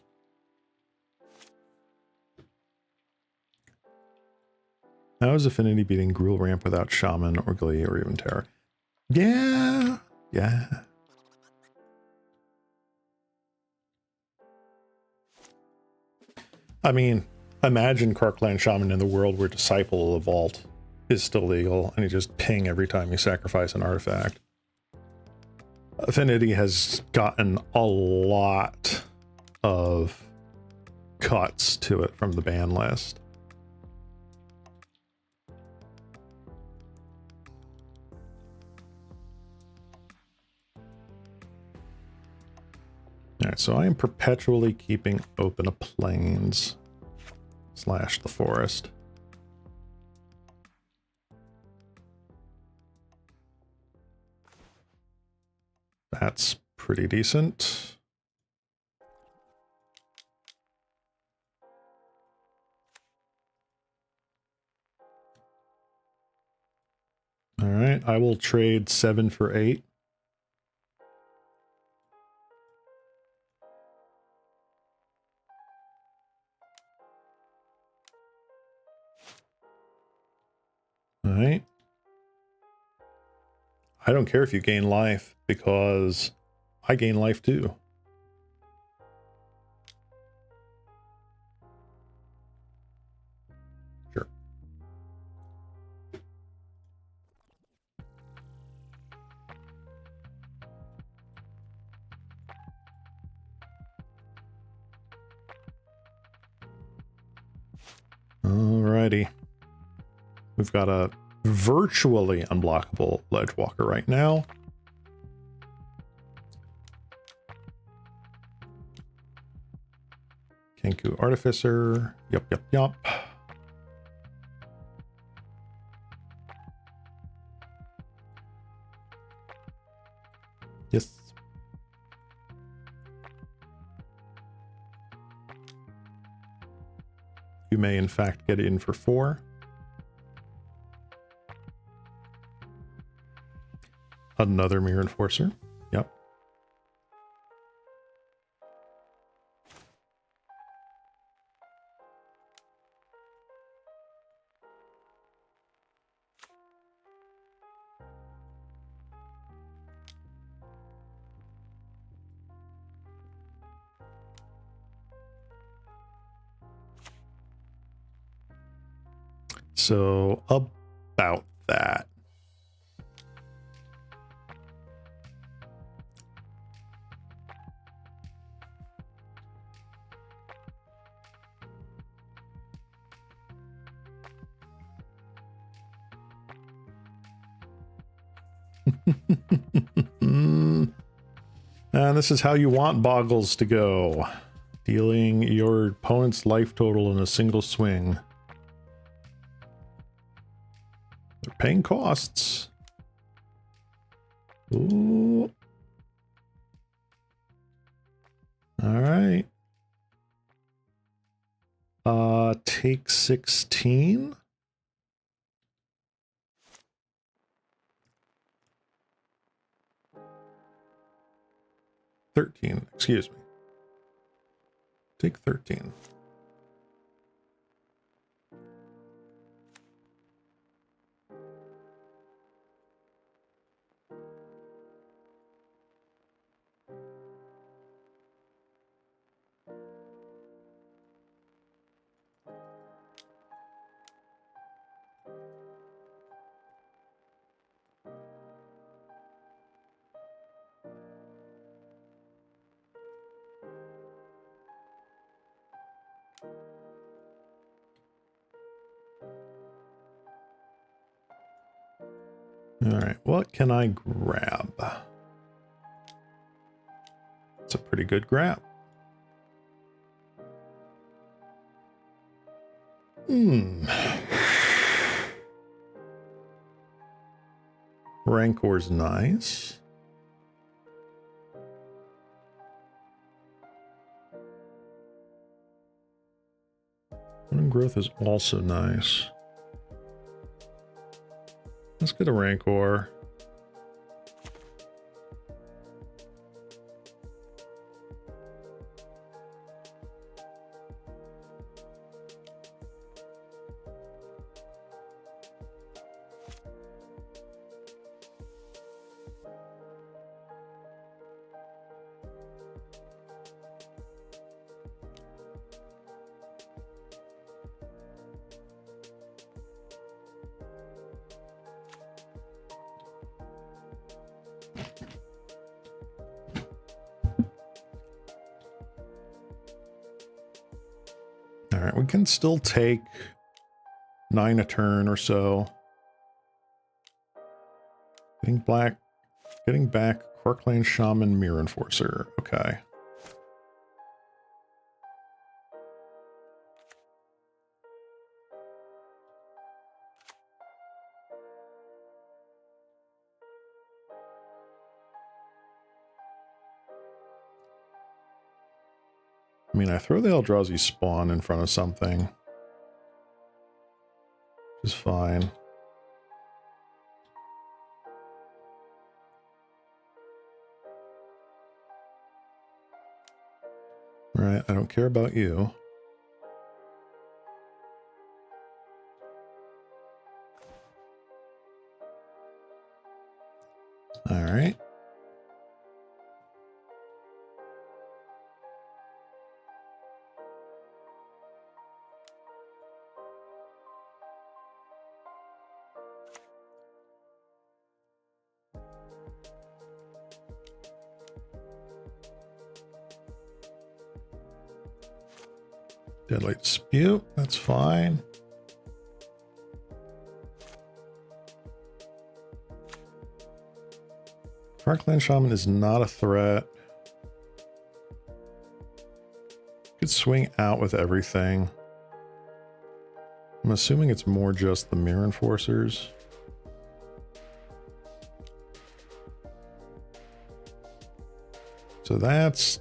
How is Affinity beating Gruul Ramp without Shaman or Glee or even Terror? Yeah. Yeah. I mean, imagine Crookland Shaman in the world where Disciple of the Vault is still legal and you just ping every time you sacrifice an artifact. Affinity has gotten a lot of cuts to it from the ban list. All right, so I am perpetually keeping open a plains / the forest. That's pretty decent. All right, I will trade 7 for 8. All right. I don't care if you gain life because I gain life too. Sure. Alrighty. We've got a virtually unblockable ledge walker right now. Kenku Artificer. Yup. Yes. You may, in fact, get it in for 4. Another Mirror Enforcer. Yep. So, about that. And this is how you want Bogles to go. Dealing your opponent's life total in a single swing. They're paying costs. Ooh. All right. Take 16. Excuse me. Take 13. All right, what can I grab? It's a pretty good grab. Rancor's nice. Wound growth is also nice. Let's get a Rancor. All right, we can still take 9 a turn or so. Getting back Quarklane Shaman Mirror Enforcer. Okay. mean, I throw the Eldrazi spawn in front of something, which is fine. Right, I don't care about you. All right. Deadlight Dispute, that's fine. Parkland Shaman is not a threat. Could swing out with everything. I'm assuming it's more just the Mirror Enforcers. So that's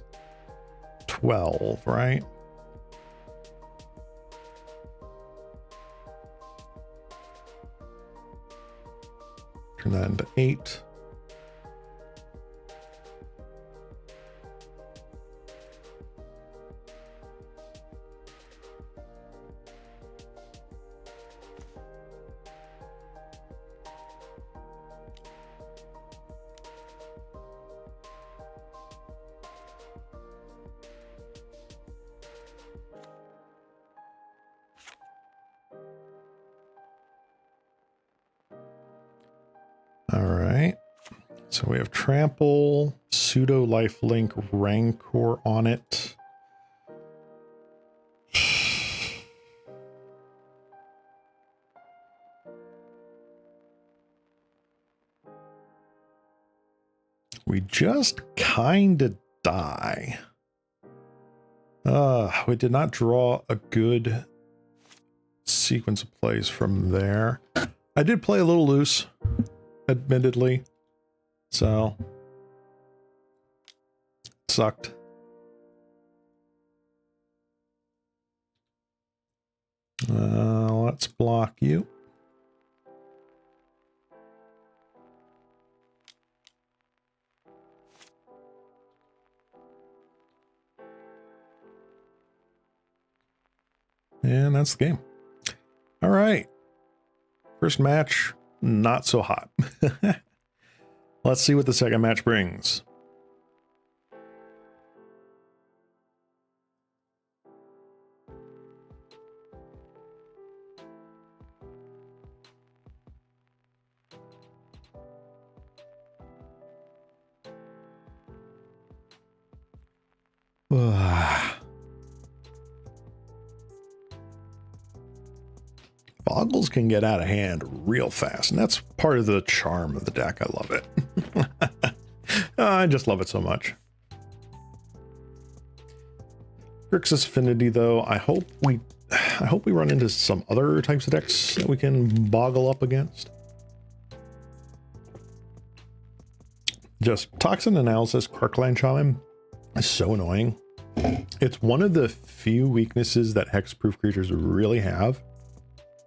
12, right? Turn that into 8. All right, so we have Trample, Pseudo Lifelink, Rancor on it. We just kind of die. We did not draw a good sequence of plays from there. I did play a little loose, admittedly, so sucked. Let's block you. And that's the game. All right. First match, not so hot. Let's see what the second match brings. Bogles can get out of hand real fast, and that's part of the charm of the deck. I love it. I just love it so much. Grixis Affinity, though, I hope we run into some other types of decks that we can boggle up against. Just Toxin Analysis, Parkland Shaman is so annoying. It's one of the few weaknesses that hexproof creatures really have.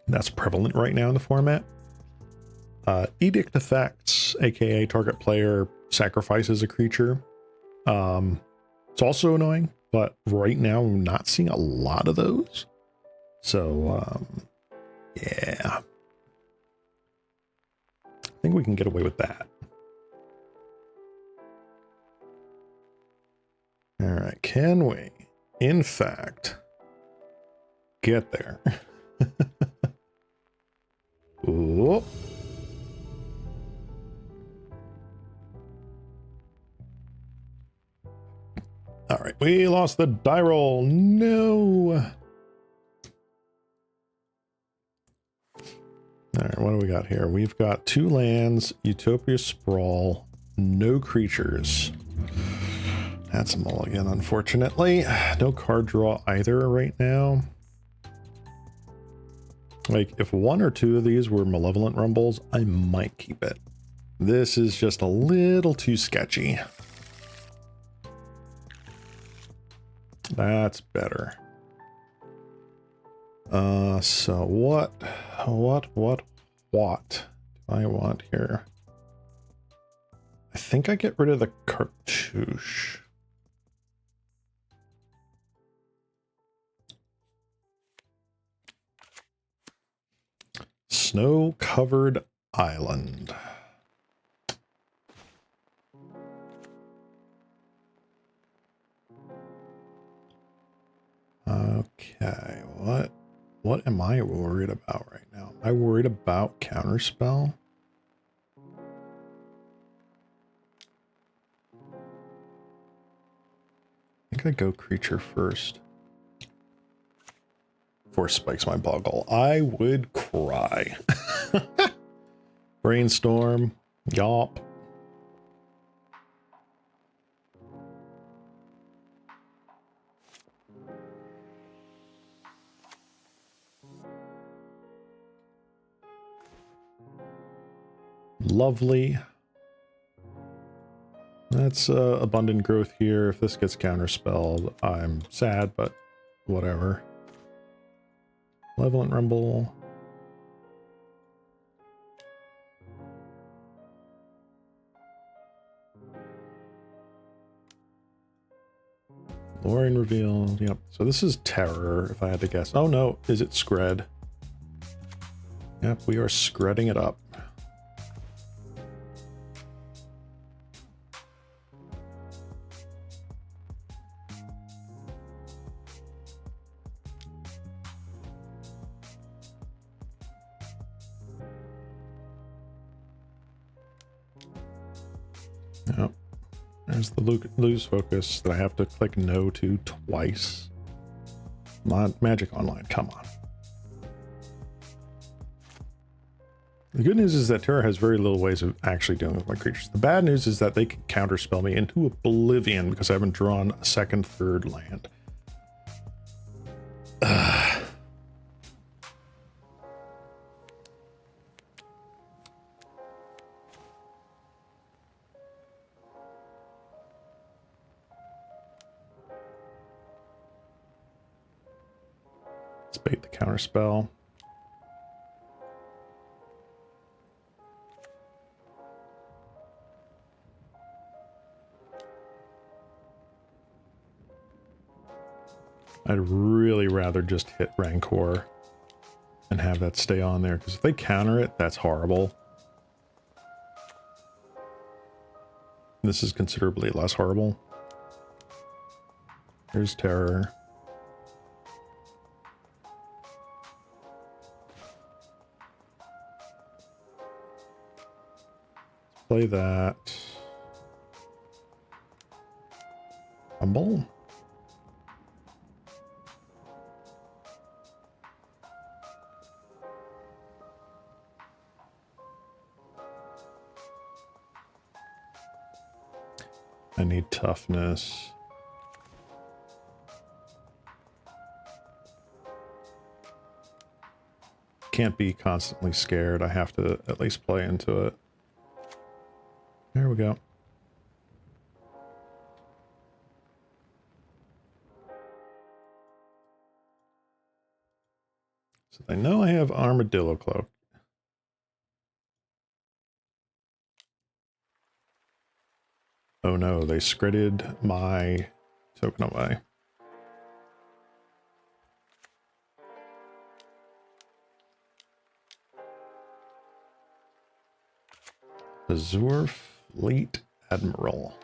That's prevalent right now in the format. Edict Effects, aka target player sacrifices a creature. It's also annoying, but right now we're not seeing a lot of those. So, yeah. I think we can get away with that. All right, can we, in fact, get there? Ooh. All right, we lost the die roll. No. All right, what do we got here? We've got 2 lands, Utopia Sprawl, no creatures. That's a mulligan, unfortunately. No card draw either right now. Like, if 1 or 2 of these were Malevolent Rumbles, I might keep it. This is just a little too sketchy. That's better. So what do I want here? I think I get rid of the cartouche. Snow-covered island. Okay, what am I worried about right now? Am I worried about counterspell? I think I go creature first. Force spikes my Boggle. I would cry. Brainstorm. Yawp. Lovely. That's abundant growth here. If this gets counterspelled, I'm sad, but whatever. Malevolent Rumble. Lorien Reveal. Yep. So this is Terror, if I had to guess. Oh no, is it Scred? Yep, we are Scredding it up. Yep. There's the lose focus that I have to click no to twice. Magic Online, come on. The good news is that Terra has very little ways of actually dealing with my creatures. The bad news is that they can counterspell me into oblivion because I haven't drawn a second, third land. Let's bait the counterspell. I'd really rather just hit Rancor and have that stay on there, because if they counter it, that's horrible. This is considerably less horrible. Here's Terror. Play that. Rumble. I need toughness. Can't be constantly scared. I have to at least play into it. There we go. So I know I have Armadillo Cloak. Oh no, they scredded my token away. Azure Fleet Admiral.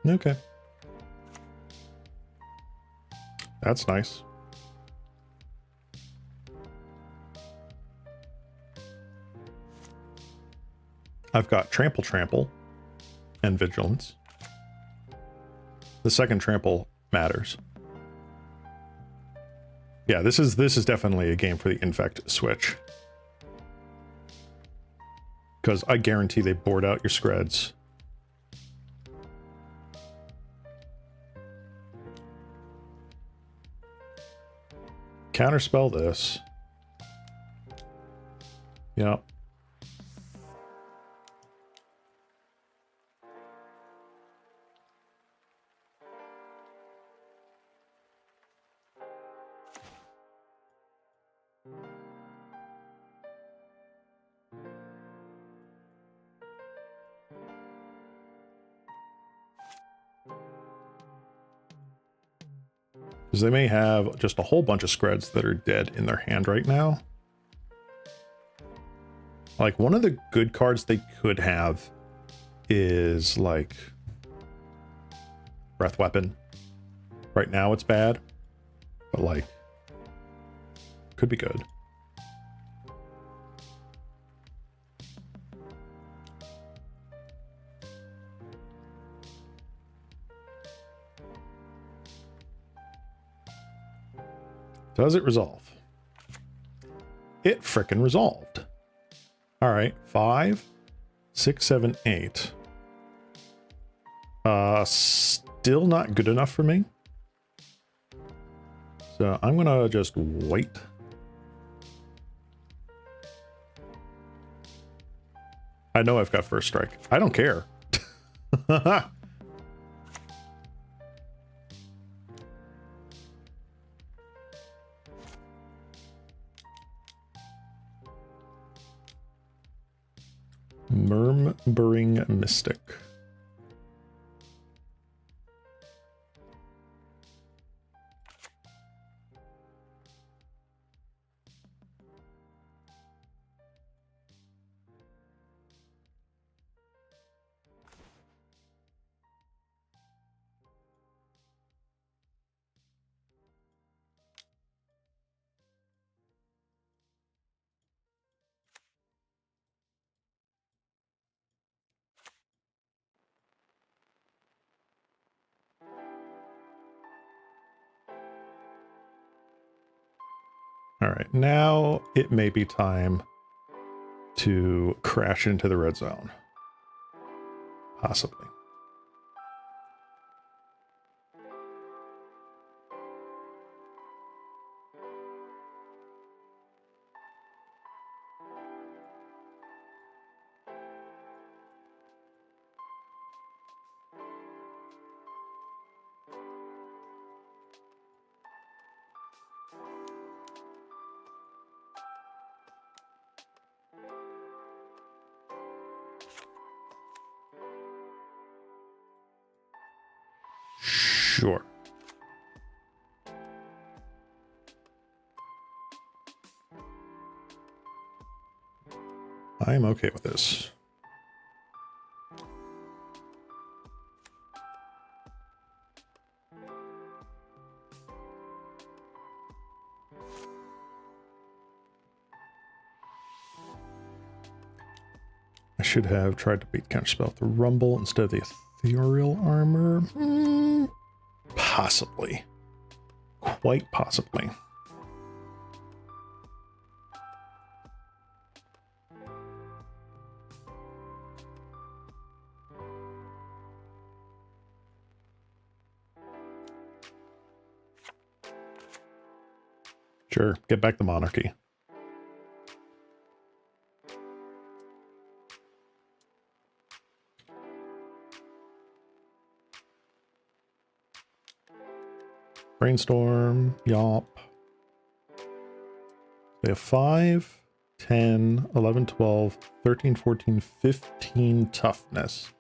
Okay. That's nice. I've got Trample and Vigilance. The second Trample matters. Yeah, this is definitely a game for the Infect switch. because I guarantee they bored out your Screds. Counterspell this. Yep. Because they may have just a whole bunch of Screds that are dead in their hand right now. Like, one of the good cards they could have is, like, Breath Weapon. Right now it's bad, but, like, could be good. Does it resolve? It frickin' resolved. All right, 5, 6, 7, 8. Still not good enough for me. So I'm gonna just wait. I know I've got first strike. I don't care. Murmuring Mystic. All right, now it may be time to crash into the red zone. Possibly. Sure. I'm okay with this. I should have tried to beat counterspell with the Rumble instead of the Ethereal Armor. Possibly. Quite possibly. Sure, get back the monarchy. Brainstorm, Yawp. They have 5, 10, 11, 12, 13, 14, 15 toughness.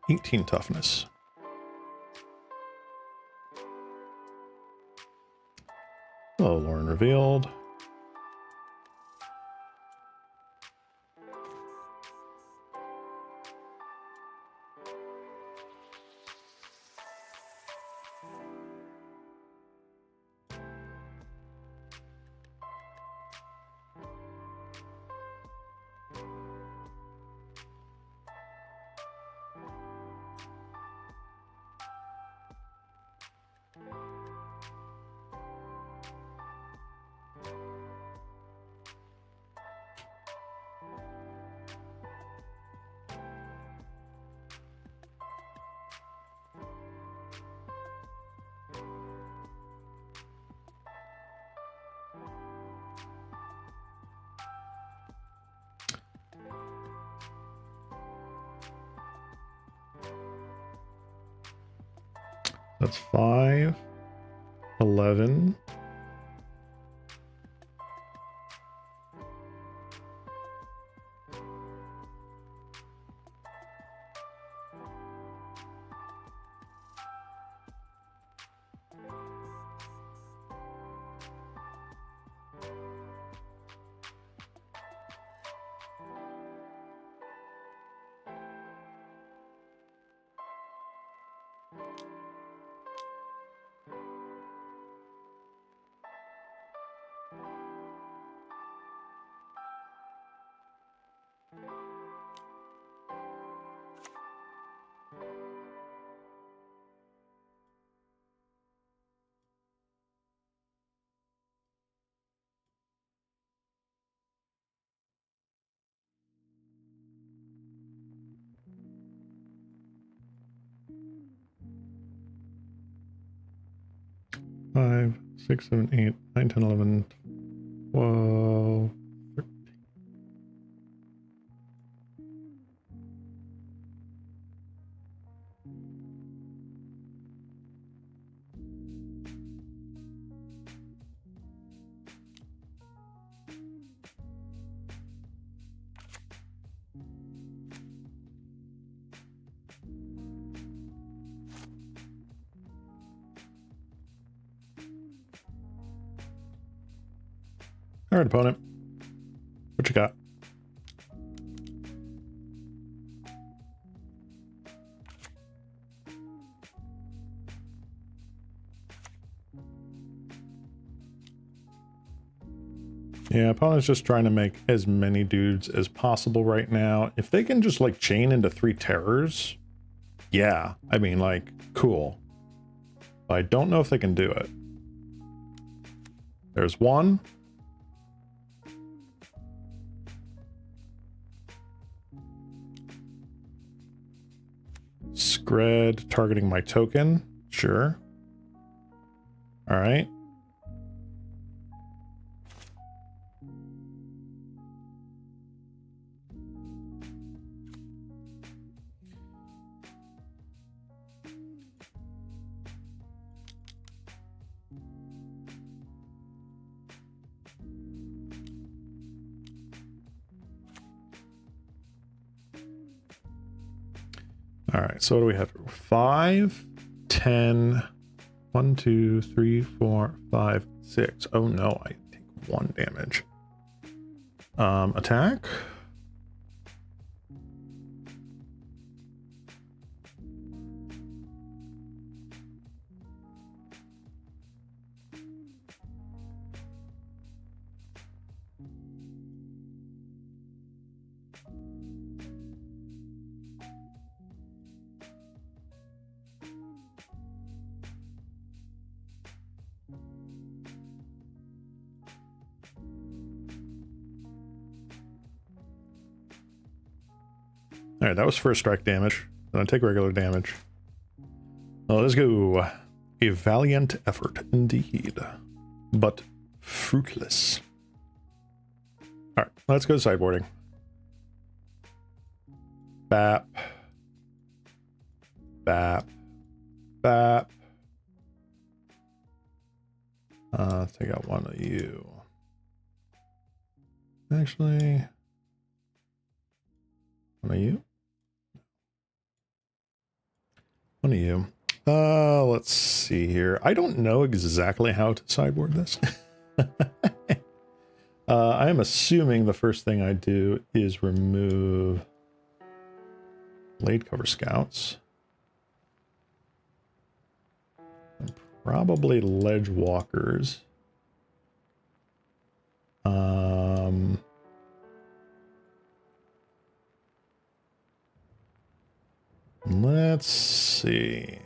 $18 toughness. Hello, Lauren revealed. That's 5, 11. Five, 6, 7, 8, 9, 10, 11, 12. All right, opponent. What you got? Yeah, opponent's just trying to make as many dudes as possible right now. If they can just like chain into 3 terrors, yeah, I mean like cool. But I don't know if they can do it. There's 1. Scred targeting my token. Sure. All right. All right, so what do we have? 5, 10, 1, 2, 3, 4, 5, 6. Oh no, I take 1 damage. Attack. All right, that was first strike damage. Then I take regular damage. Well, let's go. A valiant effort indeed, but fruitless. All right, let's go sideboarding. Bap. Bap. Bap. Take out 1 of you. Actually, 1 of you. 1 of you. Let's see here. I don't know exactly how to sideboard this. I am assuming the first thing I do is remove blade cover scouts. And probably ledge walkers. Let's see.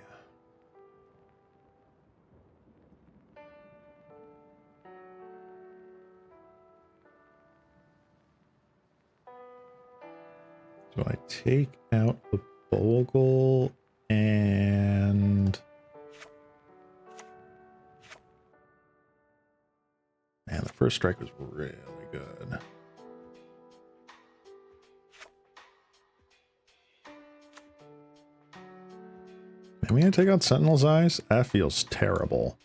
So I take out the Bogle and... Man, the first strike was really good. Maybe I take out Sentinel's Eyes? That feels terrible.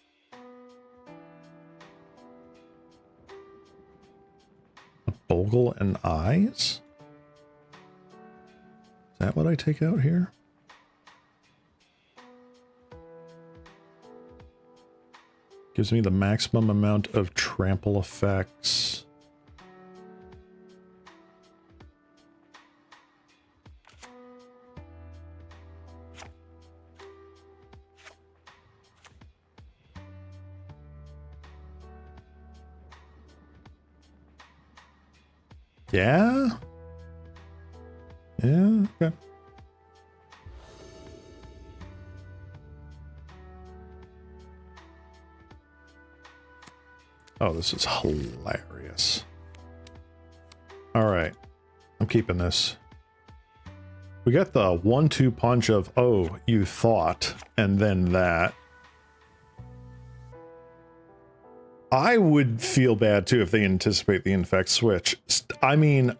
A Bogle and Eyes? Is that what I take out here? Gives me the maximum amount of trample effects. Yeah? Yeah, okay. Oh, this is hilarious. All right, I'm keeping this. We got the 1-2 punch of, oh, you thought, and then that. I would feel bad too if they anticipate the infect switch. I mean,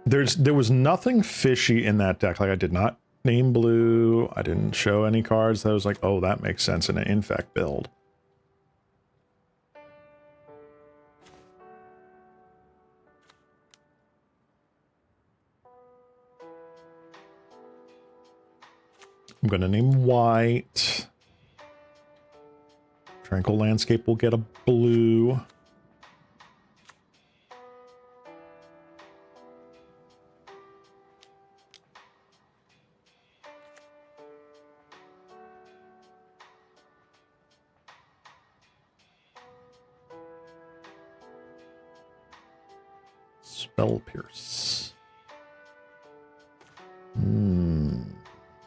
there was nothing fishy in that deck. Like, I did not name blue. I didn't show any cards that was like, oh, that makes sense in an infect build. I'm going to name white. Tranquil Landscape will get a blue. Spell Pierce.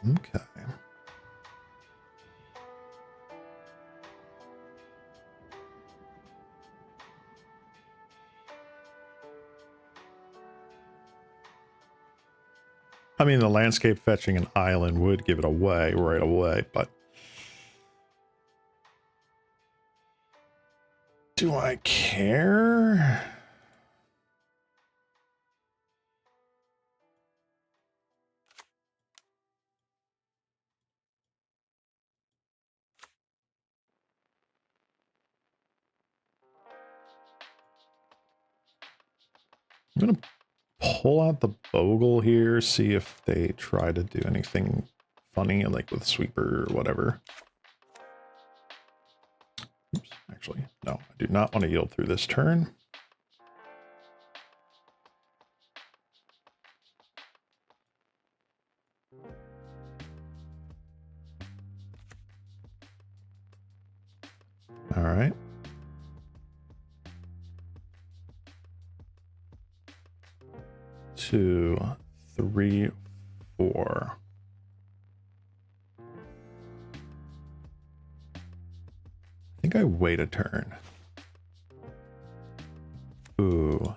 Okay. I mean, the landscape fetching an island would give it away right away, but do I care? I'm going to pull out the Bogle here, see if they try to do anything funny, like with Sweeper or whatever. Oops, actually, no, I do not want to yield through this turn. All right. Two, three, four. I think I wait a turn. Ooh.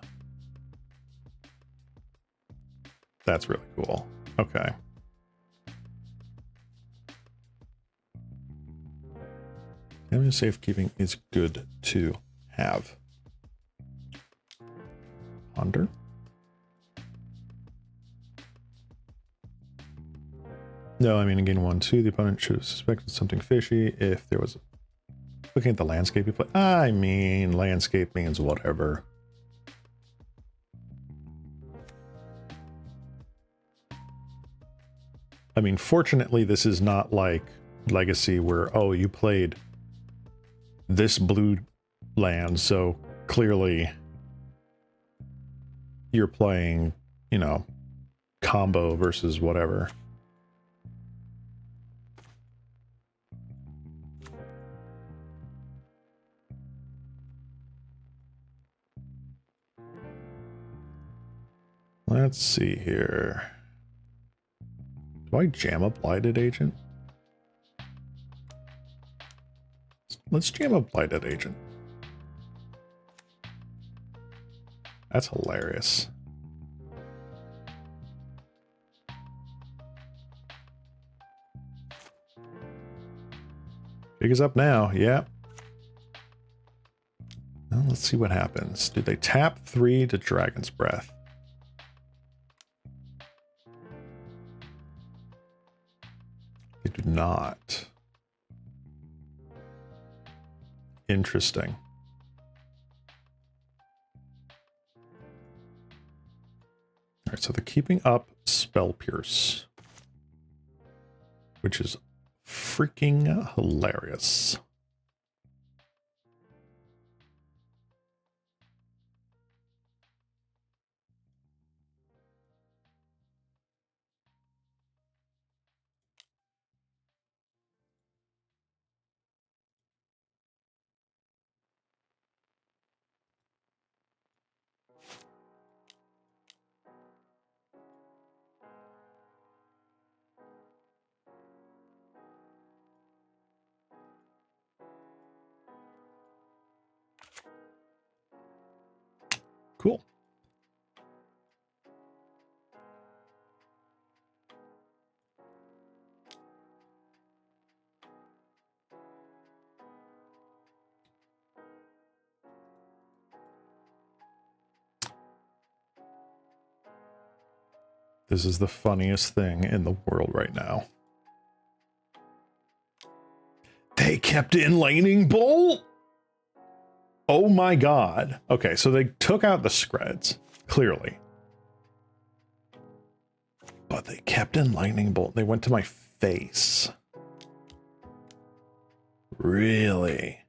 That's really cool. Okay. Having safekeeping is good to have. Ponder. No, I mean, again, 1-2, the opponent should have suspected something fishy if there was... Looking at the landscape you play... I mean, landscape means whatever. I mean, fortunately, this is not like Legacy where, oh, you played this blue land, so clearly you're playing, you know, combo versus whatever. Let's see here. Do I jam a Blighted Agent? Let's jam a Blighted Agent. That's hilarious. Big is up now, yeah. Well, let's see what happens. Do they tap 3 to Dragon's Breath? They do not. Interesting. All right, so the keeping up spell pierce, which is freaking hilarious. Cool. This is the funniest thing in the world right now. They kept in Lightning Bolt? Oh my god. Okay, so they took out the Screds, clearly. But they kept in Lightning Bolt. They went to my face. Really?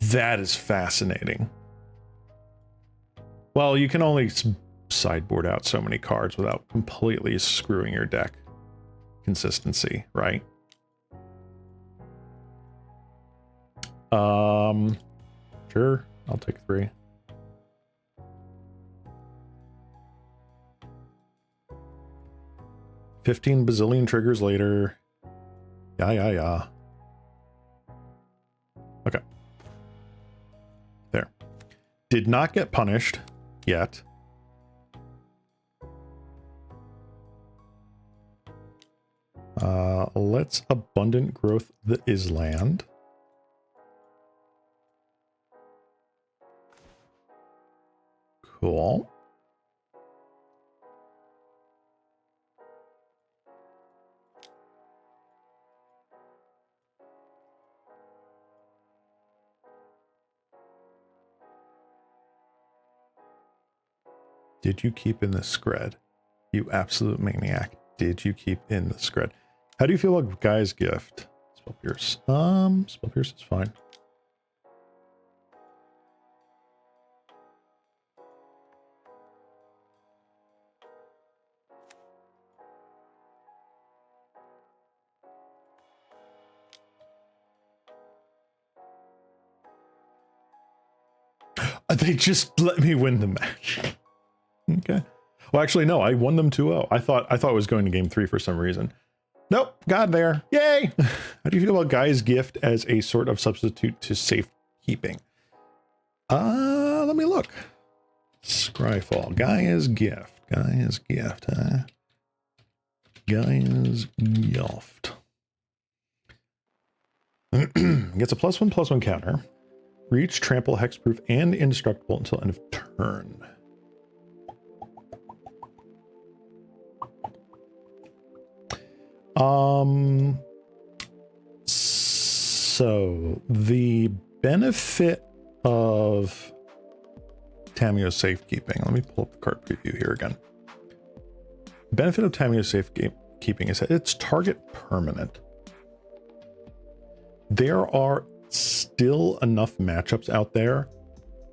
That is fascinating. Well, you can only sideboard out so many cards without completely screwing your deck consistency, right? Sure, I'll take 3. $15 bazillion triggers later. Yeah. Okay. There. Did not get punished yet. Let's abundant growth the Island. Cool. Did you keep in the Scred? You absolute maniac. Did you keep in the Scred? How do you feel about Guy's Gift? Spell Pierce. Spell Pierce is fine. They just let me win the match. Okay. Well, actually, no, I won them 2-0. I thought it was going to game 3 for some reason. Nope, got there. Yay! How do you feel about Guy's Gift as a sort of substitute to safekeeping? Let me look. Scryfall. Guy's Gift. Guy's Gift, huh? Guy's Gift. Gets a +1/+1 counter. Reach, trample, hexproof, and indestructible until end of turn. So the benefit of Tamiyo's safekeeping. Let me pull up the card preview here again. Benefit of Tamiyo's safekeeping is that it's target permanent. There are still enough matchups out there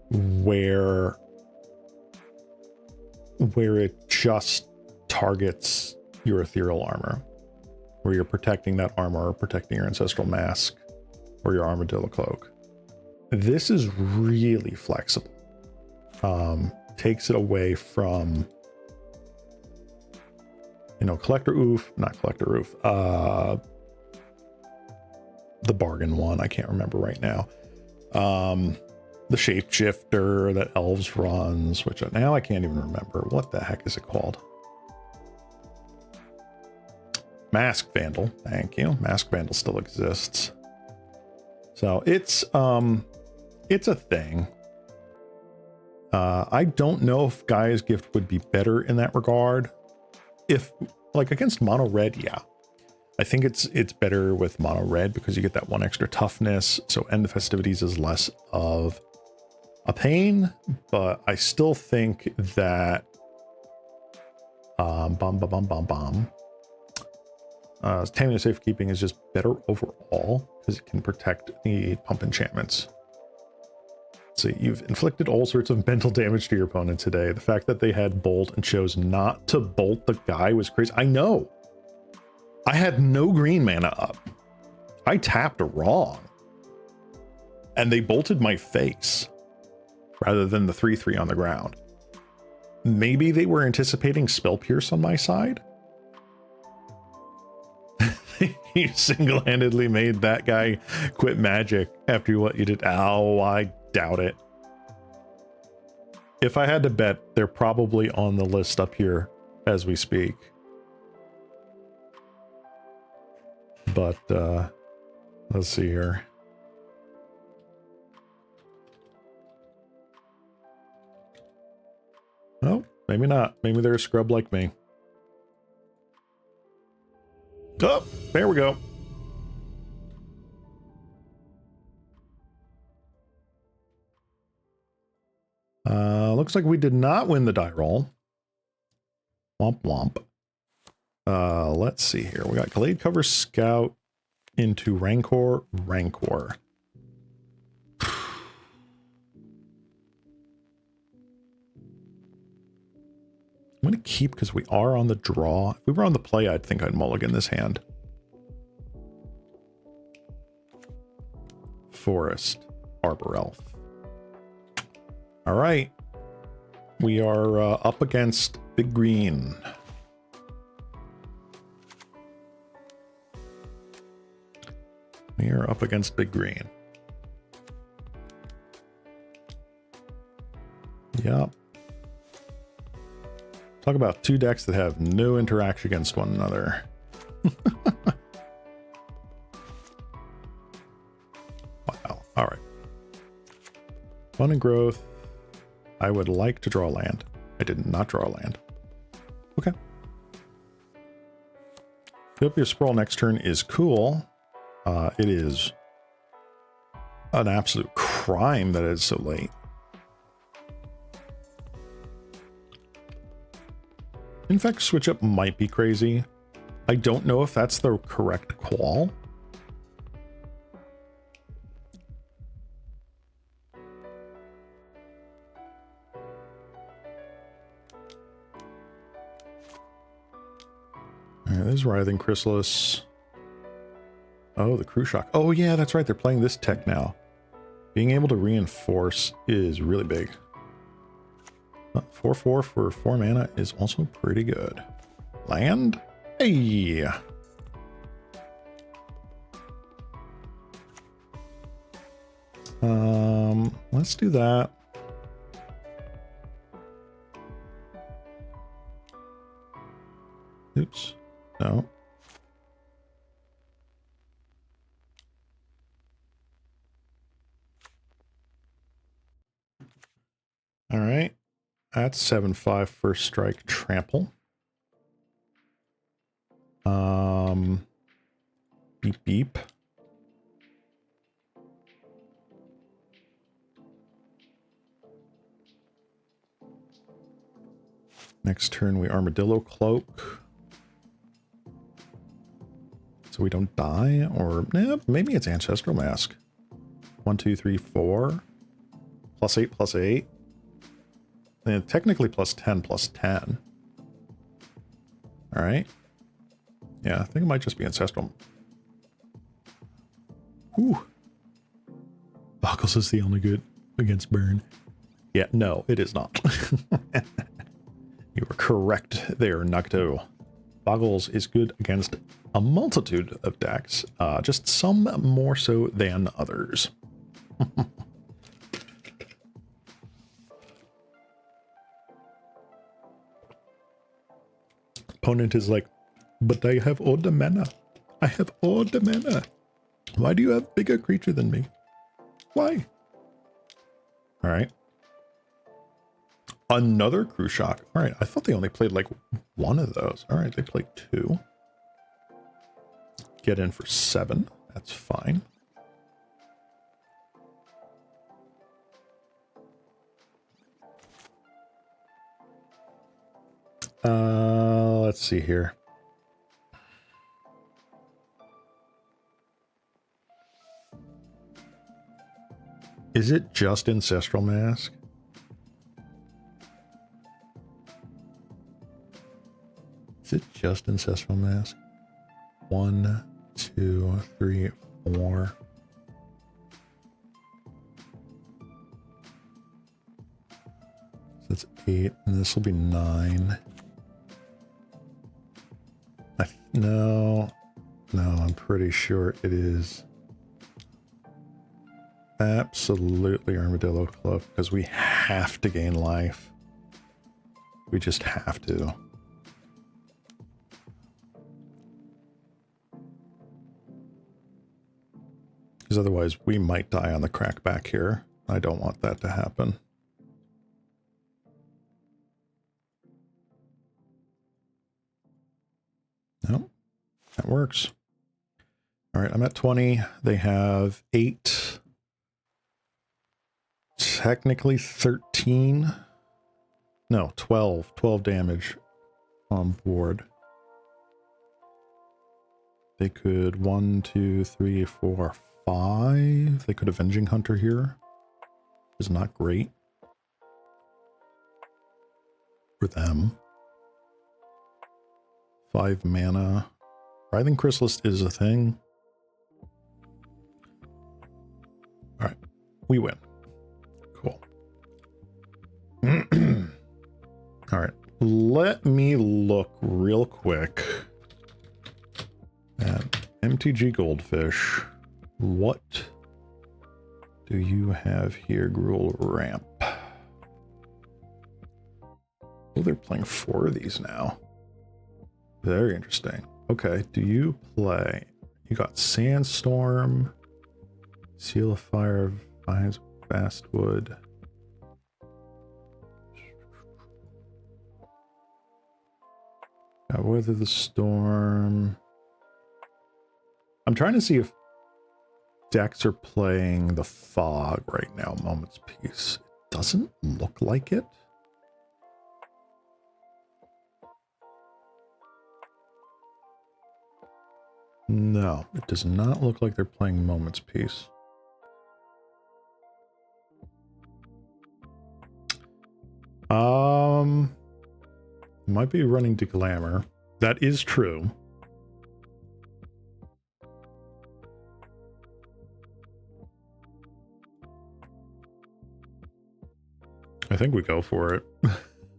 where it just targets your ethereal armor, where you're protecting that armor or protecting your ancestral mask or your armadillo cloak. This is really flexible. Takes it away from, collector oof, not collector oof, the bargain one, I can't remember right now. The shapeshifter that elves runs, which now I can't even remember. What the heck is it called? Mask Vandal, thank you. Mask Vandal still exists. So it's a thing. I don't know if Guy's Gift would be better in that regard if like against mono red, yeah. I think it's better with mono red because you get that one extra toughness. So End the Festivities is less of a pain, but I still think that Taming the Safekeeping is just better overall because it can protect the pump enchantments. So you've inflicted all sorts of mental damage to your opponent today. The fact that they had bolt and chose not to bolt the guy was crazy. I know. I had no green mana up. I tapped wrong. And they bolted my face rather than the 3/3 on the ground. Maybe they were anticipating Spell Pierce on my side. You single-handedly made that guy quit Magic after what you did. Oh, I doubt it. If I had to bet, they're probably on the list up here as we speak. But let's see here. Oh, maybe not. Maybe they're a scrub like me. Oh, there we go. Looks like we did not win the die roll. Womp womp. Let's see here. We got Glade Cover Scout into Rancor. I'm going to keep because we are on the draw. If we were on the play, I'd think I'd mulligan this hand. Forest. Arbor Elf. All right. We are up against Big Green. We are up against Big Green. Yep. Talk about two decks that have no interaction against one another. Wow. All right. Fun and growth. I would like to draw land. I did not draw land. Okay. Fill up your sprawl next turn is cool. It is an absolute crime that it's so late. In fact, switch up might be crazy. I don't know if that's the correct call. Alright, there's Writhing Chrysalis. Oh, the Crew Shock. Oh yeah, that's right. They're playing this tech now. Being able to reinforce is really big. 4/4 for 4 mana is also pretty good. Land? Hey! Let's do that. Oops. No. All right. That's 7/5 first strike trample. Beep beep. Next turn we Armadillo Cloak. So we don't die, or maybe it's Ancestral Mask. 1, 2, 3, 4. +8, +8. And technically +10, +10. All right. Yeah, I think it might just be Ancestral. Ooh. Bogles is the only good against burn. Yeah, no, it is not. You are correct there, Nocto. Bogles is good against a multitude of decks, just some more so than others. Opponent is like, but I have all the mana. I have all the mana. Why do you have bigger creature than me? Why? All right. Another Crew Shock. All right, I thought they only played like one of those. All right, they played 2. Get in for 7. That's fine. Let's see here. Is it just Ancestral Mask? Is it just Ancestral Mask? 1, 2, 3, 4. So that's 8, and this will be 9. No, I'm pretty sure it is absolutely Armadillo Club, because we have to gain life. We just have to. Because otherwise we might die on the crackback here. I don't want that to happen. No, that works. All right, I'm at 20. They have 8. Technically 13. No, 12. 12 damage on board. They could 1, 2, 3, 4, 5. They could Avenging Hunter here. Is not great for them. 5 mana. Writhing Chrysalis is a thing. All right, we win. Cool. All right, let me look real quick at MTG Goldfish. What do you have here, Gruul Ramp? Oh, they're playing 4 of these now. Very interesting. Okay, do you play? You got Sandstorm, Seal of Fire, Vines, Fastwood. Got Weather the Storm. I'm trying to see if decks are playing the Fog right now, Moment's Peace. It doesn't look like it. No, it does not look like they're playing Moment's Peace. Might be running to Glamour. That is true. I think we go for it.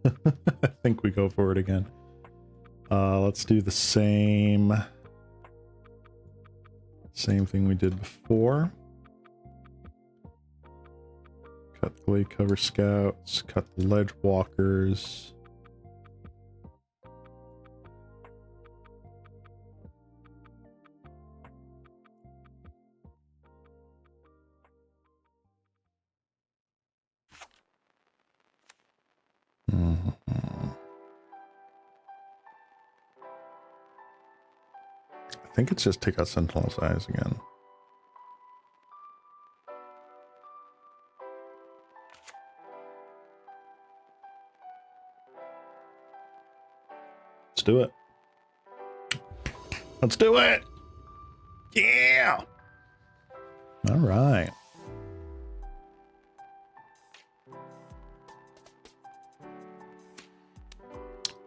I think we go for it again. Let's do the same thing we did before. Cut the Blade Cover Scouts, cut the Ledge Walkers. I think it's just take out Sentinel's Eyes again. Let's do it. Let's do it. Yeah. All right.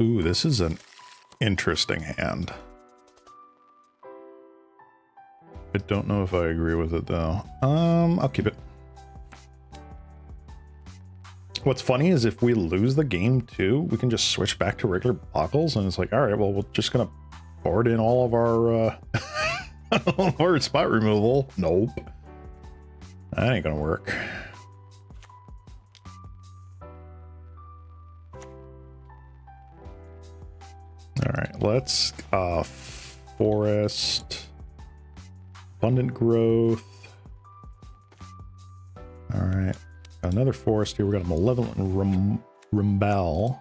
Ooh, this is an interesting hand. I don't know if I agree with it though. I'll keep it. What's funny is if we lose the game too, we can just switch back to regular Bogles, and it's like, all right, well, we're just gonna board in all of our our spot removal. Nope, that ain't gonna work. All right, let's Forest. Abundant Growth. All right, another forest here. We got a Malevolent Rimbel.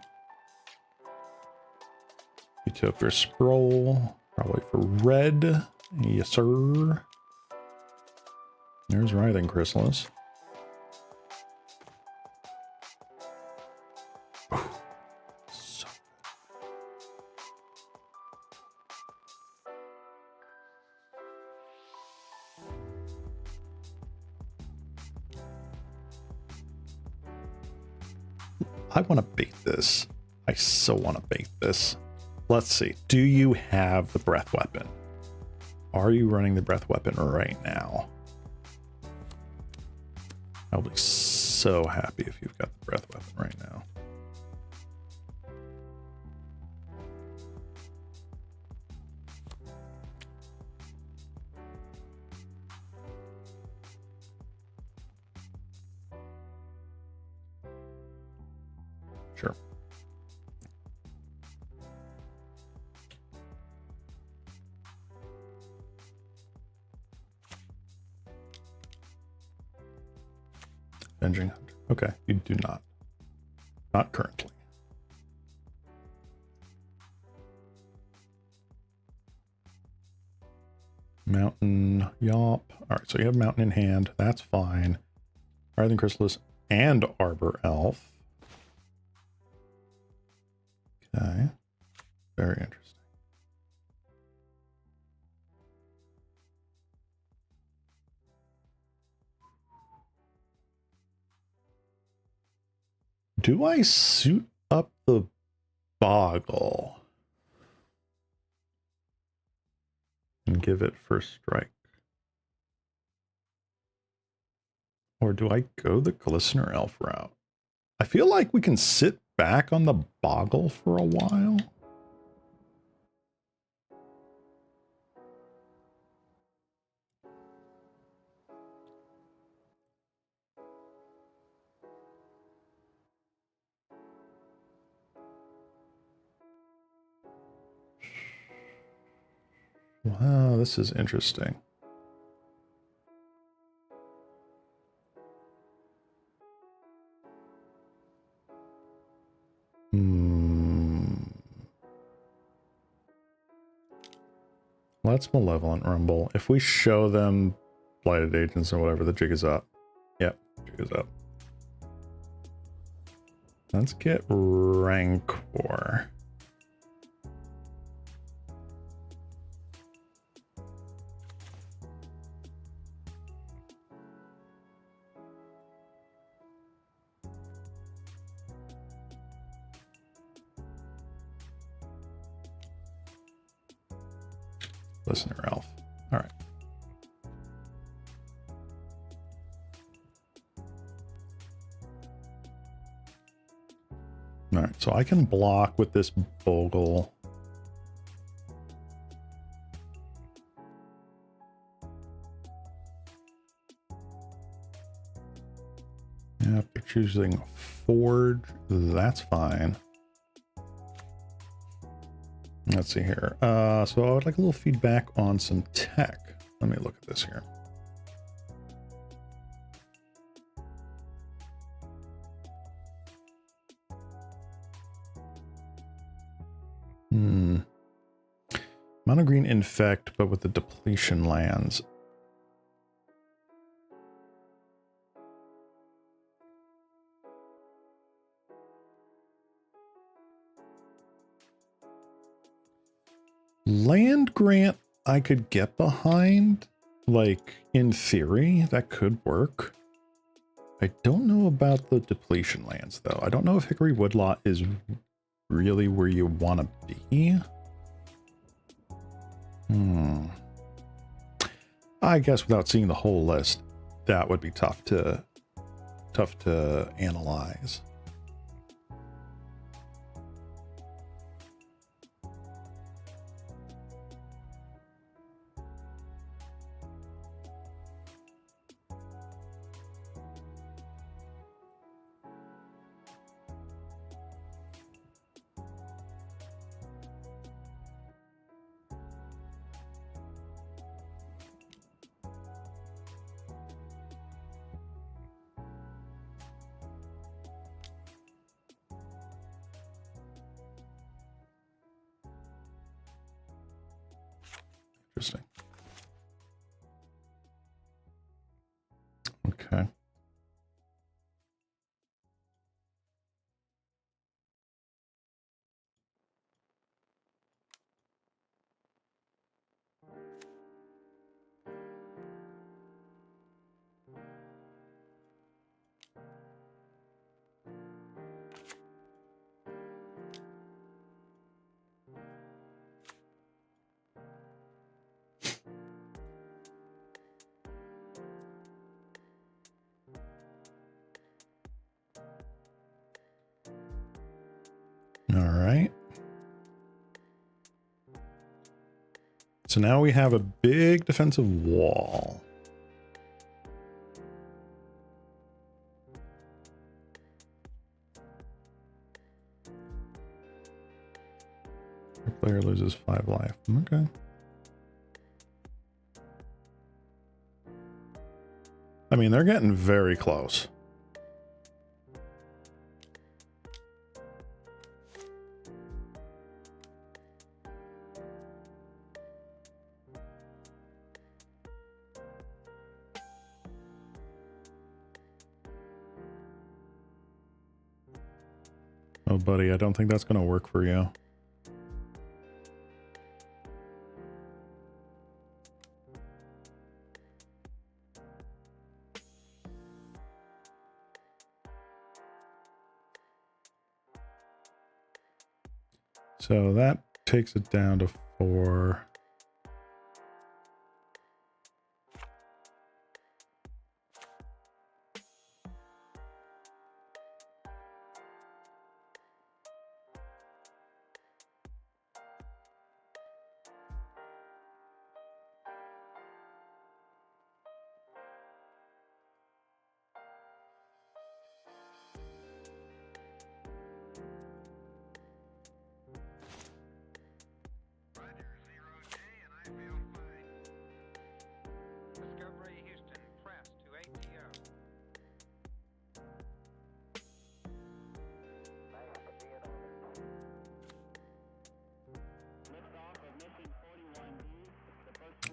Utopia Scroll. Probably for red. Yes, sir. There's Writhing Chrysalis. So I want to bait this. I so want to bait this. Let's see. Do you have the breath weapon? Are you running the breath weapon right now? I'll be so happy if you've got the breath weapon right now. Sure. Avenging Hunter. Okay, you do not. Not currently. Mountain Yawp. All right, so you have Mountain in hand. That's fine. Writhing Chrysalis and Arbor Elf. Okay. Very interesting. Do I suit up the Boggle and give it first strike? Or do I go the Glistener Elf route? I feel like we can sit back on the Boggle for a while. Wow, this is interesting. Let's Malevolent Rumble. If we show them Blighted Agents or whatever, the jig is up. Yep, jig is up. Let's get Rancor. Listener Elf. All right. All right, so I can block with this Bogle. Yeah, if they're choosing Forge, that's fine. Let's see here. So I would like a little feedback on some tech. Let me look at this here. Mono green infect, but with the depletion lands. Land grant I could get behind, like in theory that could work. I don't know about the depletion lands though. I don't know if Hickory Woodlot is really where you want to be. I guess without seeing the whole list, that would be tough to analyze. Okay. All right. So now we have a big defensive wall. Your player loses 5 life. Okay. I mean, they're getting very close. Oh, buddy, I don't think that's going to work for you. So that takes it down to 4.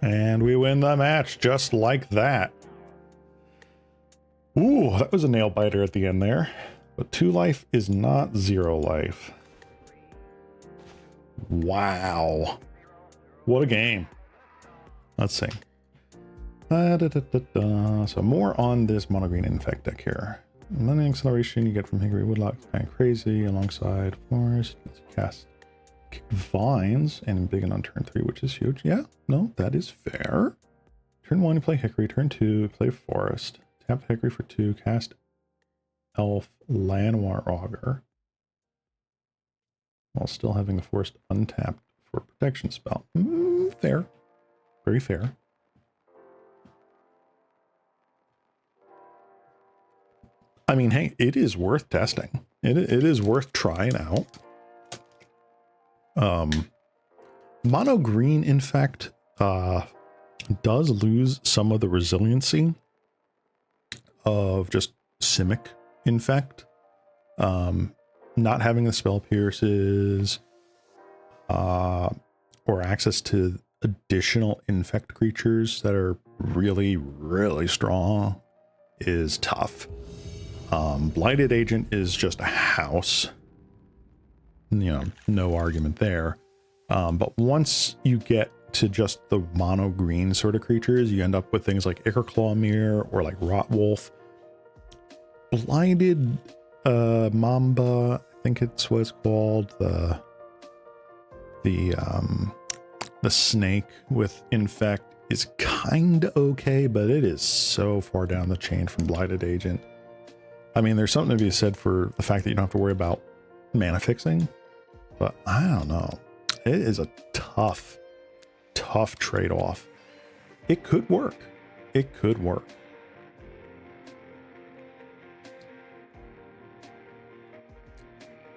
And we win the match just like that. Ooh, that was a nail biter at the end there. But 2 life is not 0 life. Wow. What a game. Let's see. So more on this mono green infect deck here. And then the acceleration you get from Hickory Woodlock is kind of crazy alongside Forest. Let's cast Kick Vines and big and on turn 3, which is huge. Yeah, no, that is fair. Turn 1, you play Hickory. Turn 2, you play Forest. Tap Hickory for 2, cast Elf Llanowar Augur. While still having the Forest untapped for protection spell. Fair. Very fair. I mean, hey, it is worth testing. It is worth trying out. Mono green, in fact, does lose some of the resiliency of just Simic Infect. Not having the spell pierces, or access to additional infect creatures that are really, really strong is tough. Blighted Agent is just a house. You know, no argument there. But once you get to just the mono green sort of creatures, you end up with things like Ichorclaw Mirror or like Rotwolf. Blinded Mamba, I think it's what it's called, the snake with infect is kind of okay, but it is so far down the chain from Blighted Agent. I mean, there's something to be said for the fact that you don't have to worry about mana fixing, but I don't know. It is a tough trade-off. It could work. It could work.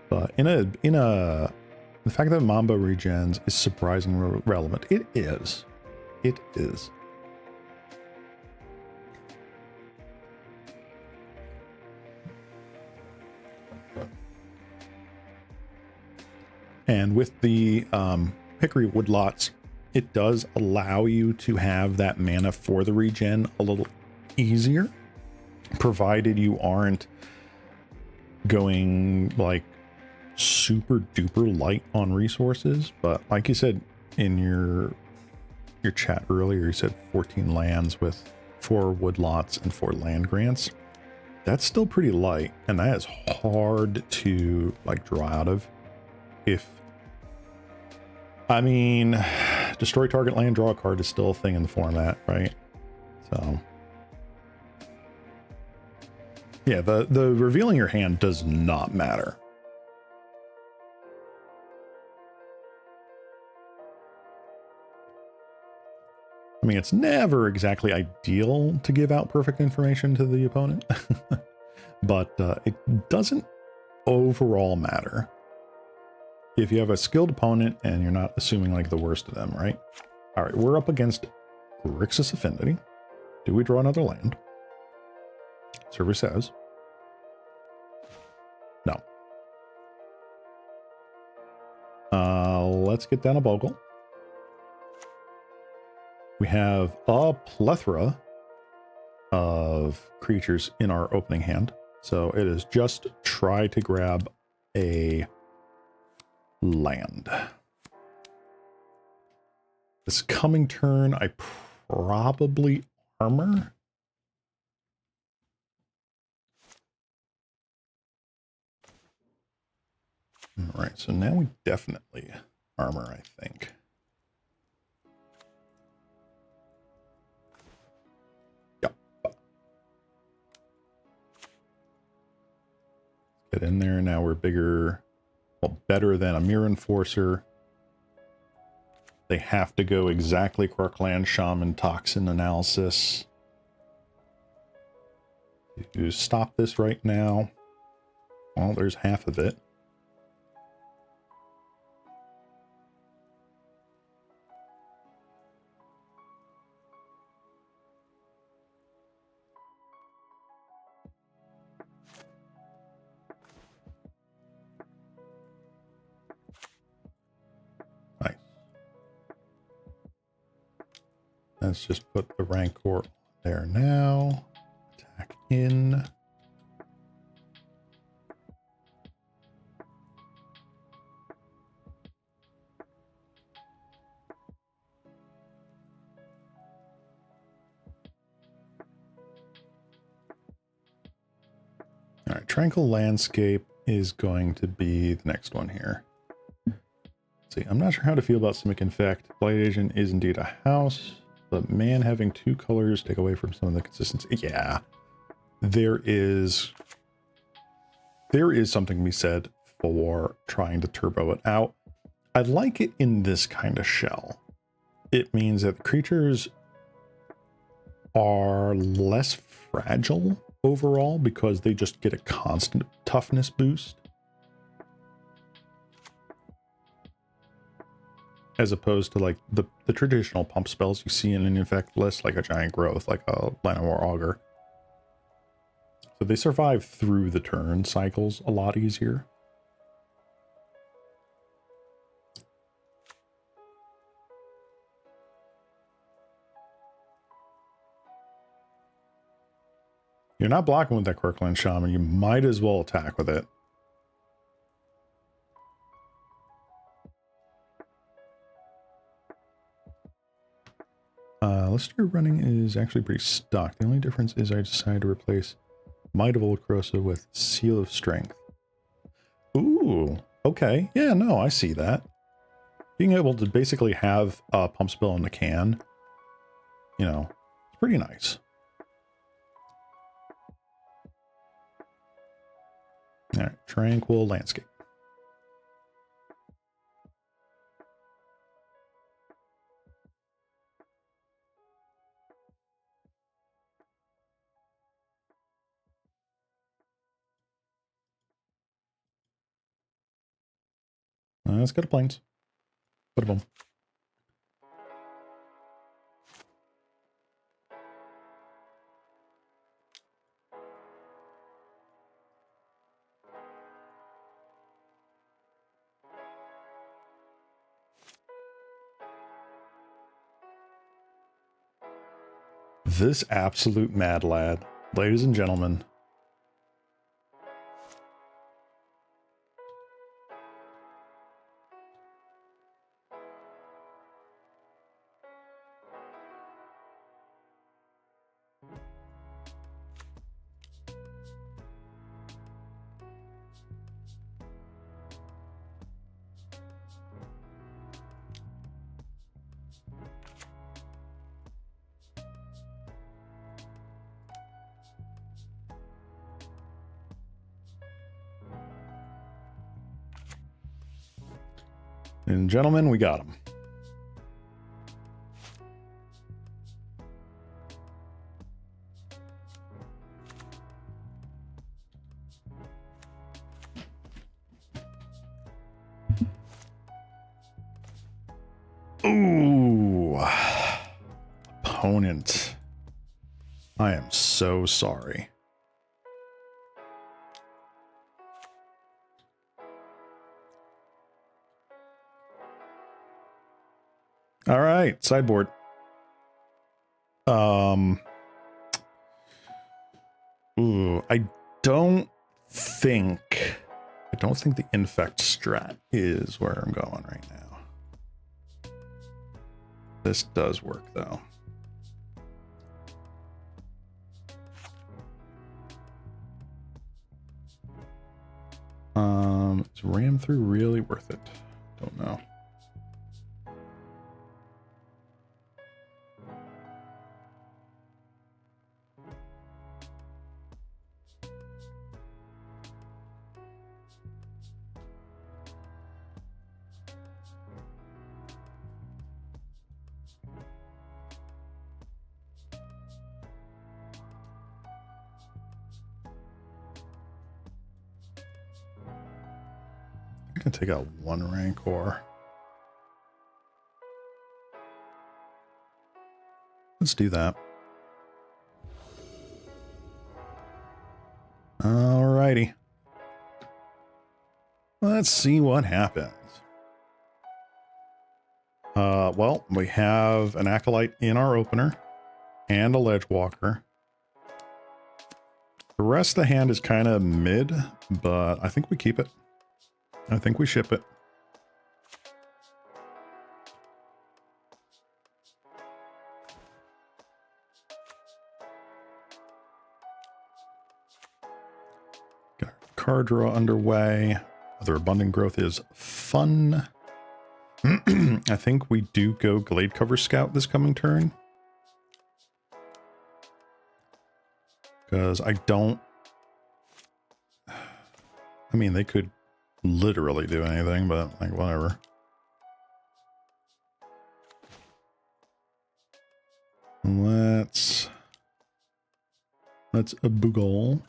But the fact that Mamba regens is surprisingly relevant. It is. It is. And with the Hickory Woodlots, it does allow you to have that mana for the regen a little easier. provided you aren't going like super duper light on resources. But like you said in your chat earlier, you said 14 lands with 4 woodlots and 4 land grants. That's still pretty light, and that is hard to like draw out of. If I mean, destroy target land, draw a card is still a thing in the format, right? So yeah, the revealing your hand does not matter. I mean, it's never exactly ideal to give out perfect information to the opponent, but it doesn't overall matter. If you have a skilled opponent and you're not assuming like the worst of them, right? All right, we're up against Grixis Affinity. Do we draw another land? Server says. No. Let's get down a Bogle. We have a plethora of creatures in our opening hand. So it is just try to grab a land. This coming turn, I probably armor. All right, so now we definitely armor, I think. Yep. Get in there. Now we're bigger, well, better than a Mirror Enforcer. They have to go exactly Quarkland Shaman Toxin Analysis. You stop this right now. Well, there's half of it. Nice. Let's just put the Rancor there now. Attack in. All right, Tranquil Landscape is going to be the next one here. Let's see, I'm not sure how to feel about Simic Infect. Blight Agent is indeed a house, but man, having 2 colors take away from some of the consistency. Yeah, there is something to be said for trying to turbo it out. I like it in this kind of shell. It means that the creatures are less fragile overall because they just get a constant toughness boost, as opposed to like the traditional pump spells you see in an Infect list, like a Giant Growth, like a Llanowar Augur. So they survive through the turn cycles a lot easier. You're not blocking with that Quirkland Shaman. You might as well attack with it. Lister running is actually pretty stuck. The only difference is I decided to replace Might of Old Crossa with Seal of Strength. Ooh, okay. Yeah, no, I see that. Being able to basically have a pump spell in the can, you know, it's pretty nice. All right, Tranquil Landscape. Let's go to Plains. Boom. This absolute mad lad ladies and gentlemen. And gentlemen, we got him. Ooh. Opponent. I am so sorry. All right, sideboard. Ooh, I don't think the infect strat is where I'm going right now. This does work though. Is ram through really worth it? Don't know. I can take out one Rancor. Let's do that. Alrighty. Let's see what happens. Well, we have an Acolyte in our opener and a Ledge Walker. The rest of the hand is kind of mid, but I think we keep it. I think we ship it. Got our card draw underway. Other abundant growth is fun. I think we do go Glade Cover Scout this coming turn. Because I don't... I mean, they could literally do anything, but like, whatever. Let's a Bogle.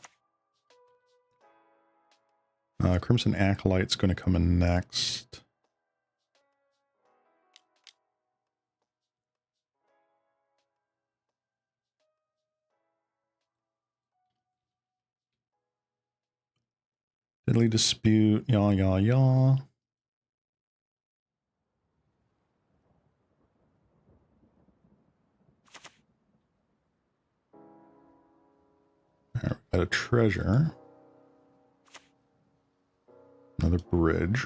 Crimson Acolyte's going to come in next. Deadly Dispute, yaw, yaw, yaw. Alright, we got a treasure. Another bridge.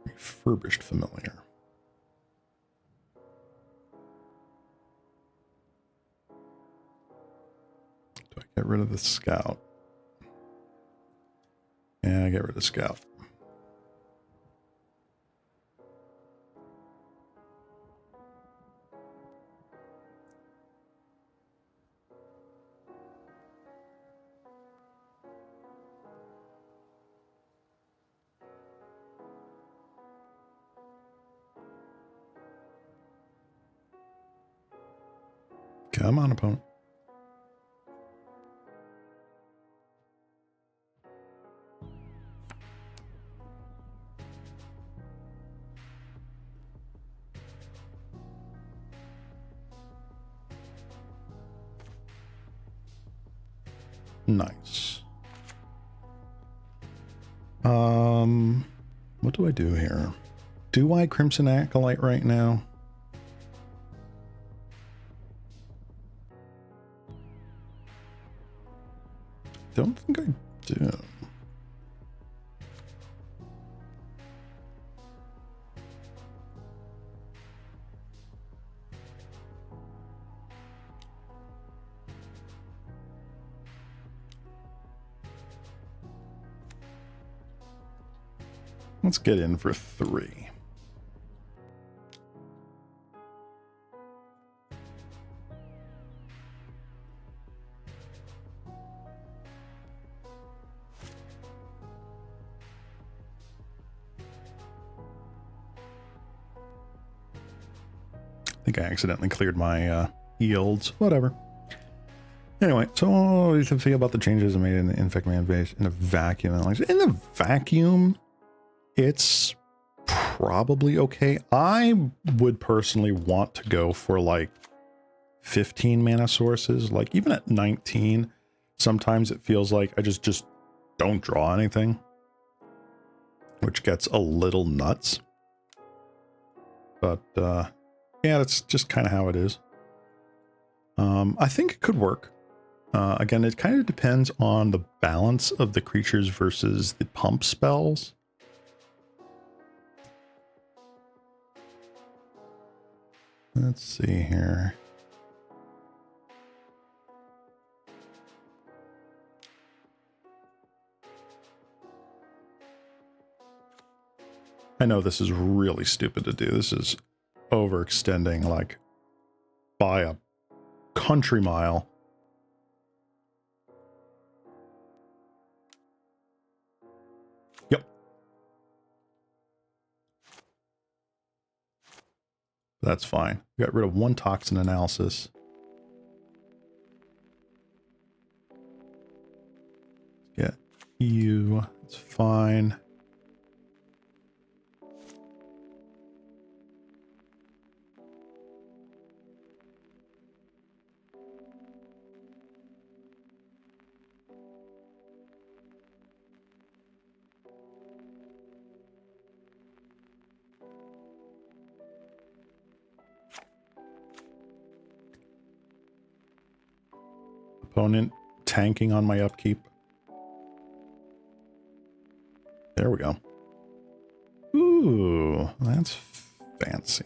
Refurbished Familiar. Do I get rid of the Scout? Yeah, I get rid of Scout. Come on, opponent. Nice. What do I do here? Do I Crimson Acolyte right now? don't think I do. Let's get in for 3. I think I accidentally cleared my yields. Whatever. Anyway, so what do you think about the changes I made in the Infect Man base in a vacuum? In the vacuum, it's probably okay. I would personally want to go for like 15 mana sources. Like even at 19, sometimes it feels like I just don't draw anything, which gets a little nuts. But yeah, that's just kind of how it is. I think it could work. Again, it kind of depends on the balance of the creatures versus the pump spells. Let's see here. I know this is really stupid to do. This is overextending like by a country mile. Yep. That's fine. We got rid of 1 toxin analysis. Get you. It's fine. Opponent tanking on my upkeep. There we go. Ooh, that's fancy.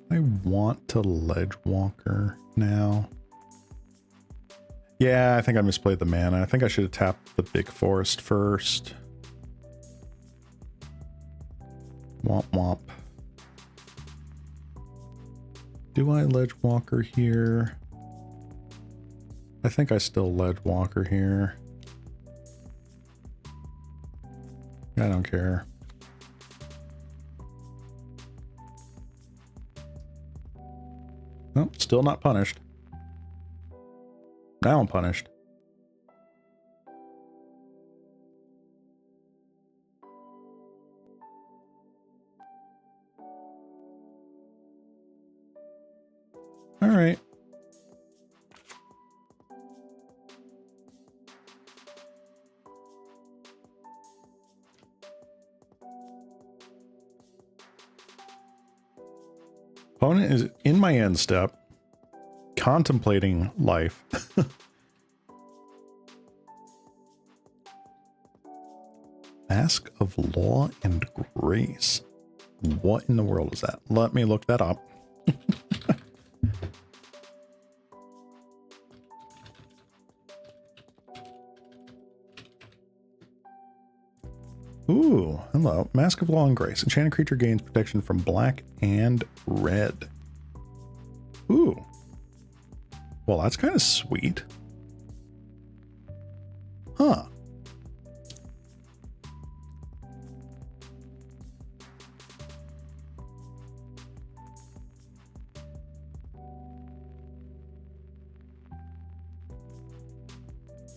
I want to Ledgewalker now. Yeah, I think I misplayed the mana. I think I should have tapped the big forest first. Womp womp. Do I Ledgewalker here? I think I still Ledgewalker here. I don't care. Oh, still not punished. Now I'm punished. All right. Opponent is in my end step, contemplating life. Mask of Law and Grace. What in the world is that? Let me look that up. Ooh, hello. Mask of Law and Grace. Enchanted creature gains protection from black and red. Ooh. Well, that's kind of sweet. Huh.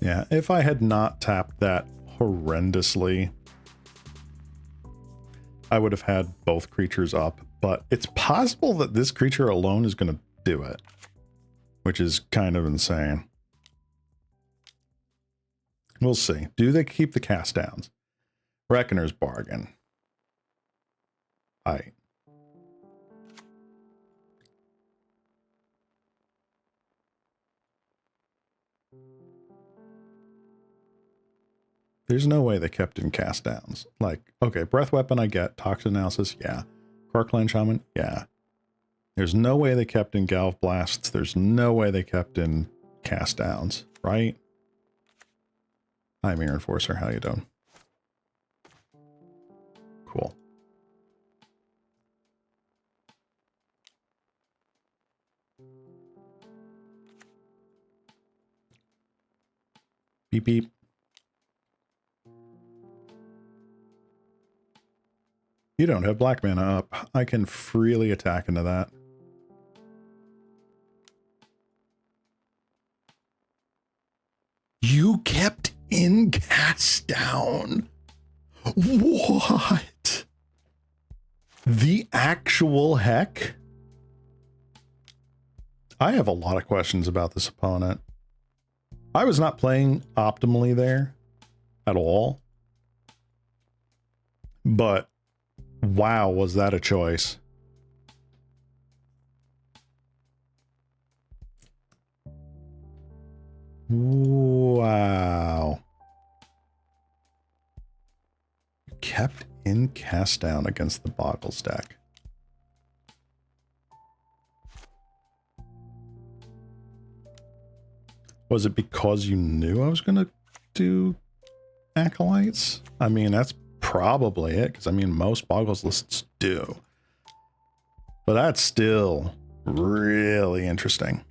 Yeah, if I had not tapped that horrendously, I would have had both creatures up, but it's possible that this creature alone is going to do it, which is kind of insane. We'll see. Do they keep the cast downs? Reckoner's Bargain. Aight. There's no way they kept in cast downs. Like, okay, Breath Weapon I get. Toxin Analysis, yeah. Crockland Shaman, yeah. There's no way they kept in Galv Blasts. There's no way they kept in cast downs, right? Hi, Mirror Enforcer. How you doing? Cool. Beep, beep. You don't have black mana up. I can freely attack into that. You kept in cast down. What? The actual heck? I have a lot of questions about this opponent. I was not playing optimally there at all. But wow, was that a choice? Wow. Kept in cast down against the Bogles deck. Was it because you knew I was going to do Acolytes? I mean, that's probably it, because I mean, most Bogles lists do. But that's still really interesting.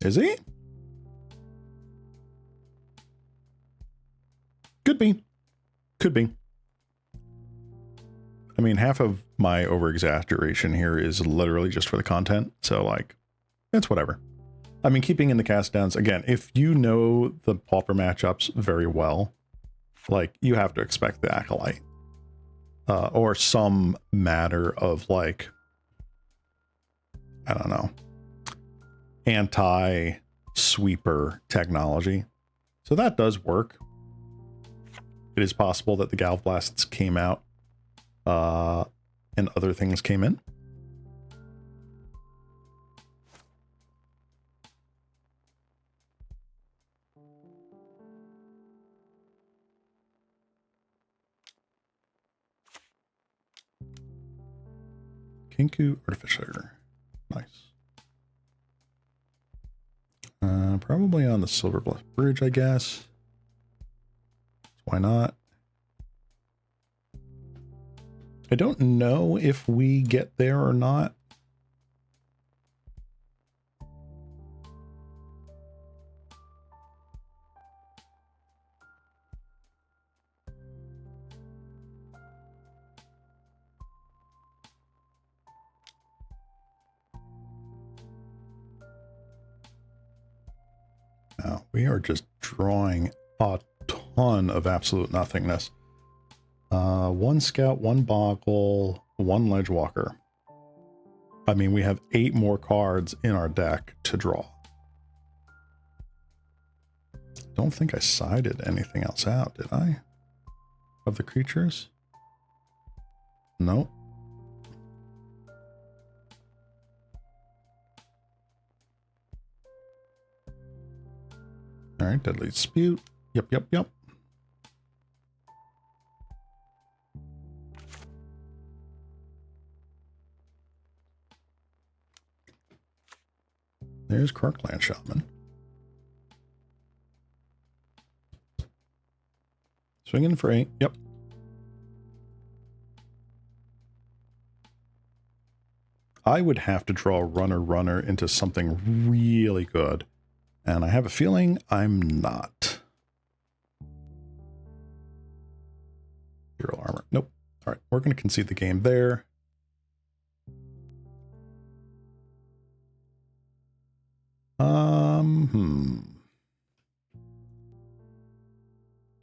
Is he? Could be. Could be. I mean, half of my over-exaggeration here is literally just for the content. So, like, it's whatever. I mean, keeping in the cast downs, again, if you know the Pauper matchups very well, like, you have to expect the Acolyte. Or some matter of, like, I don't know, anti-sweeper technology. So that does work. It is possible that the Galv Blasts came out and other things came in. Kinku Artificer. Nice. Probably on the Silver Bluff Bridge, I guess. Why not? I don't know if we get there or not. Now, we are just drawing a ton of absolute nothingness. One Scout, one Boggle, one Ledgewalker. I mean, we have 8 more cards in our deck to draw. Don't think I sided anything else out, did I? Of the creatures? Nope. All right, Deadly Dispute. Yep. There's Crockland Shaman. Swinging for 8. Yep. I would have to draw a runner into something really good. And I have a feeling I'm not. Hero Armor. Nope. All right, we're going to concede the game there.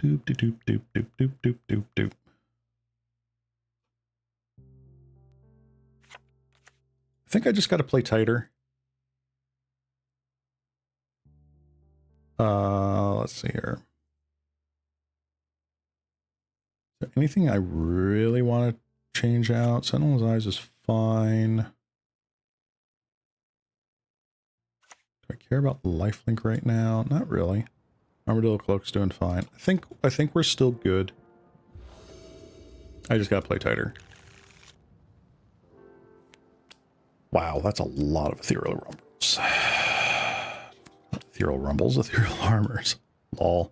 Doop, doop, doop, doop, doop, doop, doop, doop. I think I just got to play tighter. Let's see here. Is there anything I really want to change out? Sentinel's Eyes is fine. Do I care about Lifelink right now? Not really. Armadillo Cloak's doing fine. I think we're still good. I just gotta play tighter. Wow, that's a lot of ethereal rumbles. Ethereal rumbles, ethereal armors. Lol.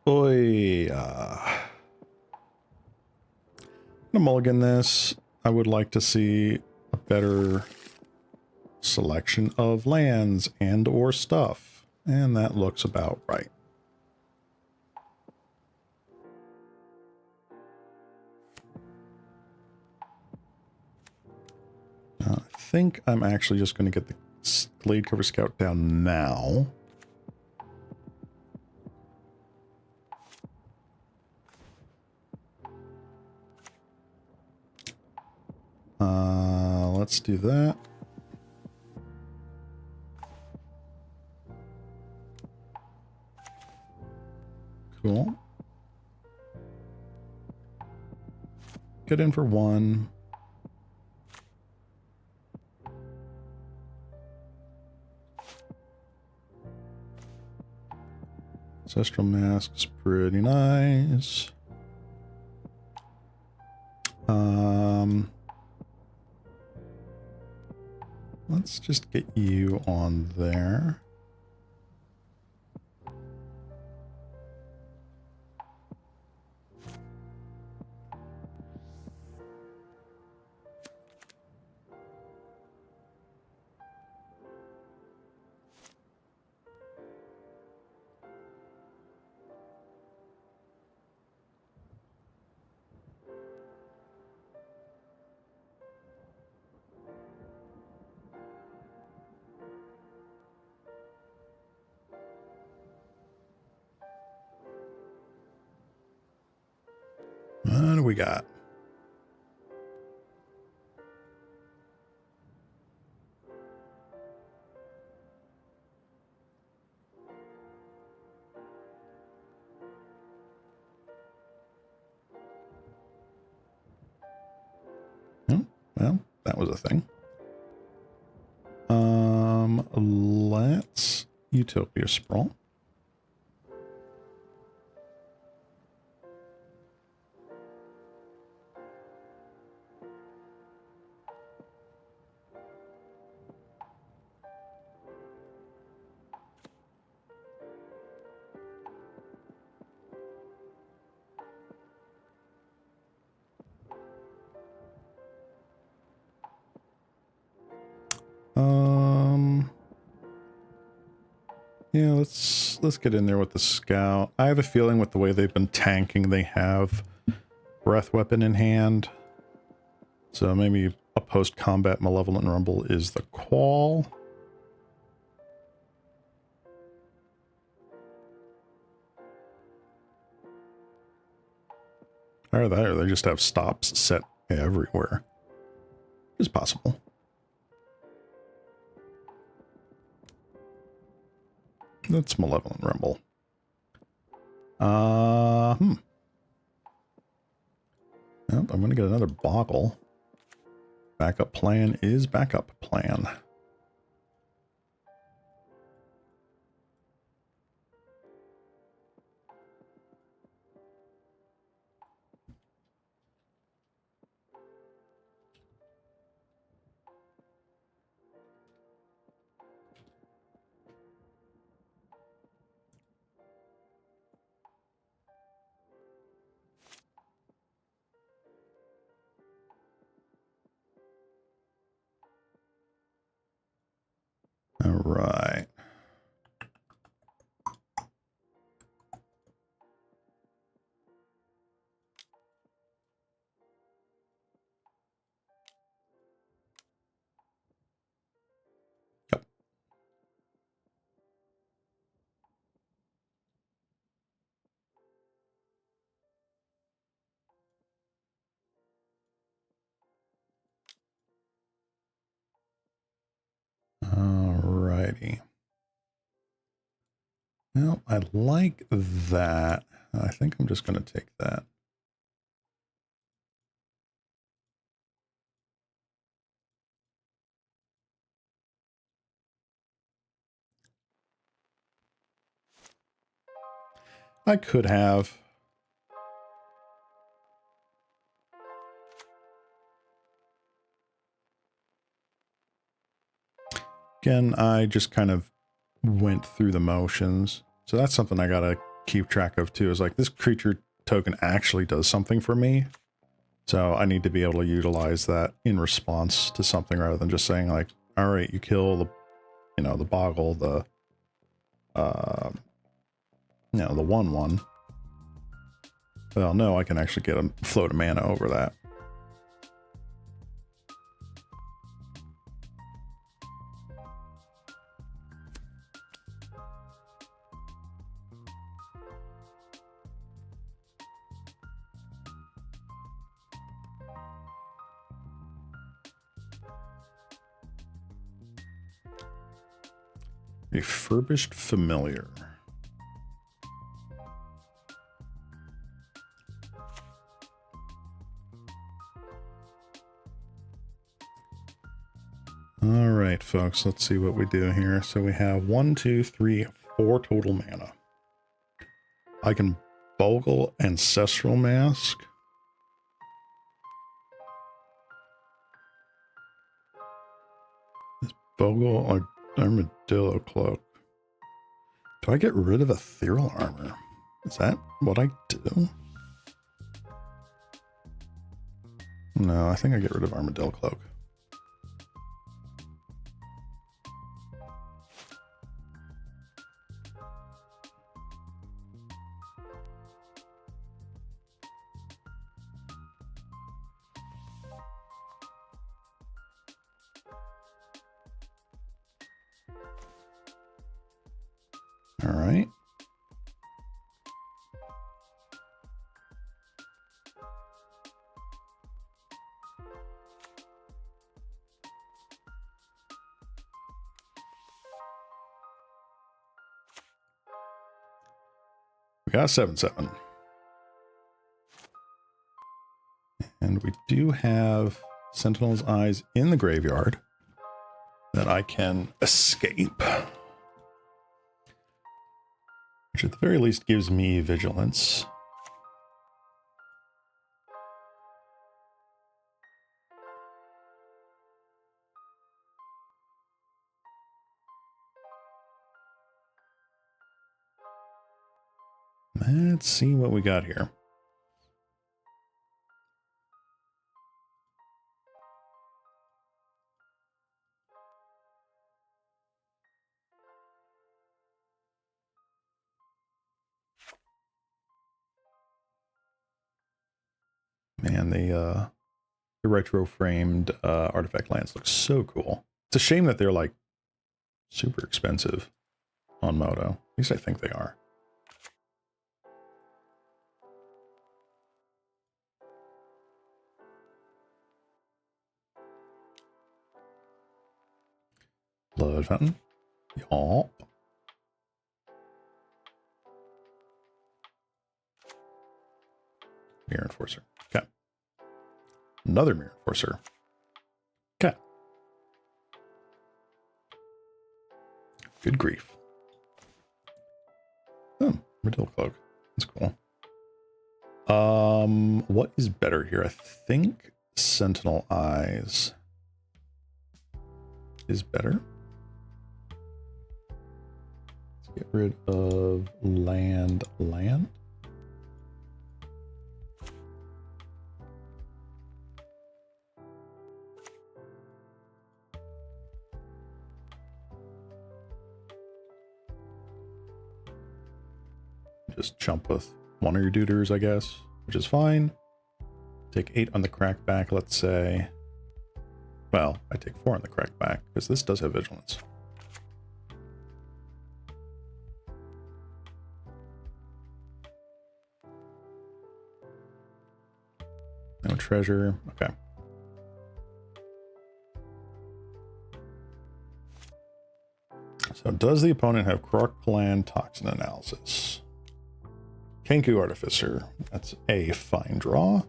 Boy, I'm gonna mulligan this. I would like to see a better selection of lands and or stuff. And that looks about right. I think I'm actually just going to get the Glade Cover Scout down now. Let's do that. Cool. Get in for one. Ancestral Mask's pretty nice. Let's just get you on there. What do we got? Oh, well, that was a thing. Let's Utopia Sprawl. Yeah, let's get in there with the scout. I have a feeling with the way they've been tanking, they have breath weapon in hand. So maybe a post-combat Malevolent Rumble is the call. Or that, or they just have stops set everywhere. It's possible. That's Malevolent Rumble. Yep, I'm going to get another Bogle. Backup plan is backup plan. Well, I like that. I think I'm just going to take that. I could have. Again, I just kind of went through the motions. So that's something I gotta keep track of too, is like this creature token actually does something for me. So I need to be able to utilize that in response to something rather than just saying like, all right, you kill the, you know, the Boggle, the, you know, the 1/1. Well, no, I can actually get a float of mana over that. Refurbished Familiar. All right, folks, let's see what we do here. So we have 1, 2, 3, 4 total mana. I can Bogle Ancestral Mask. Bogle or Armadillo Cloak. Do I get rid of Ethereal Armor? Is that what I do? No, I think I get rid of Armadillo Cloak. All right. We got 7/7. And we do have Sentinel's Eyes in the graveyard that I can escape. Which at the very least gives me vigilance. Let's see what we got here. Man, the retro framed artifact lands look so cool. It's a shame that they're like super expensive on Moto. At least I think they are. Blood Fountain. Yup. Mirror Enforcer. Okay. Another Mirror Enforcer. Okay. Good grief. Oh, Armadillo Cloak. That's cool. What is better here? I think Sentinel Eyes is better. Let's get rid of land. Just jump with one of your duders, I guess, which is fine. Take 8 on the crackback, let's say. Well, I take 4 on the crackback, because this does have vigilance. No treasure. Okay. So So does the opponent have Kruk Clan Toxin Analysis? Kenku Artificer. That's a fine draw.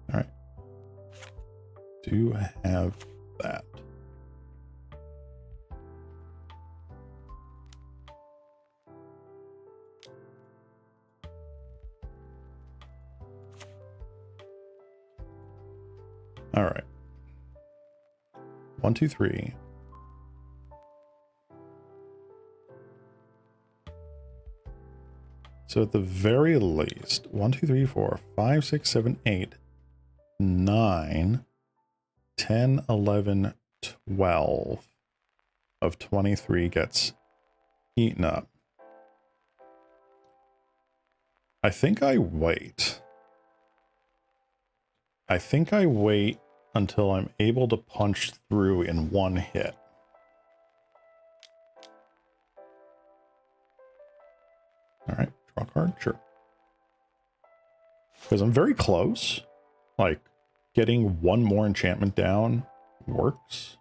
All right. Do have that. All right. 1, 2, 3. So at the very least, 1, 2, 3, 4, 5, 6, 7, 8, 9, 10, 11, 12 of 23 gets eaten up. I think I wait. I think I wait until I'm able to punch through in one hit. All right, draw a card, sure. Because I'm very close. Like, getting one more enchantment down works.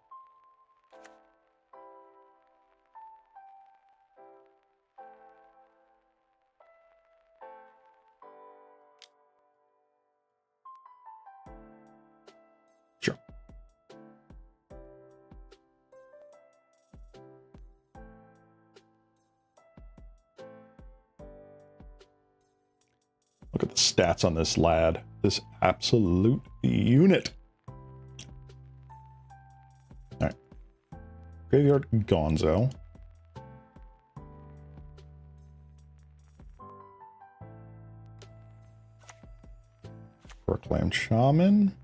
Sure. Look at the stats on this lad. This absolute unit. All right. Graveyard Gonzo. Proclaimed Shaman.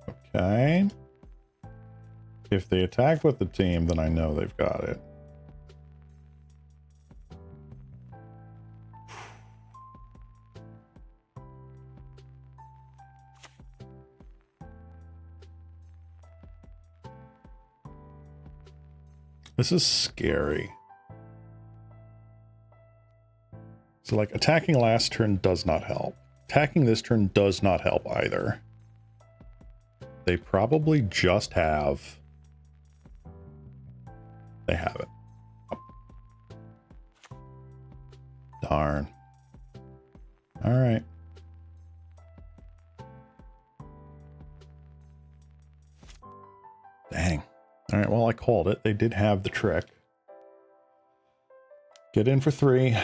Okay. If they attack with the team, then I know they've got it. This is scary. So, like, attacking last turn does not help. Attacking this turn does not help either. They probably just have... They have it. Oh. Darn. All right. Dang. All right, well, I called it. They did have the trick. Get in for 3.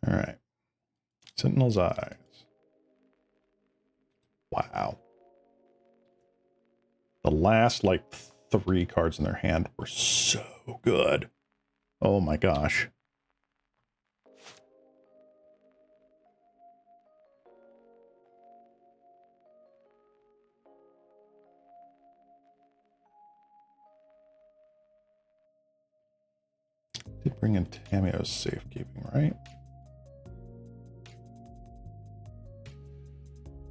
All right. Sentinel's Eyes. Wow. The last, like, 3 cards in their hand were so good. Oh my gosh. Did bring in Tameo's safekeeping, right?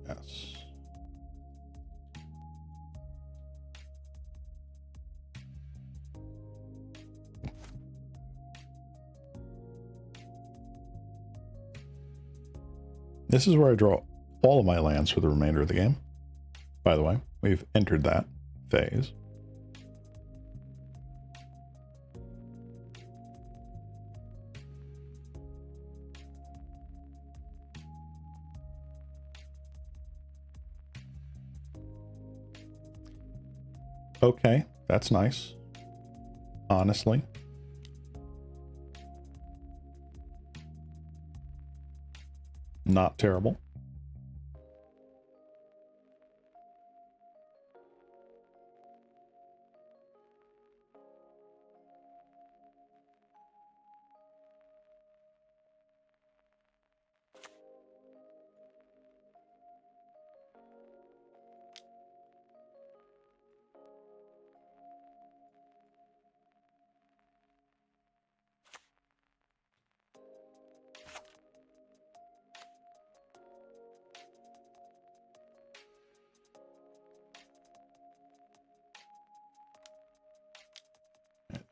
Yes. This is where I draw all of my lands for the remainder of the game. By the way, we've entered that phase. Okay, that's nice. Honestly. Not terrible.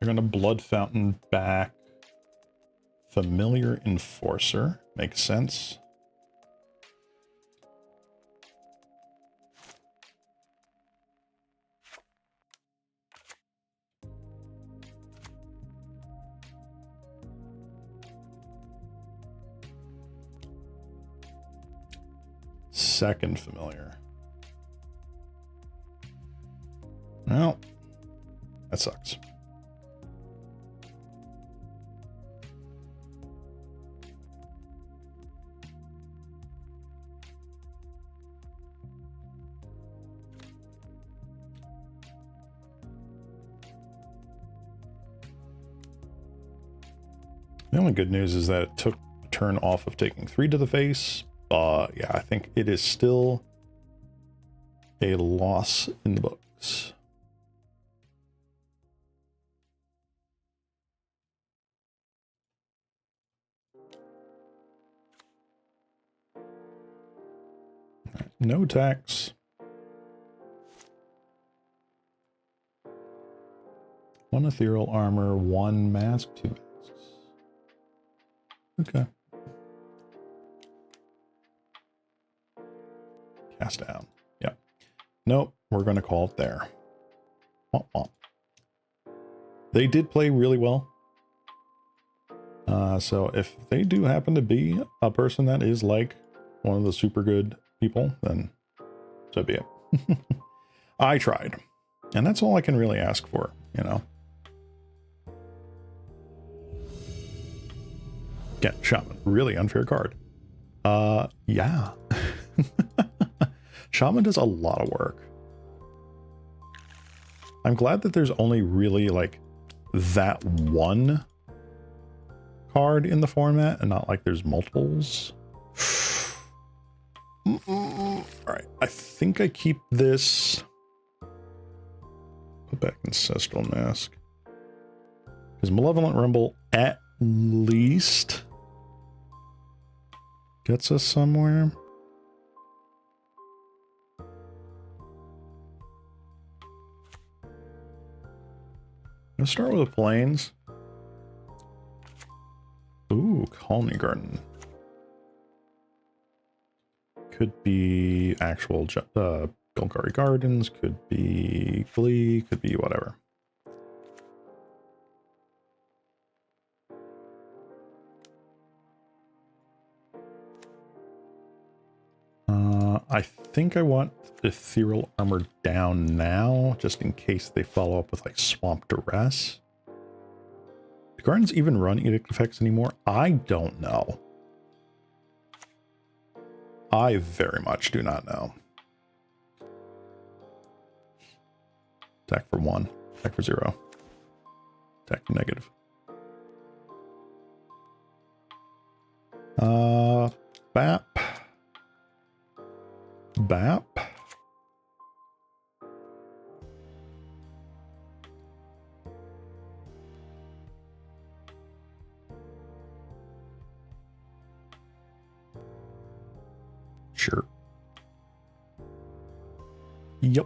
They're going to Blood Fountain back. Familiar Enforcer. Makes sense. Second Familiar. Well, that sucks. The only good news is that it took a turn off of taking 3 to the face. Yeah, I think it is still a loss in the books. No tax. One ethereal armor, 1 mask, 2 masks. Okay. Cast down. Yep. Nope, we're going to call it there. Womp womp. They did play really well. So if they do happen to be a person that is like one of the super good people, then so be it. I tried. And that's all I can really ask for, you know. Get Shaman. Really unfair card. Yeah. Shaman does a lot of work. I'm glad that there's only really like that one card in the format and not like there's multiples. All right, I think I keep this. Put back Ancestral Mask. Because Malevolent Rumble at least gets us somewhere. Let's start with the plains. Ooh, Colony Garden. Could be actual Golgari Gardens, could be Glee, could be whatever. I think I want Ethereal Armor down now, just in case they follow up with like Swamp Duress. Do Gardens even run Edict effects anymore? I don't know. I very much do not know. Attack for 1, attack for 0, attack for negative. Bap. Bap. Sure. Yep.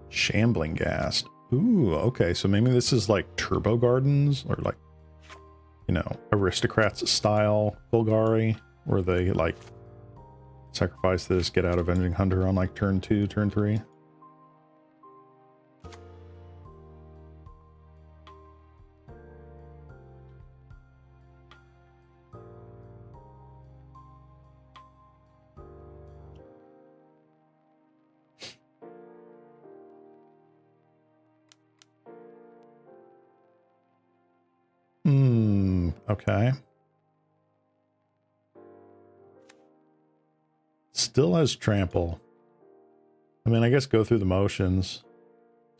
Shambling Ghast. Ooh, okay, so maybe this is like Turbo Gardens, or like, you know, Aristocrats style Golgari, where they like sacrifice this, get out Avenging Hunter on like turn 2, turn 3. Okay. Still has trample. I mean, I guess go through the motions.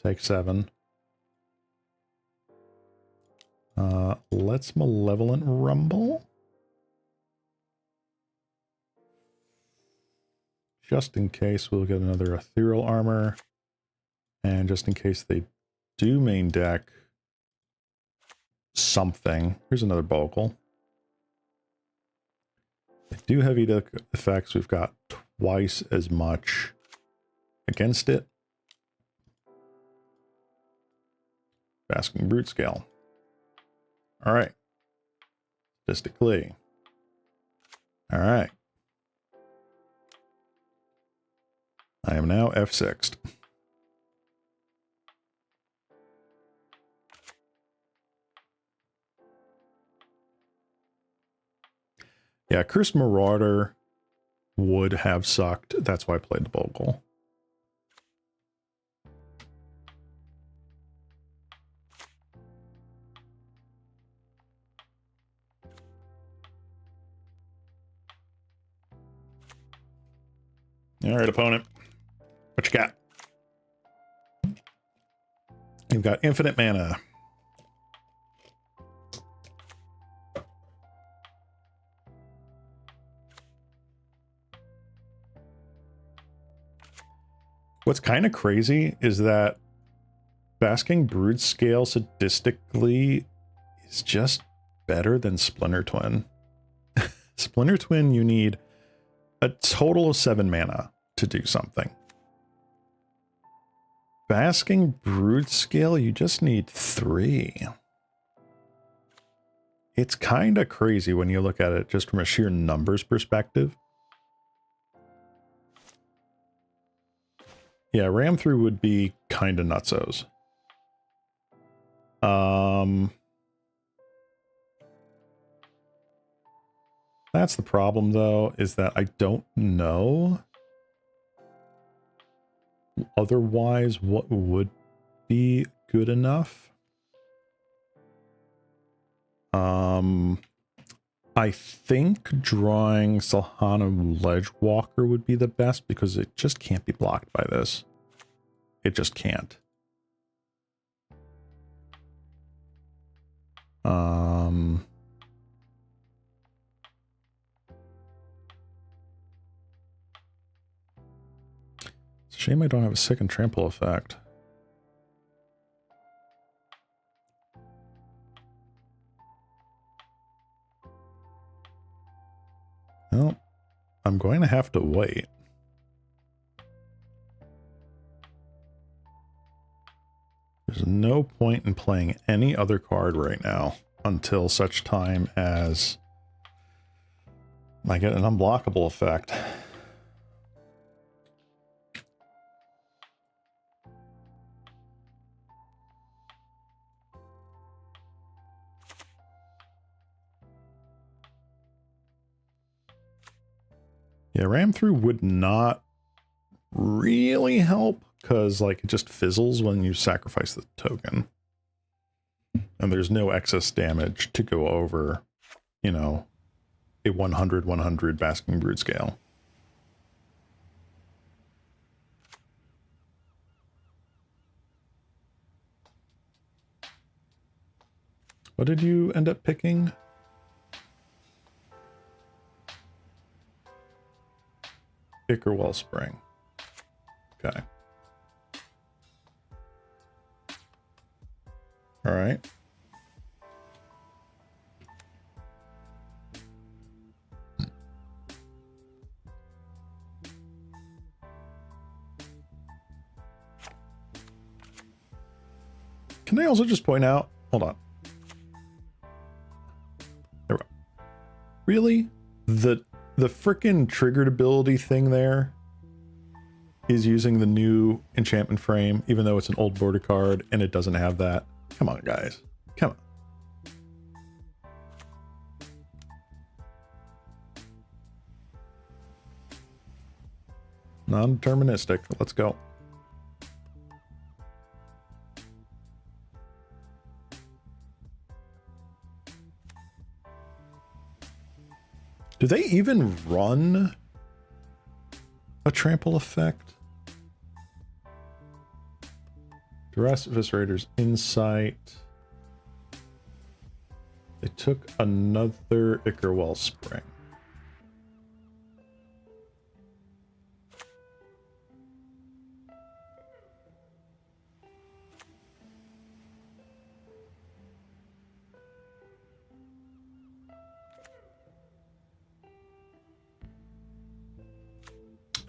Take 7. Let's Malevolent Rumble. Just in case we'll get another Ethereal Armor. And just in case they do main deck something. Here's another Bogle. They do have edict effects. We've got twice as much against it. Basking brute scale. All right. Statistically. All right. I am now F6'd. Yeah, Cursed Marauder would have sucked. That's why I played the Bogle. All right, opponent. What you got? You've got infinite mana. What's kind of crazy is that Basking Brood Scale sadistically is just better than Splinter Twin. Splinter Twin, you need a total of 7 mana to do something. Basking Brood Scale, you just need 3. It's kind of crazy when you look at it just from a sheer numbers perspective. Yeah, ram through would be kind of nutsos. That's the problem, though, is that I don't know otherwise what would be good enough. I think drawing Salhana Ledgewalker would be the best because it just can't be blocked by this. It just can't. It's a shame I don't have a second trample effect. Well, I'm going to have to wait. There's no point in playing any other card right now until such time as I get an unblockable effect. Yeah, ram through would not really help because like it just fizzles when you sacrifice the token. And there's no excess damage to go over, you know, a 100-100 Basking Brood Scale. What did you end up picking? Ichor Wellspring. Okay. All right. Can I also just point out, hold on. There we go. Really? The frickin' triggered ability thing there is using the new enchantment frame, even though it's an old border card and it doesn't have that. Come on, guys. Come on. Non-deterministic. Let's go. Do they even run a trample effect? Duress Eviscerator's Insight. They took another Ichor Wellspring.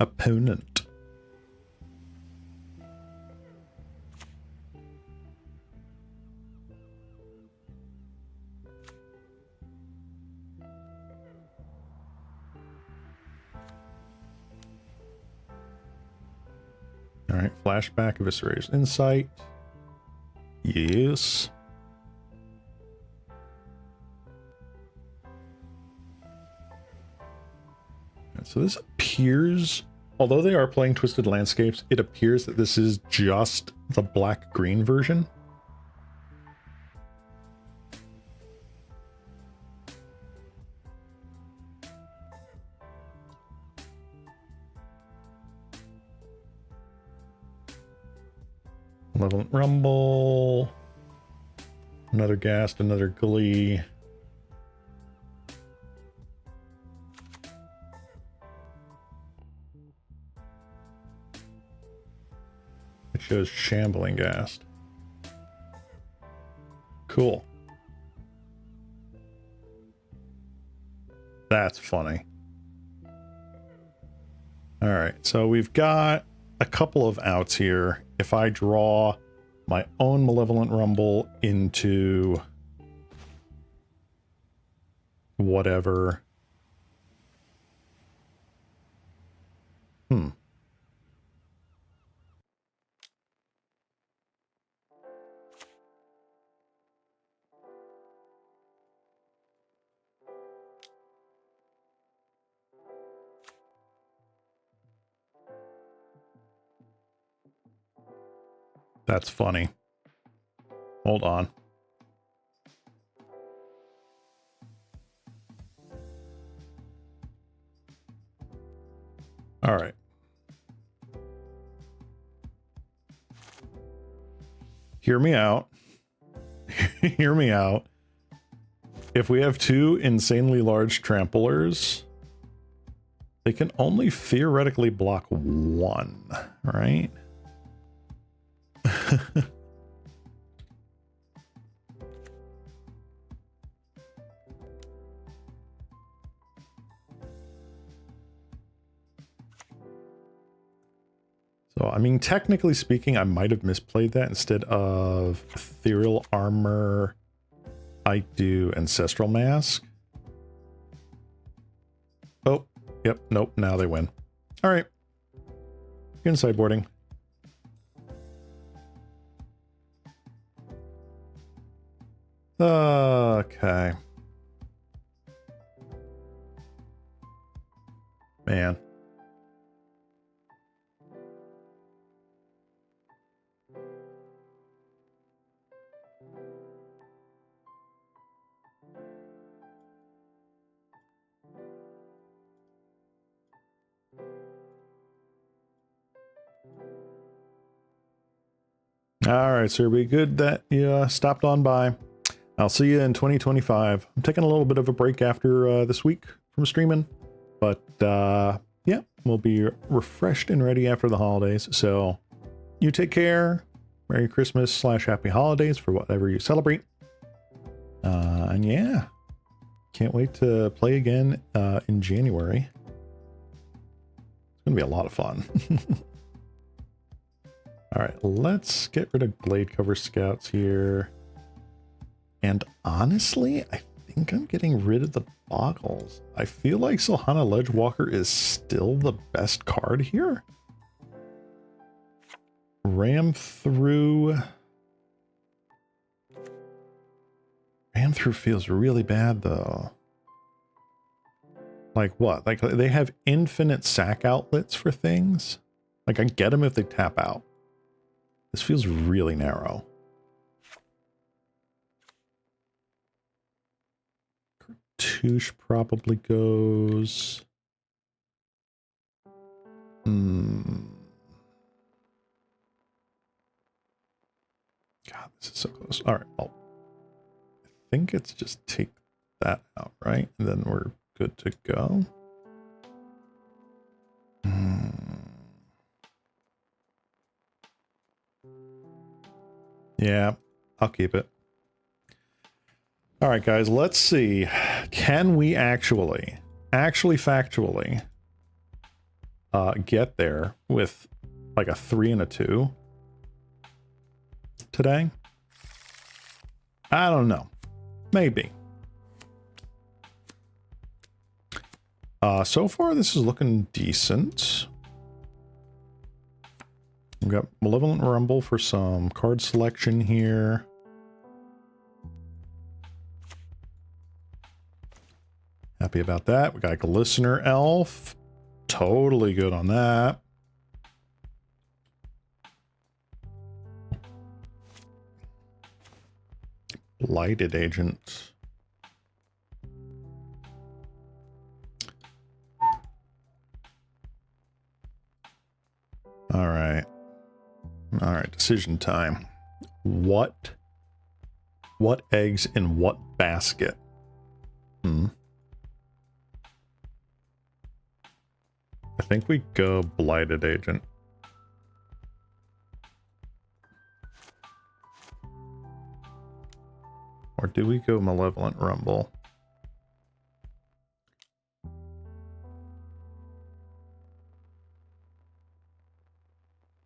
opponent. All right, flashback, eviscerator's insight. Yes. So this appears, although they are playing Twisted Landscapes, it appears that this is just the black-green version. Malevolent Rumble. Another Ghast, another Glee. It shows Shambling Ghast. Cool. That's funny. All right, so we've got a couple of outs here. If I draw my own Malevolent Rumble into whatever. That's funny. Hold on. All right. Hear me out. Hear me out. If we have two insanely large tramplers, they can only theoretically block one, right? So, I mean, technically speaking, I might have misplayed that. Instead of Ethereal Armor, I do Ancestral Mask. Oh, yep, nope, now they win. All right. You're in sideboarding. Okay. Man. All right, sir. Be good that you stopped on by. I'll see you in 2025. I'm taking a little bit of a break after this week from streaming, but yeah, we'll be refreshed and ready after the holidays. So you take care. Merry Christmas / Happy Holidays for whatever you celebrate. And yeah, can't wait to play again in January. It's going to be a lot of fun. All right, let's get rid of Blade Cover Scouts here. And honestly, I think I'm getting rid of the Bogles. I feel like Silhana Ledgewalker is still the best card here. Ram through feels really bad though. Like what? Like they have infinite sack outlets for things. Like I get them if they tap out. This feels really narrow. Cartouche probably goes. God, this is so close. All right, well, I think it's just take that out, right? And then we're good to go. Yeah, I'll keep it. All right, guys, let's see. Can we factually get there with like a 3 and a 2 today. I don't know. Maybe. So far, this is looking decent. We've got Malevolent Rumble for some card selection here. Happy about that. We got Glistener Elf. Totally good on that. Blighted Agent. All right. All right, decision time. What eggs in what basket? I think we go Blighted Agent. Or do we go Malevolent Rumble?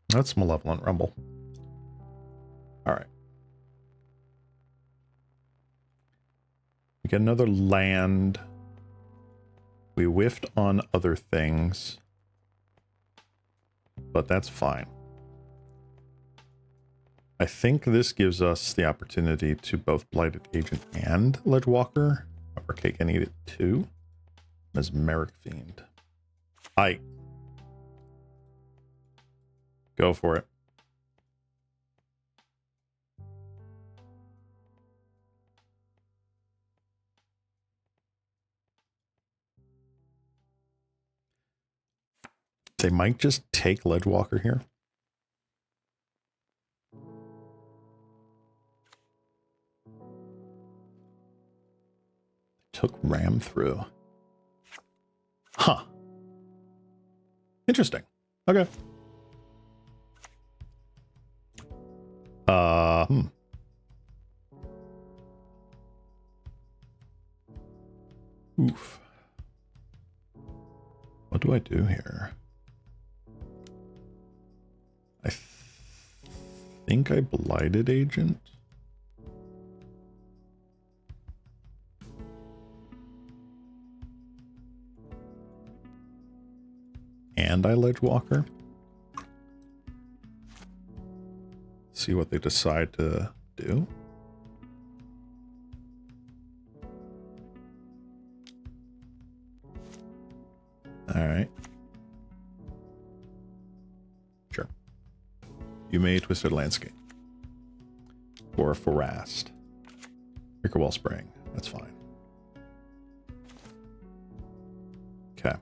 That's Malevolent Rumble. All right. We get another land. We whiffed on other things. But that's fine. I think this gives us the opportunity to both Blighted Agent and Ledgewalker. Or cake and eat it too. Mesmeric Fiend. Go for it. They might just take Ledgewalker here. Took Ram through. Huh. Interesting. Okay. Oof. What do I do here? I think I Blighted Agent. And I Ledgewalker. See what they decide to do. All right. Sure. You may Twisted Landscape. Or Farast. Wicker Wellspring. That's fine. Okay.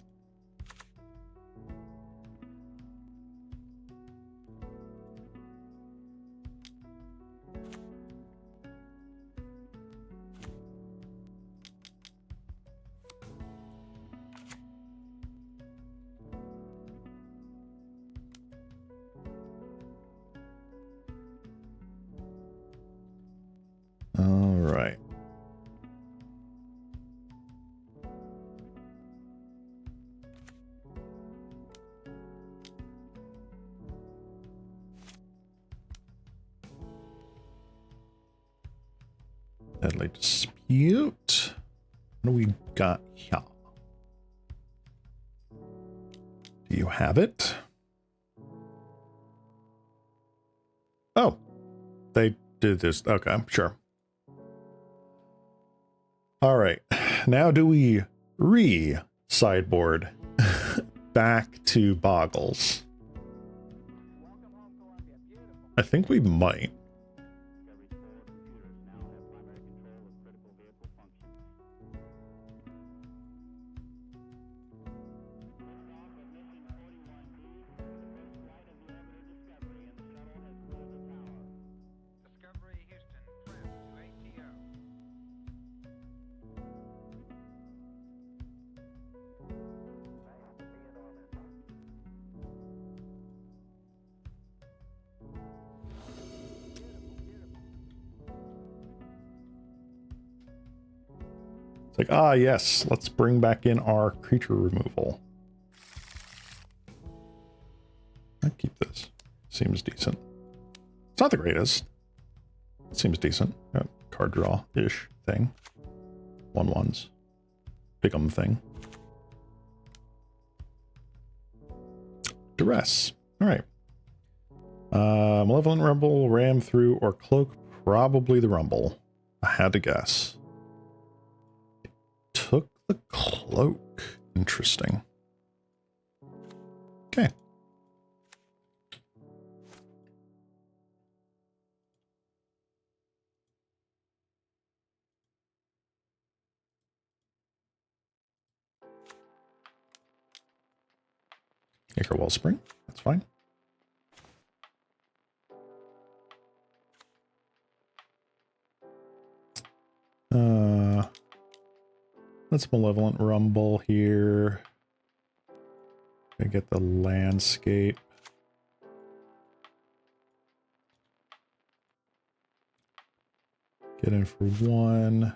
All right. Deadly Dispute. What do we got here? Do you have it? Oh, they did this. Okay, sure. All right. Now do we re-sideboard back to Bogles? I think we might. It's like, ah, yes, let's bring back in our creature removal. seems decent. It's not the greatest. It seems decent. Card draw-ish thing. 1/1s. Pick'em thing. Duress. All right. Malevolent Rumble, Ram Through, or Cloak. Probably the Rumble. I had to guess. Took the Cloak. Interesting. Okay. Acre Wellspring. That's fine. Let's Malevolent Rumble here. I get the landscape. Get in for 1.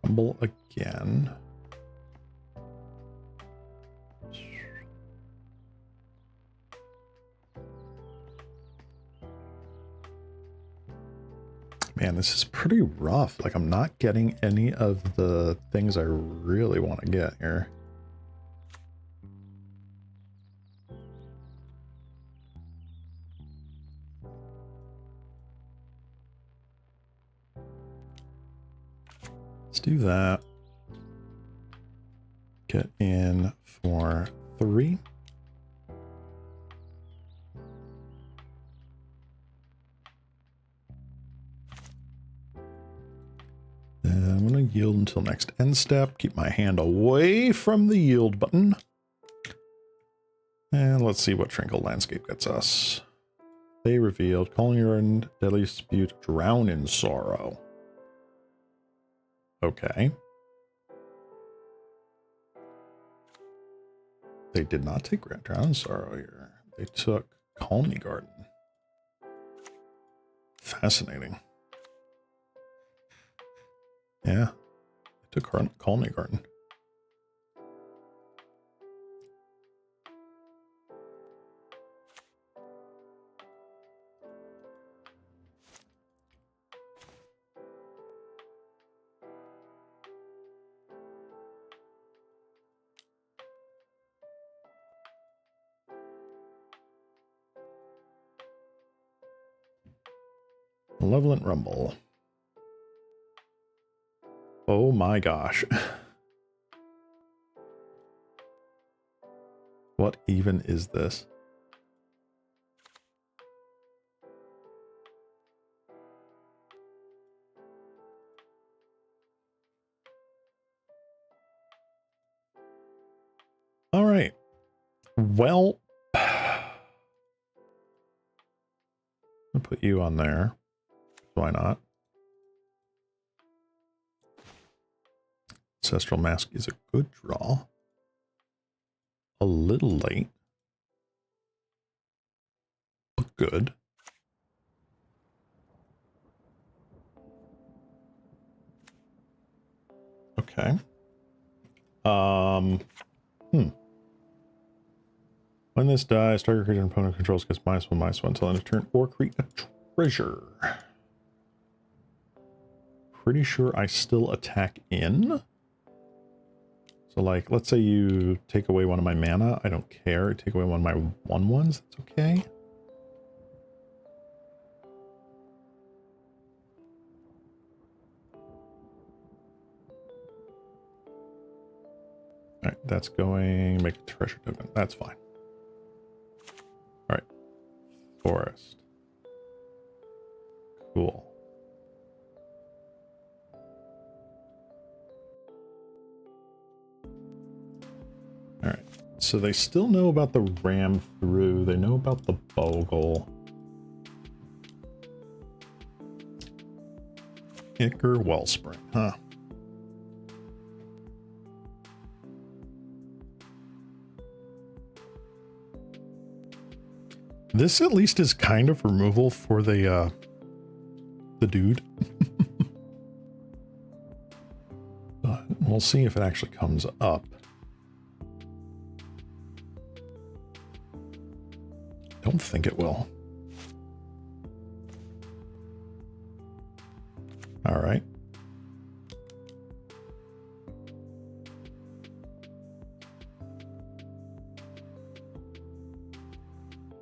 Rumble again. Man, this is pretty rough. Like, I'm not getting any of the things I really want to get here. Let's do that. Get in for 3. Then I'm going to yield until next end step. Keep my hand away from the yield button. And let's see what Tranquil Landscape gets us. They revealed, calling your end, Deadly Dispute, Drown in Sorrow. Okay. They did not take Drown in Sorrow here. They took Calm Me Garden. Fascinating. Yeah. They took Calm Me Garden. Malevolent Rumble. Oh my gosh. What even is this? All right. Well, I'll put you on there. Why not? Ancestral Mask is a good draw. A little late, but good. Okay. When this dies, target creature opponent controls gets -1/-1 until end of turn, or create a treasure. Pretty sure I still attack in. So, like, let's say you take away one of my mana. I don't care. Take away one of my 1/1s. That's okay. All right, that's going. Make a treasure token. That's fine. All right. Forest. Cool. So they still know about the ram through. They know about the bogle. Icker Wellspring, huh? This at least is kind of removal for the dude. But we'll see if it actually comes up. Don't think it will. All right.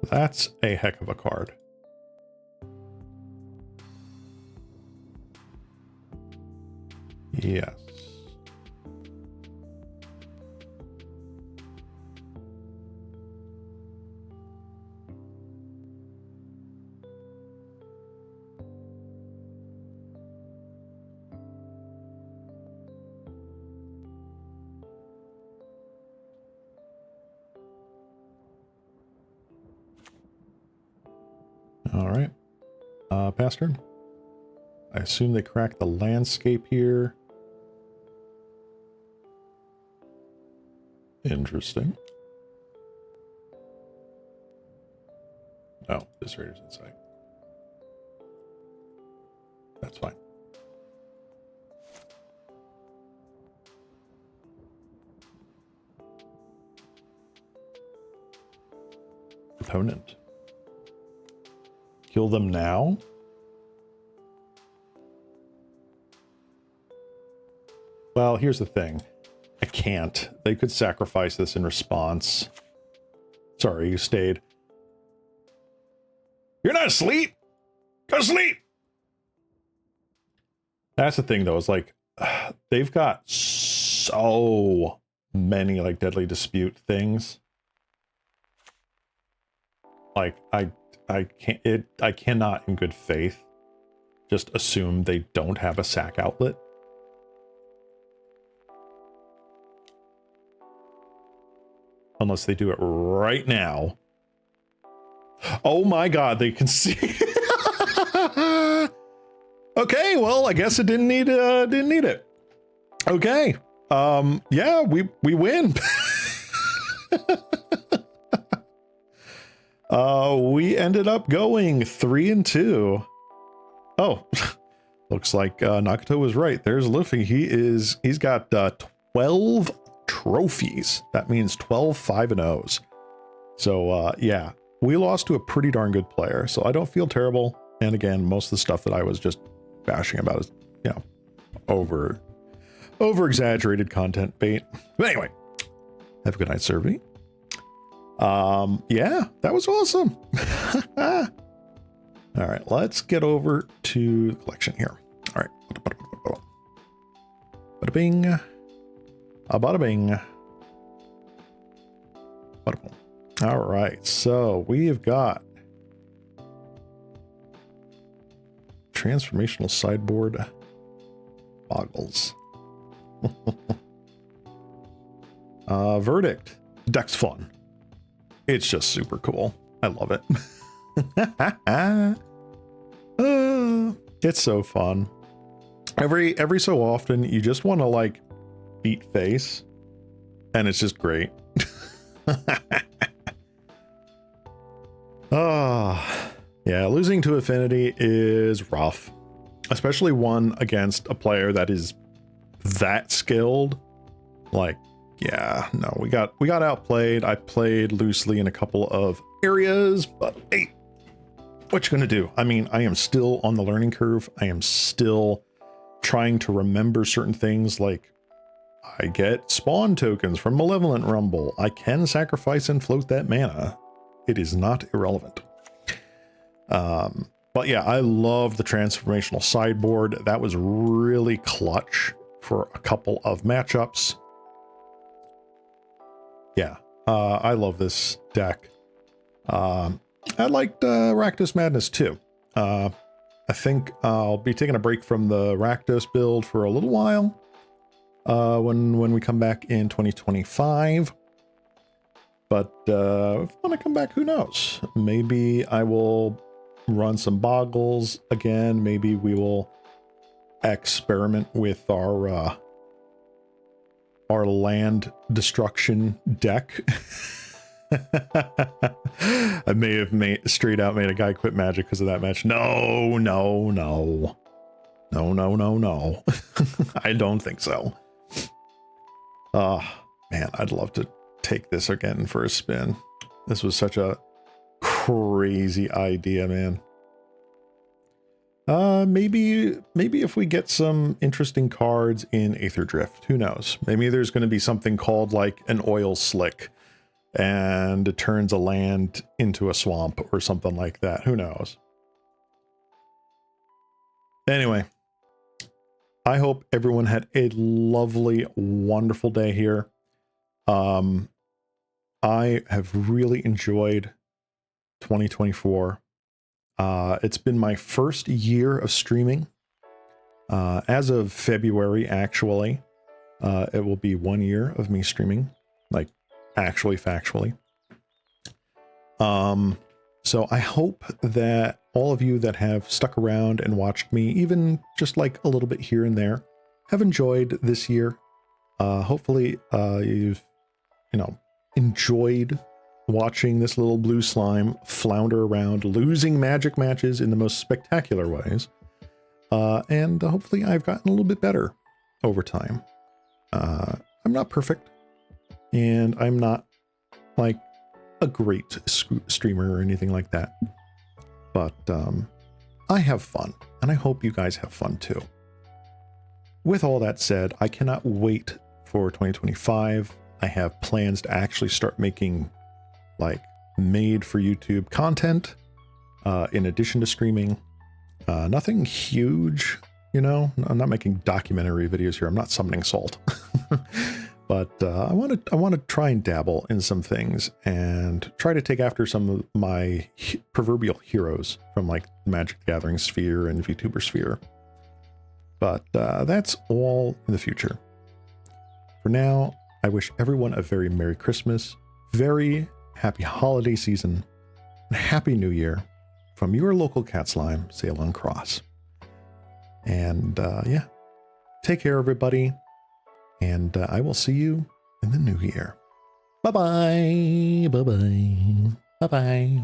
That's a heck of a card. Yes. All right. Pass turn. I assume they cracked the landscape here. Interesting. Oh, this raider's in sight. That's fine. Opponent. Kill them now? Well, here's the thing. I can't. They could sacrifice this in response. Sorry, you stayed. You're not asleep? Go to sleep! That's the thing, though, is like, they've got so many, like, deadly dispute things. Like, I cannot in good faith just assume they don't have a sack outlet. Unless they do it right now. Oh my god, they can see. Okay, well, I guess it didn't need it. Okay. Yeah, we win. We ended up going 3-2. Oh, looks like Nakato was right. There's Luffy. He's got 12 trophies. That means 12 5-0s. So yeah, we lost to a pretty darn good player. So I don't feel terrible. And again, most of the stuff that I was just bashing about is, you know, over exaggerated content bait. But anyway, have a good night, Servy. Yeah, that was awesome. All right, let's get over to the collection here. All right. Bada bing. A bada bing. Bada boom. All right, so we've got transformational sideboard Bogles. Verdict. Deck's fun. It's just super cool. I love it. It's so fun. Every so often, you just want to like beat face, and it's just great. Yeah, losing to Affinity is rough, especially one against a player that is that skilled. Like, yeah, no, we got outplayed. I played loosely in a couple of areas, but hey, what you gonna do? I mean, I am still on the learning curve. I am still trying to remember certain things, like I get spawn tokens from Malevolent Rumble. I can sacrifice and float that mana. It is not irrelevant. But yeah, I love the transformational sideboard. That was really clutch for a couple of matchups. Yeah, I love this deck. I liked Rakdos Madness too. I think I'll be taking a break from the Rakdos build for a little while when we come back in 2025. But if I want to come back, who knows? Maybe I will run some Bogles again. Maybe we will experiment with our land destruction deck. I may have straight out made a guy quit Magic because of that match. No. I don't think so. Man, I'd love to take this again for a spin. This was such a crazy idea, man. Maybe if we get some interesting cards in Aether Drift, who knows? Maybe there's going to be something called like an oil slick and it turns a land into a swamp or something like that. Who knows? Anyway, I hope everyone had a lovely, wonderful day here. I have really enjoyed 2024. It's been my first year of streaming. As of February, actually, it will be 1 year of me streaming, like actually factually. So I hope that all of you that have stuck around and watched me, even just like a little bit here and there, have enjoyed this year. Hopefully, you've, enjoyed watching this little blue slime flounder around, losing Magic matches in the most spectacular ways. And hopefully I've gotten a little bit better over time. I'm not perfect, and I'm not like a great streamer or anything like that. But I have fun, and I hope you guys have fun too. With all that said, I cannot wait for 2025. I have plans to actually start making like made for YouTube content in addition to streaming. Nothing huge, I'm not making documentary videos here. I'm not summoning salt. But I want to try and dabble in some things and try to take after some of my proverbial heroes from like the Magic the Gathering sphere and VTuber sphere. But that's all in the future. For now, I wish everyone a very Merry Christmas, very happy holiday season, and Happy New Year from your local cat slime, Ceylon Cross. And yeah, take care, everybody. And I will see you in the new year. Bye-bye. Bye-bye. Bye-bye.